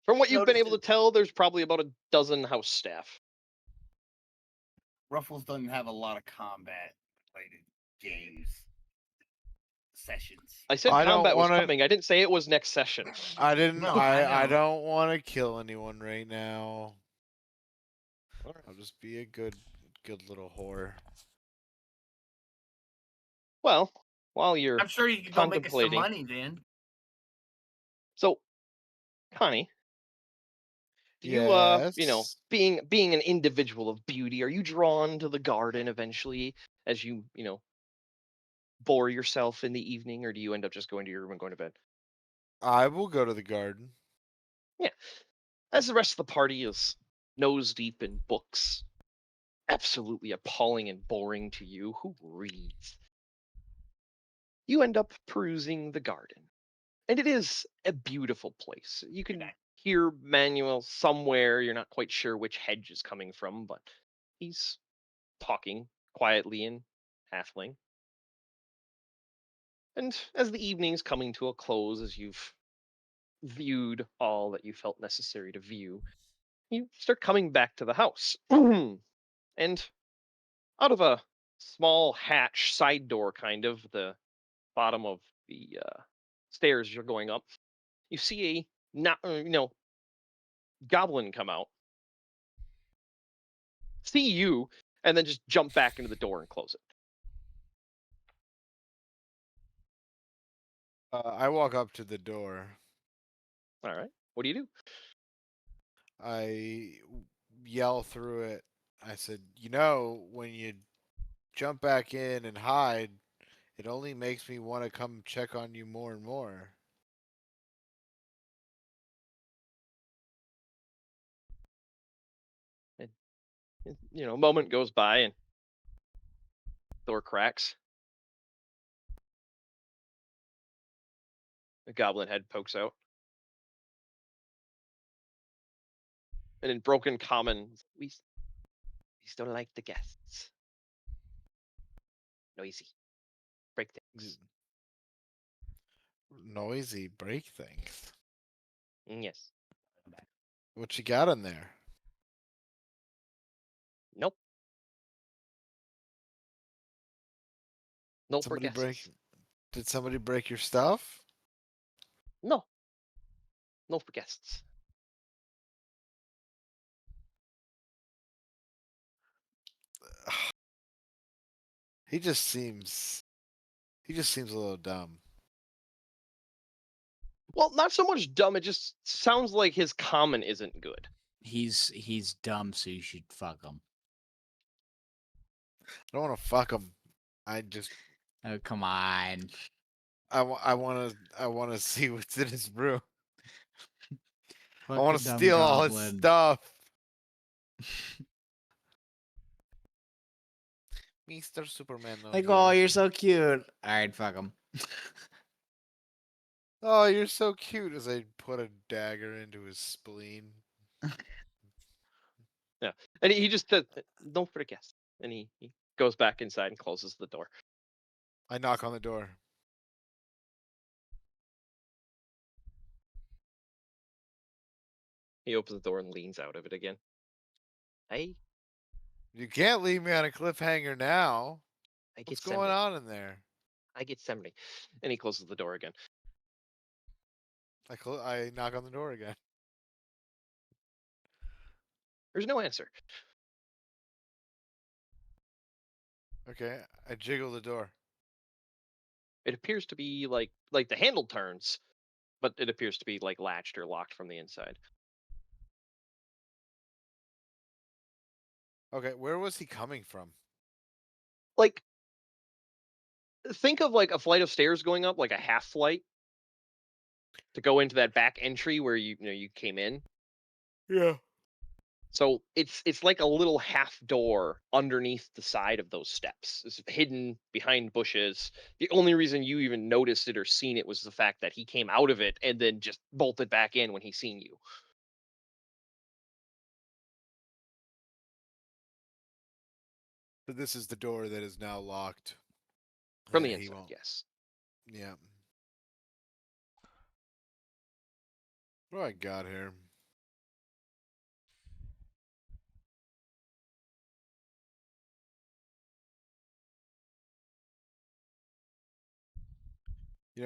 Speaker 1: From what you've been able to tell, there's probably about a dozen house staff.
Speaker 2: Ruffles doesn't have a lot of combat related games sessions.
Speaker 1: I said
Speaker 6: I don't
Speaker 1: combat was
Speaker 6: wanna-
Speaker 1: coming. I didn't say it was next session.
Speaker 6: I didn't.
Speaker 2: No, I
Speaker 6: I
Speaker 2: know.
Speaker 6: don't want to kill anyone right now.
Speaker 1: Alright.
Speaker 6: I'll just be a good little whore.
Speaker 1: Well, while you're
Speaker 2: I'm sure you can go make us some
Speaker 1: contemplating.
Speaker 2: money then.
Speaker 1: So, Connie, do you
Speaker 6: Yes.
Speaker 1: being an individual of beauty, are you drawn to the garden eventually as you bore yourself in the evening, or do you end up just going to your room and going to bed?
Speaker 6: I will go to the garden.
Speaker 1: Yeah. As the rest of the party is nose deep in books, absolutely appalling and boring to you, who reads? You end up perusing the garden. And it is a beautiful place. You can hear Manuel somewhere. You're not quite sure which hedge is coming from, but he's talking quietly in halfling. And as the evening's coming to a close, as you've viewed all that you felt necessary to view, you start coming back to the house. And out of a small hatch, side door kind of, the bottom of the stairs you're going up, you see a goblin come out see you, and then just jump back into the door and close it.
Speaker 6: I walk up to the door.
Speaker 1: All right. What do you do?
Speaker 6: I yell through it. I said, when you jump back in and hide, it only makes me want to come check on you more and more.
Speaker 1: A moment goes by and door cracks. The goblin head pokes out. And in broken common, we still like the guests. Noisy. Break things.
Speaker 6: Noisy, break things.
Speaker 1: Yes.
Speaker 6: What you got in there?
Speaker 1: Nope. No for
Speaker 6: Somebody
Speaker 1: guests.
Speaker 6: break? Did somebody break your stuff?
Speaker 1: No. No for guests.
Speaker 6: He just seems a little dumb.
Speaker 1: Well, not so much dumb. It just sounds like his common isn't good.
Speaker 5: He's dumb, so you should fuck him.
Speaker 6: I don't want to fuck him. I just
Speaker 5: Oh, come on.
Speaker 6: I want to see what's in his room.
Speaker 5: Fuck
Speaker 6: I want
Speaker 5: the
Speaker 6: to
Speaker 5: dumb
Speaker 6: steal all his
Speaker 5: goblin.
Speaker 6: stuff. Mr. Superman.
Speaker 5: Like, oh, you're so cute. All right, fuck him.
Speaker 6: Oh, you're so cute. As I put a dagger into his spleen.
Speaker 1: And he just said, no for the guests. And he goes back inside and closes the door.
Speaker 6: I knock on the door.
Speaker 1: He opens the door and leans out of it again. Hey,
Speaker 6: You can't leave me on a cliffhanger now.
Speaker 1: I get
Speaker 6: What's going
Speaker 1: Semri.
Speaker 6: on in there?
Speaker 1: I get Semri. And he closes the door again.
Speaker 6: I knock on the door again.
Speaker 1: There's no answer.
Speaker 6: Okay, I jiggle the door.
Speaker 1: It appears to be like the handle turns, but it appears to be like latched or locked from the inside.
Speaker 6: Okay, where was he coming from?
Speaker 1: Like, think of like a flight of stairs going up, like a half flight, to go into that back entry where you came in.
Speaker 6: Yeah.
Speaker 1: So it's like a little half door underneath the side of those steps. It's hidden behind bushes. The only reason you even noticed it or seen it was the fact that he came out of it and then just bolted back in when he seen you.
Speaker 6: So this is the door that is now locked.
Speaker 1: From the
Speaker 6: and he
Speaker 1: inside,
Speaker 6: won't-
Speaker 1: yes.
Speaker 6: Yeah. What do I got here?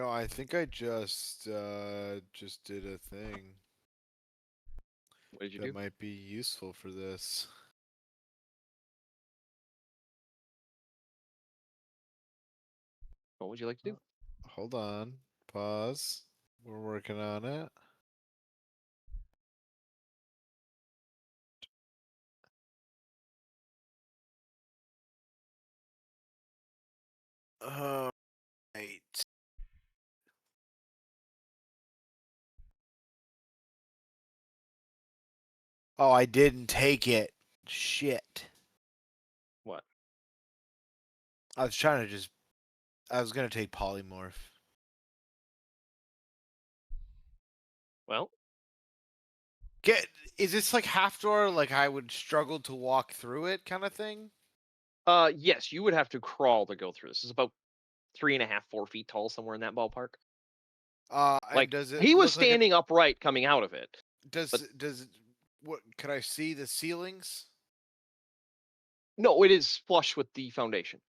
Speaker 6: I think I just did a thing
Speaker 1: What did you
Speaker 6: that
Speaker 1: do?
Speaker 6: might be useful for this.
Speaker 1: What would you like to do?
Speaker 6: Hold on. Pause. We're working on it. Right. Oh, I didn't take it. Shit.
Speaker 1: What?
Speaker 6: I was trying to I was gonna take polymorph.
Speaker 1: Well,
Speaker 6: Is this like half door, like I would struggle to walk through it kind of thing?
Speaker 1: yes, you would have to crawl to go through this. It's about 3.5, 4 feet tall, somewhere in that ballpark.
Speaker 6: And
Speaker 1: Like,
Speaker 6: does it
Speaker 1: he was
Speaker 6: look like
Speaker 1: standing upright coming out of it.
Speaker 6: does
Speaker 1: but-
Speaker 6: what could I see the ceilings?
Speaker 1: No, it is flush with the foundation.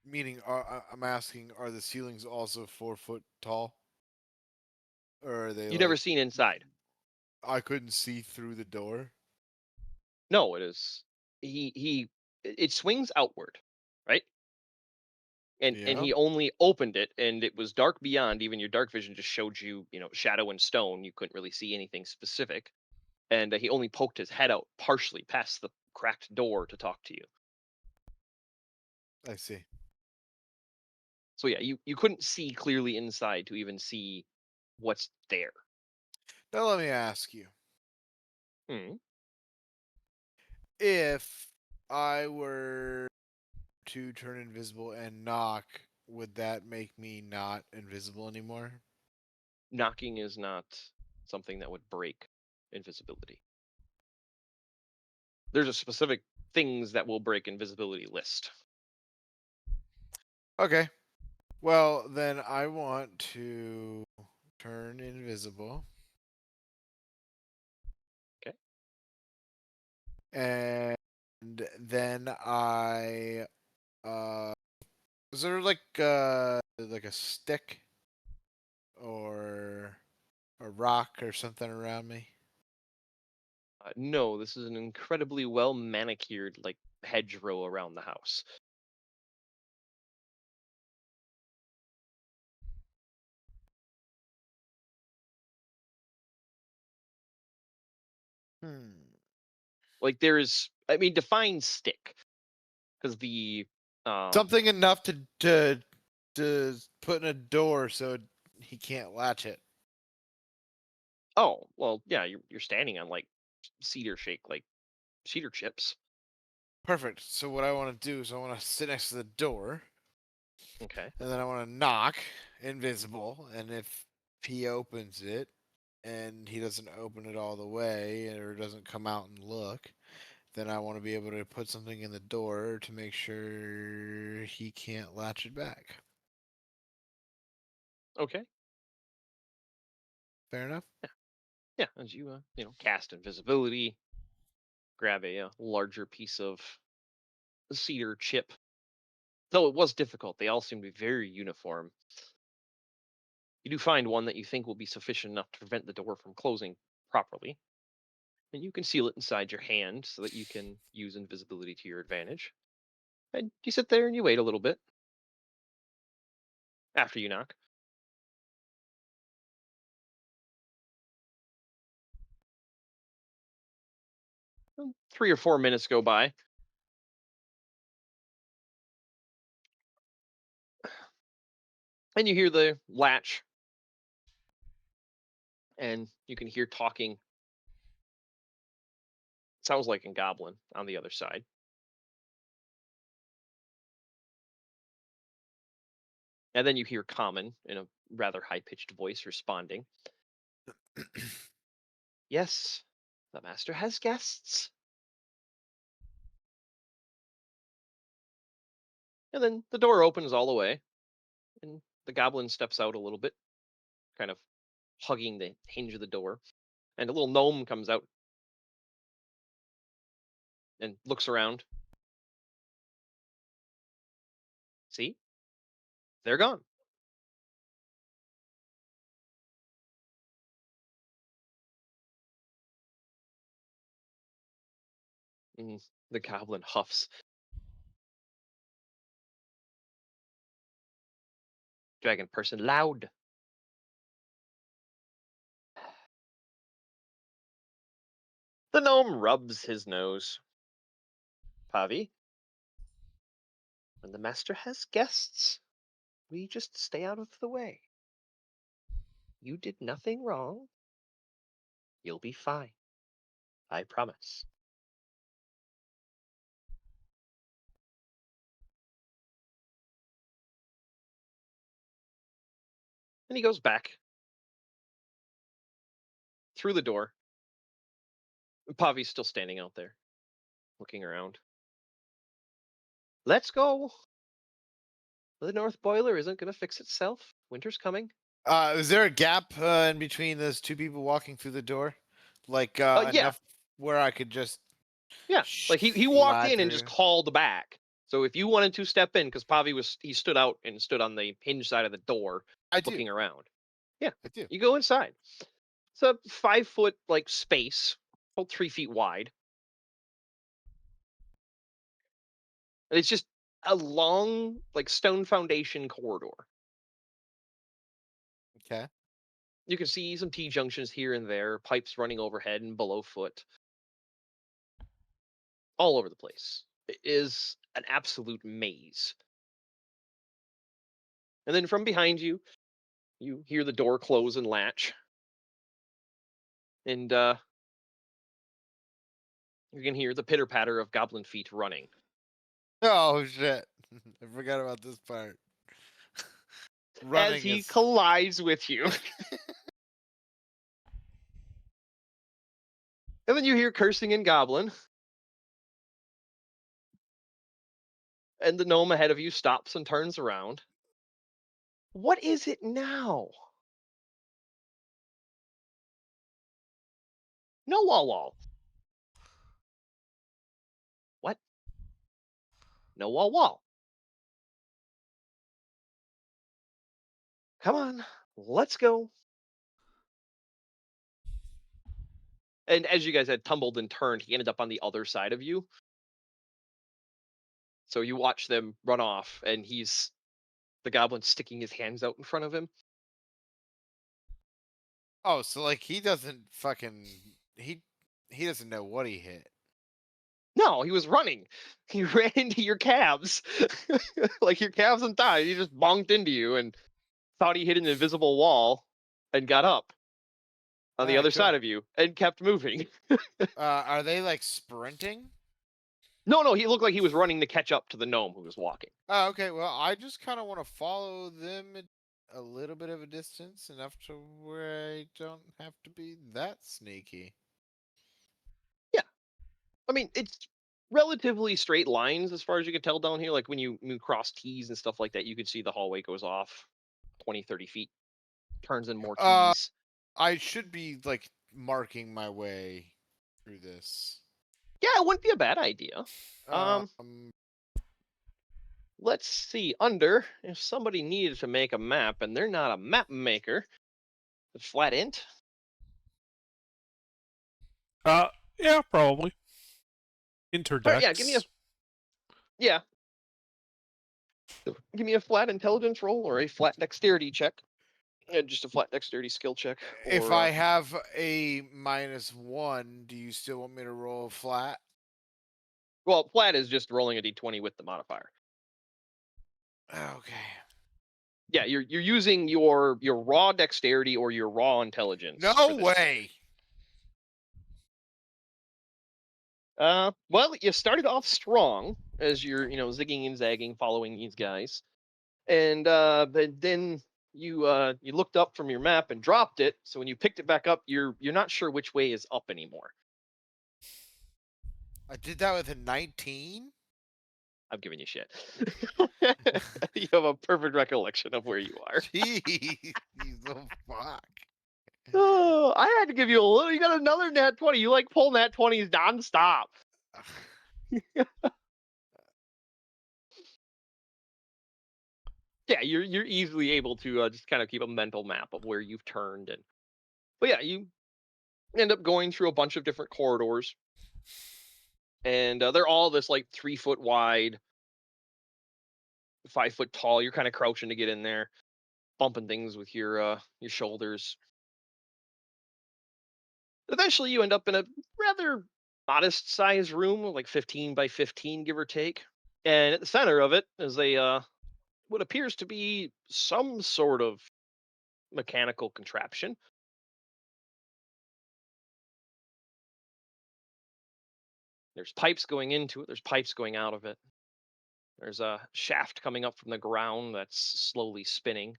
Speaker 6: Meaning, I'm asking, are the ceilings also 4 foot tall? Or are they
Speaker 1: You never
Speaker 6: like,
Speaker 1: seen inside.
Speaker 6: I couldn't see through the door?
Speaker 1: No, it is. It swings outward, right? And
Speaker 6: Yeah.
Speaker 1: he only opened it, and it was dark beyond. Even your dark vision just showed you, shadow and stone. You couldn't really see anything specific. And he only poked his head out partially past the cracked door to talk to you.
Speaker 6: I see.
Speaker 1: So yeah, you couldn't see clearly inside to even see what's there.
Speaker 6: Now let me ask you.
Speaker 1: Hmm.
Speaker 6: If I were to turn invisible and knock, would that make me not invisible anymore?
Speaker 1: Knocking is not something that would break invisibility. There's a specific things that will break invisibility list.
Speaker 6: Okay. Well, then I want to turn invisible.
Speaker 1: Okay.
Speaker 6: And then is there like a stick or a rock or something around me?
Speaker 1: No, this is an incredibly well manicured like hedgerow around the house. Like there is, I mean, define stick, because the
Speaker 6: Something enough to put in a door so he can't latch it.
Speaker 1: oh well, yeah, you're standing on like cedar chips.
Speaker 6: Perfect. So what I want to do is I want to sit next to the door,
Speaker 1: Okay.
Speaker 6: and then I want to knock, invisible, and if he opens it, and he doesn't open it all the way, or doesn't come out and look, then I want to be able to put something in the door to make sure he can't latch it back.
Speaker 1: Okay.
Speaker 6: Fair enough.
Speaker 1: Yeah, as you cast invisibility, grab a larger piece of cedar chip. Though it was difficult, they all seem to be very uniform. You do find one that you think will be sufficient enough to prevent the door from closing properly, and you conceal it inside your hand so that you can use invisibility to your advantage. And you sit there and you wait a little bit after you knock. 3 or 4 minutes go by. And you hear the latch, and you can hear talking. Sounds like in Goblin on the other side. And then you hear Common in a rather high pitched voice responding. Yes, the master has guests. And then the door opens all the way, and the goblin steps out a little bit, kind of hugging the hinge of the door. And a little gnome comes out and looks around. See? They're gone. And the goblin huffs. Dragon person loud. The gnome rubs his nose. Pavi, when the master has guests, we just stay out of the way. You did nothing wrong. You'll be fine. I promise. And he goes back through the door. Pavi's still standing out there, looking around. Let's go. The north boiler isn't going to fix itself. Winter's coming.
Speaker 6: Is there a gap in between those two people walking through the door? Like
Speaker 1: Yeah.
Speaker 6: enough where I could just
Speaker 1: Yeah, like he walked
Speaker 6: slide
Speaker 1: in and just
Speaker 6: through?
Speaker 1: called back. So if you wanted to step in, because Pavi he stood out and stood on the hinge side of the door,
Speaker 6: I do.
Speaker 1: looking around. Yeah,
Speaker 6: I do.
Speaker 1: you go inside. It's a 5 foot like space, about 3 feet wide. And it's just a long, like, stone foundation corridor.
Speaker 6: Okay.
Speaker 1: You can see some T-junctions here and there, pipes running overhead and below foot. All over the place. It is an absolute maze. And then from behind you, you hear the door close and latch. And you can hear the pitter-patter of goblin feet running.
Speaker 6: Oh shit! I forgot about this part. Running
Speaker 1: As he
Speaker 6: is
Speaker 1: collides with you. And then you hear cursing in goblin. And the gnome ahead of you stops and turns around. What is it now? No wall. What? No wall. Come on, let's go. And as you guys had tumbled and turned, he ended up on the other side of you. So you watch them run off, and the goblin sticking his hands out in front of him.
Speaker 6: Oh, so like he doesn't fucking he doesn't know what he hit.
Speaker 1: No, he was running. He ran into your calves. Like your calves and thighs. He just bonked into you and thought he hit an invisible wall and got up on the
Speaker 6: Alright,
Speaker 1: other
Speaker 6: cool.
Speaker 1: side of you and kept moving.
Speaker 6: Are they like sprinting?
Speaker 1: No, he looked like he was running to catch up to the gnome who was walking.
Speaker 6: Oh, okay. Well, I just kind of want to follow them at a little bit of a distance, enough to where I don't have to be that sneaky.
Speaker 1: I mean, it's relatively straight lines as far as you can tell down here. Like when you cross T's and stuff like that, you could see the hallway goes off 20, 30 feet, turns in more
Speaker 6: Uh,
Speaker 1: T's.
Speaker 6: I should be like marking my way through this.
Speaker 1: Yeah, it wouldn't be a bad idea.
Speaker 6: Um,
Speaker 1: Let's see. Under, if somebody needed to make a map and they're not a map maker, flat int.
Speaker 3: Yeah, probably.
Speaker 1: All
Speaker 3: Interdex.
Speaker 1: right, yeah, give me a flat intelligence roll or a flat dexterity check. Just a flat dexterity skill check.
Speaker 6: if
Speaker 1: or,
Speaker 6: I have a -1, do you still want me to roll flat?
Speaker 1: well, flat is just rolling a d20 with the modifier.
Speaker 6: Okay.
Speaker 1: Yeah, you're using your raw dexterity or your raw intelligence.
Speaker 6: No
Speaker 1: for this.
Speaker 6: way.
Speaker 1: Well, you started off strong as you're, zigging and zagging, following these guys, and but then you looked up from your map and dropped it. So when you picked it back up, you're not sure which way is up anymore.
Speaker 6: I did that with a 19.
Speaker 1: I'm giving you shit. You have a perfect recollection of where you are.
Speaker 6: Jeez, the fuck.
Speaker 1: Oh, I had to give you a little. You got another nat 20. You like pull nat 20s nonstop. Yeah, you're easily able to just kind of keep a mental map of where you've turned, but yeah, you end up going through a bunch of different corridors, and they're all this like 3 foot wide, 5 foot tall. You're kind of crouching to get in there, bumping things with your shoulders. Eventually, you end up in a rather modest sized room, like 15 by 15, give or take. And at the center of it is what appears to be some sort of mechanical contraption. There's pipes going into it, there's pipes going out of it. There's a shaft coming up from the ground that's slowly spinning.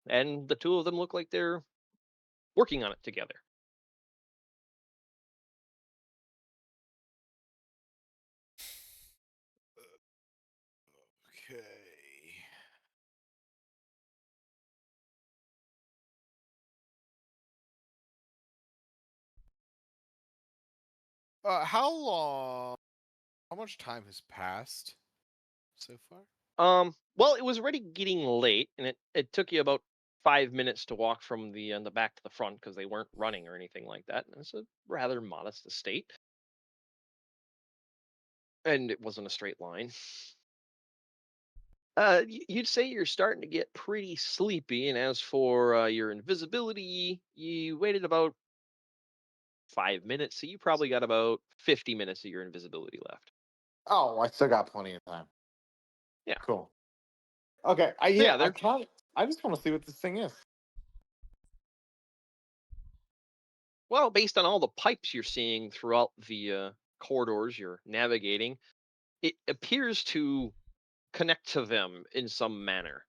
Speaker 1: And the two of them look like they're working on it together.
Speaker 6: Okay. How much time has passed so far?
Speaker 1: Well, it was already getting late, and it took you about 5 minutes to walk from the back to the front because they weren't running or anything like that. And it's a rather modest estate. and it wasn't a straight line. You'd say you're starting to get pretty sleepy, and as for your invisibility, you waited about 5 minutes, so you probably got about 50 minutes of your invisibility left.
Speaker 6: Oh, I still got plenty of time.
Speaker 1: Yeah.
Speaker 6: Cool. Okay. I
Speaker 1: So yeah,
Speaker 6: I
Speaker 1: they're
Speaker 6: can't. I just want to see what this thing is.
Speaker 1: well, based on all the pipes you're seeing throughout the corridors you're navigating, it appears to connect to them in some manner.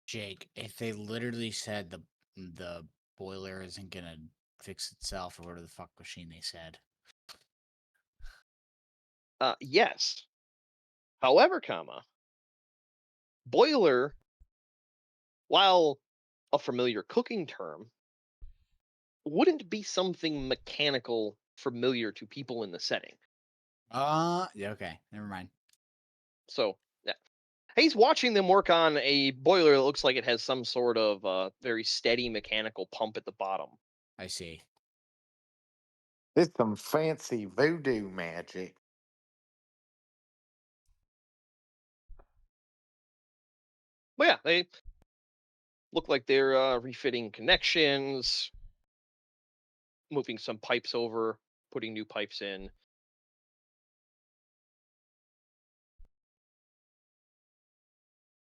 Speaker 5: Jake, if they literally said the boiler isn't gonna fix itself or whatever the fuck machine they said.
Speaker 1: Yes. However, boiler, while a familiar cooking term, wouldn't be something mechanical familiar to people in the setting.
Speaker 5: Yeah, okay, never mind.
Speaker 1: So, yeah. He's watching them work on a boiler that looks like it has some sort of very steady mechanical pump at the bottom.
Speaker 5: I see.
Speaker 6: It's some fancy voodoo magic.
Speaker 1: But yeah, they look like they're refitting connections, moving some pipes over, putting new pipes in.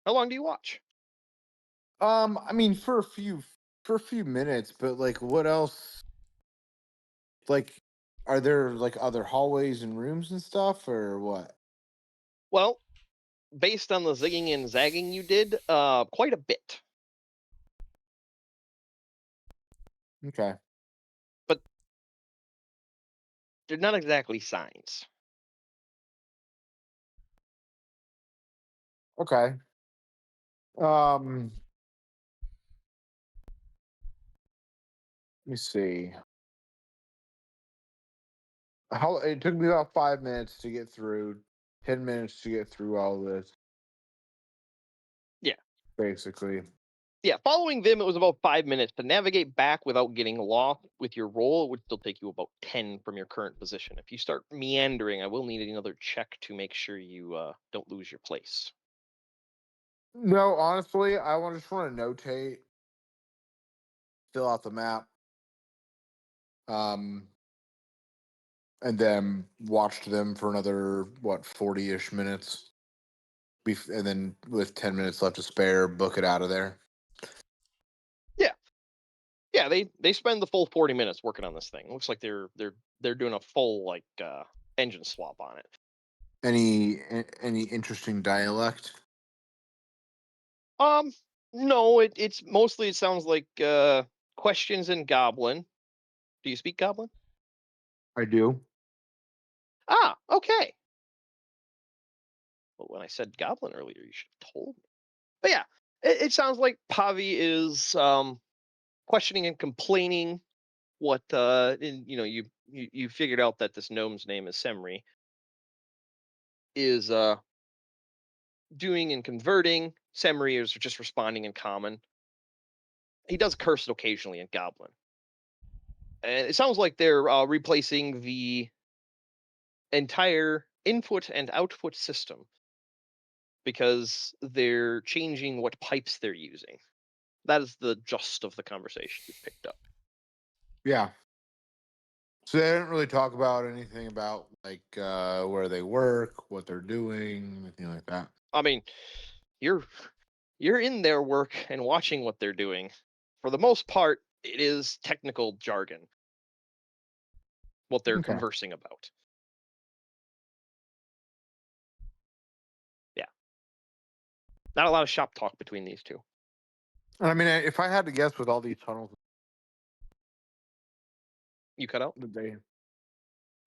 Speaker 1: How long do you watch?
Speaker 6: I mean, for a few minutes, but like, what else? Like, are there like other hallways and rooms and stuff, or what?
Speaker 1: Well, based on the zigging and zagging you did, quite a bit.
Speaker 6: Okay.
Speaker 1: But they're not exactly signs.
Speaker 6: Okay. Let me see. How it took me about 5 minutes to get through, 10 minutes to get through all this.
Speaker 1: Yeah.
Speaker 6: Basically.
Speaker 1: Yeah, following them, it was about 5 minutes. To navigate back without getting lost with your roll, it would still take you about 10 from your current position. If you start meandering, I will need another check to make sure you don't lose your place.
Speaker 6: No, honestly, just want to notate, fill out the map, um, and then watch them for another 40-ish minutes, and then with 10 minutes left to spare, book it out of there.
Speaker 1: Yeah, they spend the full 40 minutes working on this thing. It looks like they're doing a full engine swap on it.
Speaker 6: Any interesting dialect?
Speaker 1: No, it's mostly, it sounds like questions in Goblin. Do you speak Goblin?
Speaker 6: I do.
Speaker 1: Ah, okay. Well, when I said Goblin earlier, you should have told me. But yeah, it sounds like Pavi is questioning and complaining. What you figured out that this gnome's name is Semri, is doing and converting. Semri is just responding in common. He does curse it occasionally in Goblin. And it sounds like they're replacing the entire input and output system because they're changing what pipes they're using. That is the gist of the conversation you picked up.
Speaker 6: Yeah. So they didn't really talk about anything about like where they work, what they're doing, anything like that.
Speaker 1: I mean, you're in their work and watching what they're doing. For the most part, it is technical jargon, what they're
Speaker 6: Okay.
Speaker 1: conversing about. Yeah. Not a lot of shop talk between these two.
Speaker 6: I mean, if I had to guess, with all these tunnels,
Speaker 1: You cut out?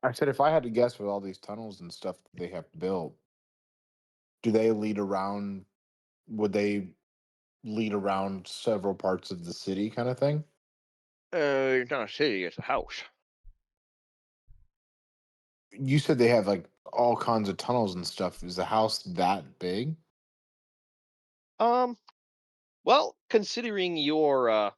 Speaker 6: I said if I had to guess, with all these tunnels and stuff that they have built, do they lead around? Would they lead around several parts of the city, kind of thing?
Speaker 1: It's not a city, it's a house.
Speaker 6: You said they have like all kinds of tunnels and stuff. Is the house that big?
Speaker 1: Well, considering your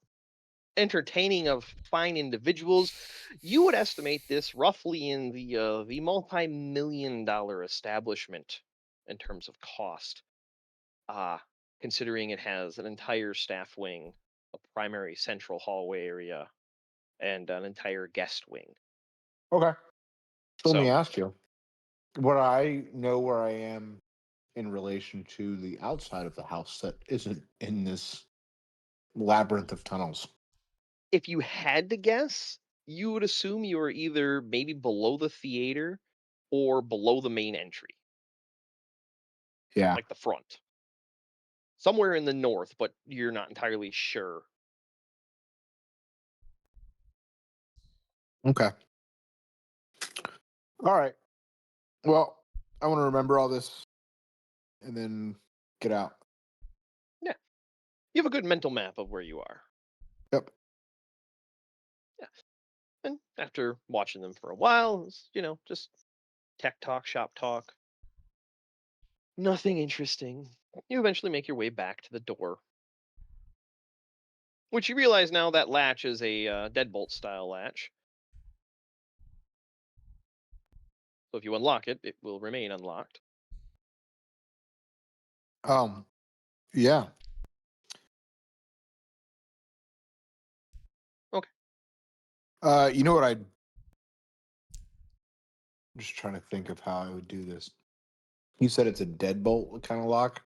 Speaker 1: entertaining of fine individuals. You would estimate this roughly in the multi-million-dollar establishment in terms of cost. Considering it has an entire staff wing, a primary central hallway area, and an entire guest wing.
Speaker 8: Okay. So let me
Speaker 1: So
Speaker 8: ask you, would I know where I am in relation to the outside of the house that isn't in this labyrinth of tunnels?
Speaker 1: if you had to guess, you would assume you are either maybe below the theater or below the main entry,
Speaker 8: Yeah.
Speaker 1: like the front. Somewhere in the north, but you're not entirely sure.
Speaker 8: Okay. All right. Well, I want to remember all this and then get out.
Speaker 1: Yeah. You have a good mental map of where you are.
Speaker 8: Yep.
Speaker 1: Yeah. And after watching them for a while, just tech talk, shop talk. Nothing interesting. You eventually make your way back to the door, which you realize now that latch is a deadbolt style latch. So if you unlock it, it will remain unlocked.
Speaker 8: Yeah.
Speaker 1: Okay.
Speaker 8: You know what I'm just trying to think of how I would do this. You said it's a deadbolt kind of lock.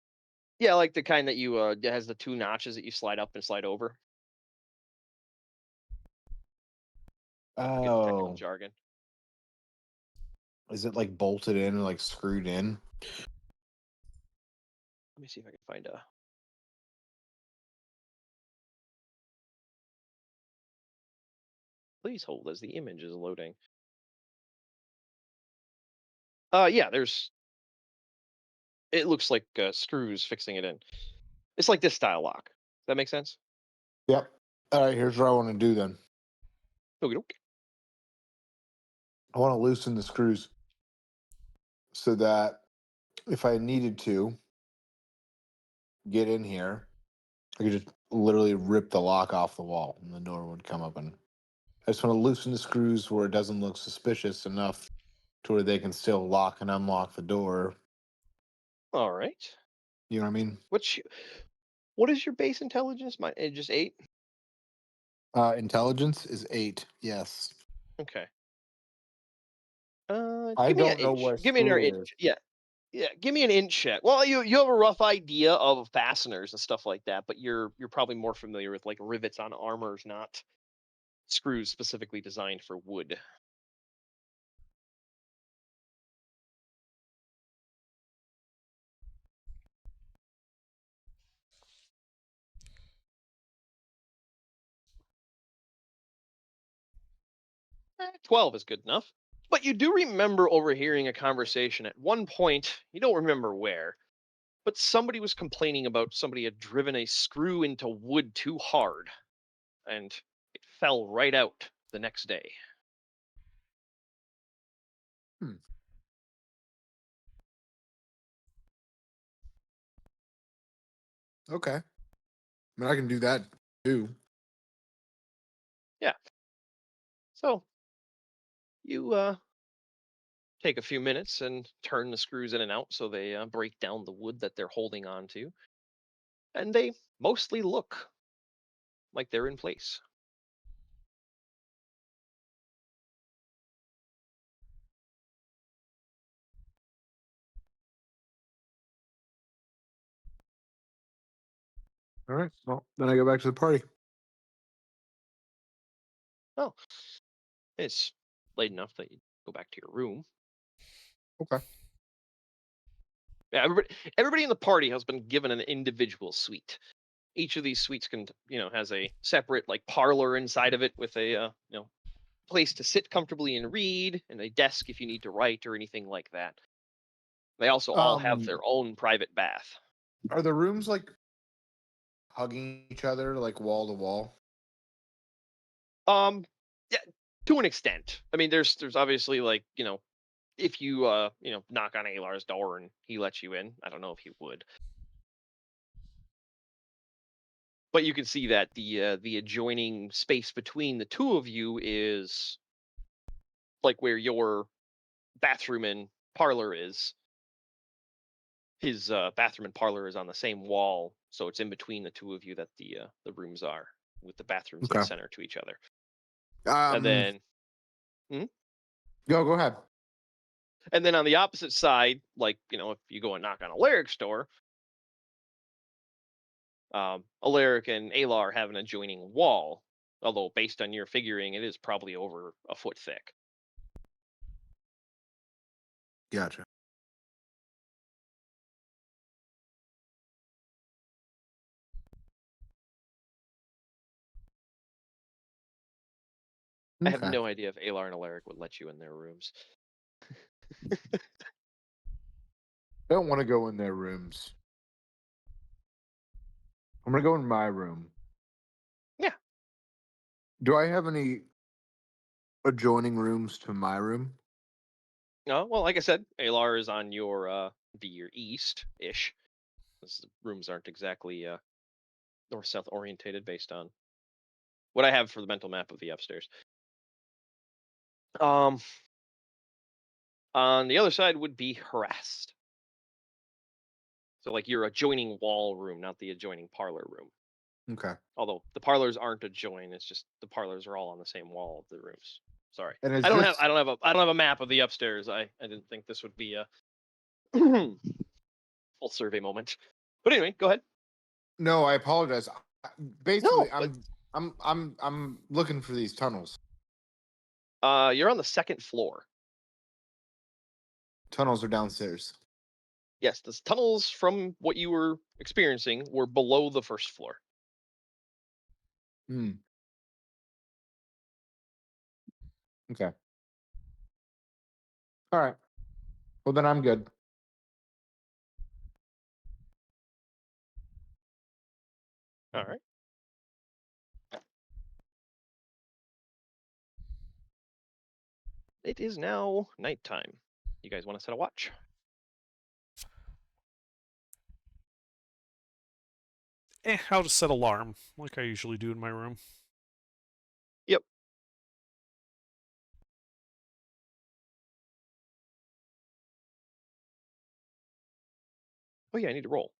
Speaker 1: Yeah, like the kind that you that has the two notches that you slide up and slide over. Get the technical
Speaker 8: Oh,
Speaker 1: jargon.
Speaker 8: is it like bolted in or like screwed in?
Speaker 1: Let me see if I can find a. Please hold as the image is loading. Yeah, there's. It looks like screws fixing it in. It's like this style lock. Does that make sense?
Speaker 8: Yep. All right, here's what I want to do then.
Speaker 1: Okey-doke.
Speaker 8: I want to loosen the screws so that if I needed to get in here, I could just literally rip the lock off the wall and the door would come open. I just want to loosen the screws where it doesn't look suspicious enough to where they can still lock and unlock the door.
Speaker 1: All right.
Speaker 8: You know what I mean?
Speaker 1: What is your base intelligence? Just 8.
Speaker 8: Intelligence is 8. Yes.
Speaker 1: Okay.
Speaker 8: I
Speaker 1: Give me an
Speaker 8: don't know
Speaker 1: inch.
Speaker 8: where
Speaker 1: Give me an
Speaker 8: screw
Speaker 1: inch.
Speaker 8: is.
Speaker 1: Yeah, yeah. Give me an inch check. Well, you have a rough idea of fasteners and stuff like that, but you're probably more familiar with like rivets on armors, not screws specifically designed for wood. Eh, 12 is good enough. But you do remember overhearing a conversation at one point. You don't remember where, but somebody was complaining about somebody had driven a screw into wood too hard, and it fell right out the next day.
Speaker 8: Okay. I mean, I can do that too.
Speaker 1: Yeah. So you take a few minutes and turn the screws in and out so they break down the wood that they're holding on to, and they mostly look like they're in place.
Speaker 8: All right. Well, then I go back to the party.
Speaker 1: Oh, it's late enough that you go back to your room.
Speaker 8: Okay.
Speaker 1: Yeah, everybody in the party has been given an individual suite. Each of these suites has a separate like parlor inside of it with a place to sit comfortably and read, and a desk if you need to write or anything like that. They also all have their own private bath.
Speaker 8: Are the rooms like hugging each other, like wall to wall?
Speaker 1: Yeah, to an extent. I mean, there's obviously like if you knock on Alar's door and he lets you in, I don't know if he would. But you can see that the adjoining space between the two of you is like where your bathroom and parlor is. His bathroom and parlor is on the same wall, so it's in between the two of you that the rooms are, with the bathrooms
Speaker 8: Okay.
Speaker 1: that center to each other. And then
Speaker 8: go ahead.
Speaker 1: and then on the opposite side, like, you know, if you go and knock on Alaric's door, Alaric and Alar have an adjoining wall, although based on your figuring, it is probably over a foot thick.
Speaker 8: Gotcha.
Speaker 1: I have
Speaker 8: Okay.
Speaker 1: no idea if Alar and Alaric would let you in their rooms.
Speaker 8: I don't want to go in their rooms. I'm gonna go in my room.
Speaker 1: Yeah.
Speaker 8: Do I have any adjoining rooms to my room?
Speaker 1: No, well, like I said, Alar is on your east-ish. The rooms aren't exactly north-south orientated based on what I have for the mental map of the upstairs. On the other side would be harassed. So like your adjoining wall room, not the adjoining parlor room.
Speaker 8: Okay.
Speaker 1: Although the parlors aren't adjoined, it's just the parlors are all on the same wall of the rooms. Sorry.
Speaker 8: And is
Speaker 1: I don't
Speaker 8: this...
Speaker 1: have a map of the upstairs. I didn't think this would be a full survey moment. But anyway, go ahead.
Speaker 8: No, I apologize. Basically,
Speaker 1: No,
Speaker 8: I'm looking for these tunnels.
Speaker 1: You're on the second floor.
Speaker 8: Tunnels are downstairs.
Speaker 1: Yes, the tunnels from what you were experiencing were below the first floor.
Speaker 8: Hmm. Okay. All right. Well, then I'm good.
Speaker 1: All right. It is now nighttime. You guys want to set a watch?
Speaker 3: I'll just set alarm, like I usually do in my room.
Speaker 1: Yep. Oh yeah, I need to roll.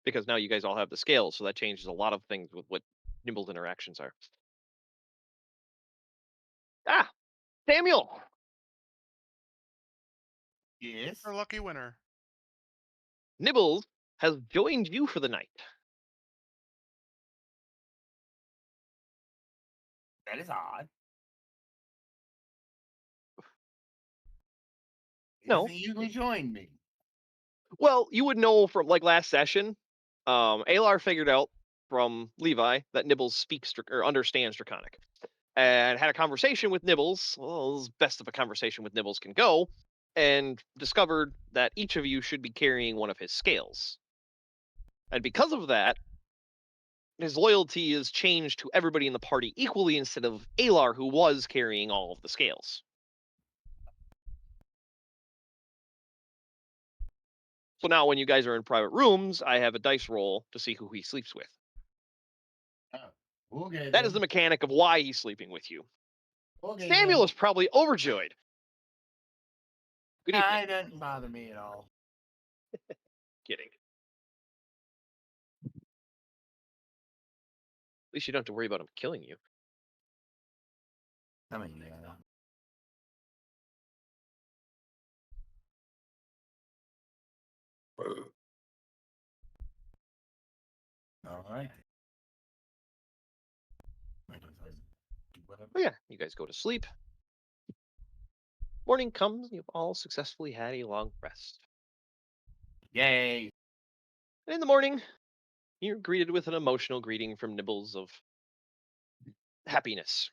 Speaker 1: Because now you guys all have the scales, so that changes a lot of things with what Nimble's interactions are. Ah! Samuel!
Speaker 2: Yes.
Speaker 4: Our lucky winner.
Speaker 1: Nibbles has joined you for the night.
Speaker 2: That is odd. He
Speaker 1: No.
Speaker 2: doesn't usually join me.
Speaker 1: Well, you would know from like last session, Alar figured out from Levi that Nibbles speaks or understands Draconic, and had a conversation with Nibbles, well, as best of a conversation with Nibbles can go, and discovered that each of you should be carrying one of his scales. And because of that, his loyalty is changed to everybody in the party equally instead of Alar, who was carrying all of the scales. So now when you guys are in private rooms, I have a dice roll to see who he sleeps with.
Speaker 2: We'll get
Speaker 1: That is
Speaker 2: him.
Speaker 1: the mechanic of why he's sleeping with you.
Speaker 2: We'll get
Speaker 1: Samuel
Speaker 2: him.
Speaker 1: is probably overjoyed. Good evening.
Speaker 2: It doesn't bother me at all.
Speaker 1: Kidding. At least you don't have to worry about him killing you.
Speaker 2: I mean, all right.
Speaker 1: Oh yeah, you guys go to sleep. Morning comes, you've all successfully had a long rest.
Speaker 2: Yay.
Speaker 1: And in the morning, you're greeted with an emotional greeting from Nibbles of happiness.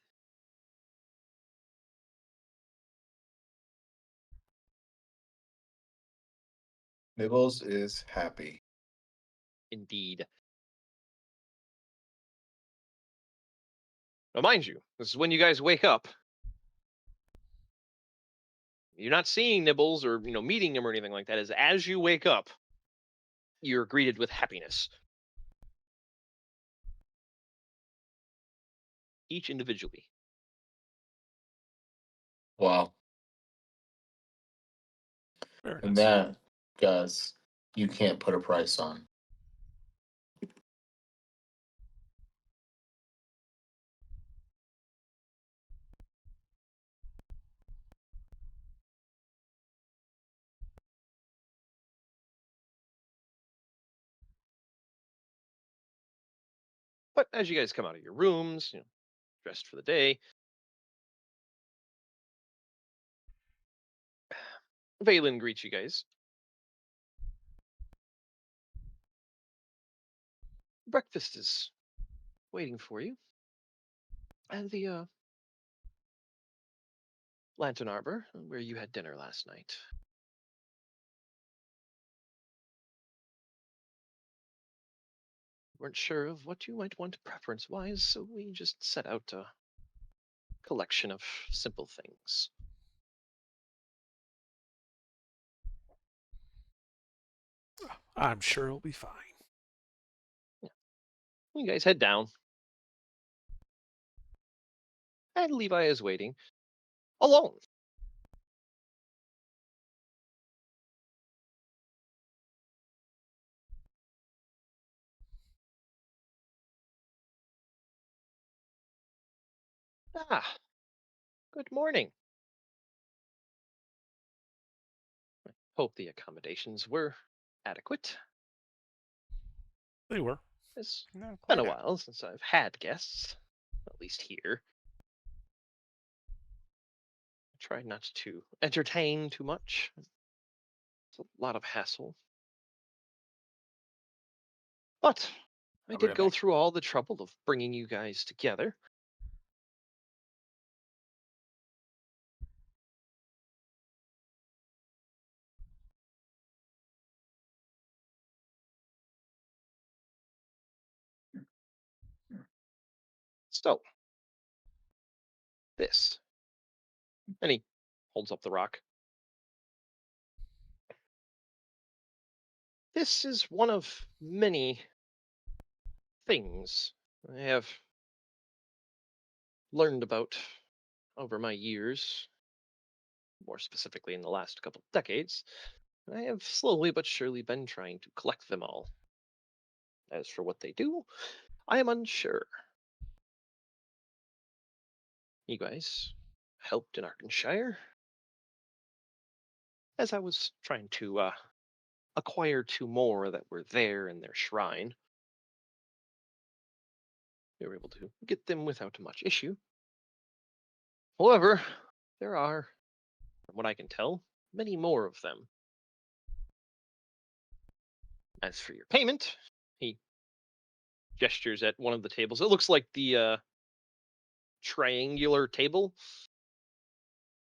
Speaker 8: Nibbles is happy.
Speaker 1: Indeed. Now, mind you, this is when you guys wake up. You're not seeing Nibbles or meeting him or anything like that. As you wake up, you're greeted with happiness. each individually.
Speaker 9: Wow.
Speaker 3: Very
Speaker 9: And
Speaker 3: nice.
Speaker 9: that, guys, you can't put a price on.
Speaker 1: But as you guys come out of your rooms, dressed for the day, Valen greets you guys. Breakfast is waiting for you. And the Lantern Arbor, where you had dinner last night. Weren't sure of what you might want preference-wise, so we just set out a collection of simple things.
Speaker 3: I'm sure it'll be fine.
Speaker 1: You guys head down. And Levi is waiting. Alone. Ah, good morning. I hope the accommodations were adequate.
Speaker 3: They were.
Speaker 1: It's
Speaker 4: No,
Speaker 1: been
Speaker 4: quite
Speaker 1: a
Speaker 4: a-
Speaker 1: while since I've had guests, at least here. I try not to entertain too much. It's a lot of hassle. But I did go through all the trouble of bringing you guys together. So, this. And he holds up the rock. This is one of many things I have learned about over my years, more specifically in the last couple decades. I have slowly but surely been trying to collect them all. As for what they do, I am unsure. You guys helped in Ardenshire, as I was trying to acquire 2 more that were there in their shrine. We were able to get them without much issue. However, there are, from what I can tell, many more of them. As for your payment, he gestures at one of the tables. It looks like the triangular table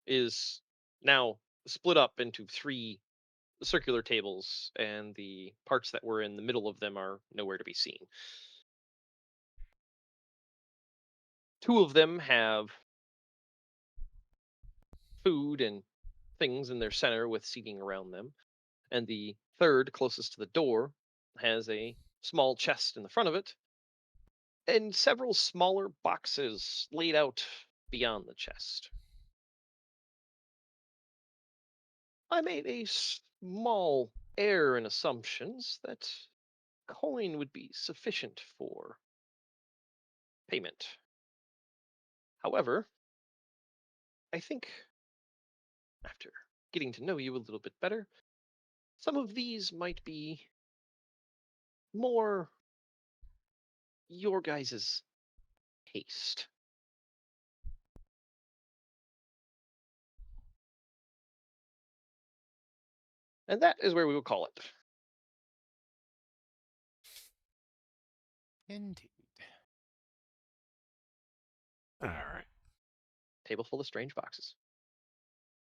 Speaker 1: is now split up into 3 circular tables, and the parts that were in the middle of them are nowhere to be seen. 2 of them have food and things in their center with seating around them, and the third, closest to the door, has a small chest in the front of it, and several smaller boxes laid out beyond the chest. I made a small error in assumptions that coin would be sufficient for payment. However, I think after getting to know you a little bit better, some of these might be more your guys' taste. And that is where we will call it.
Speaker 4: Indeed.
Speaker 3: All right.
Speaker 1: Table full of strange boxes.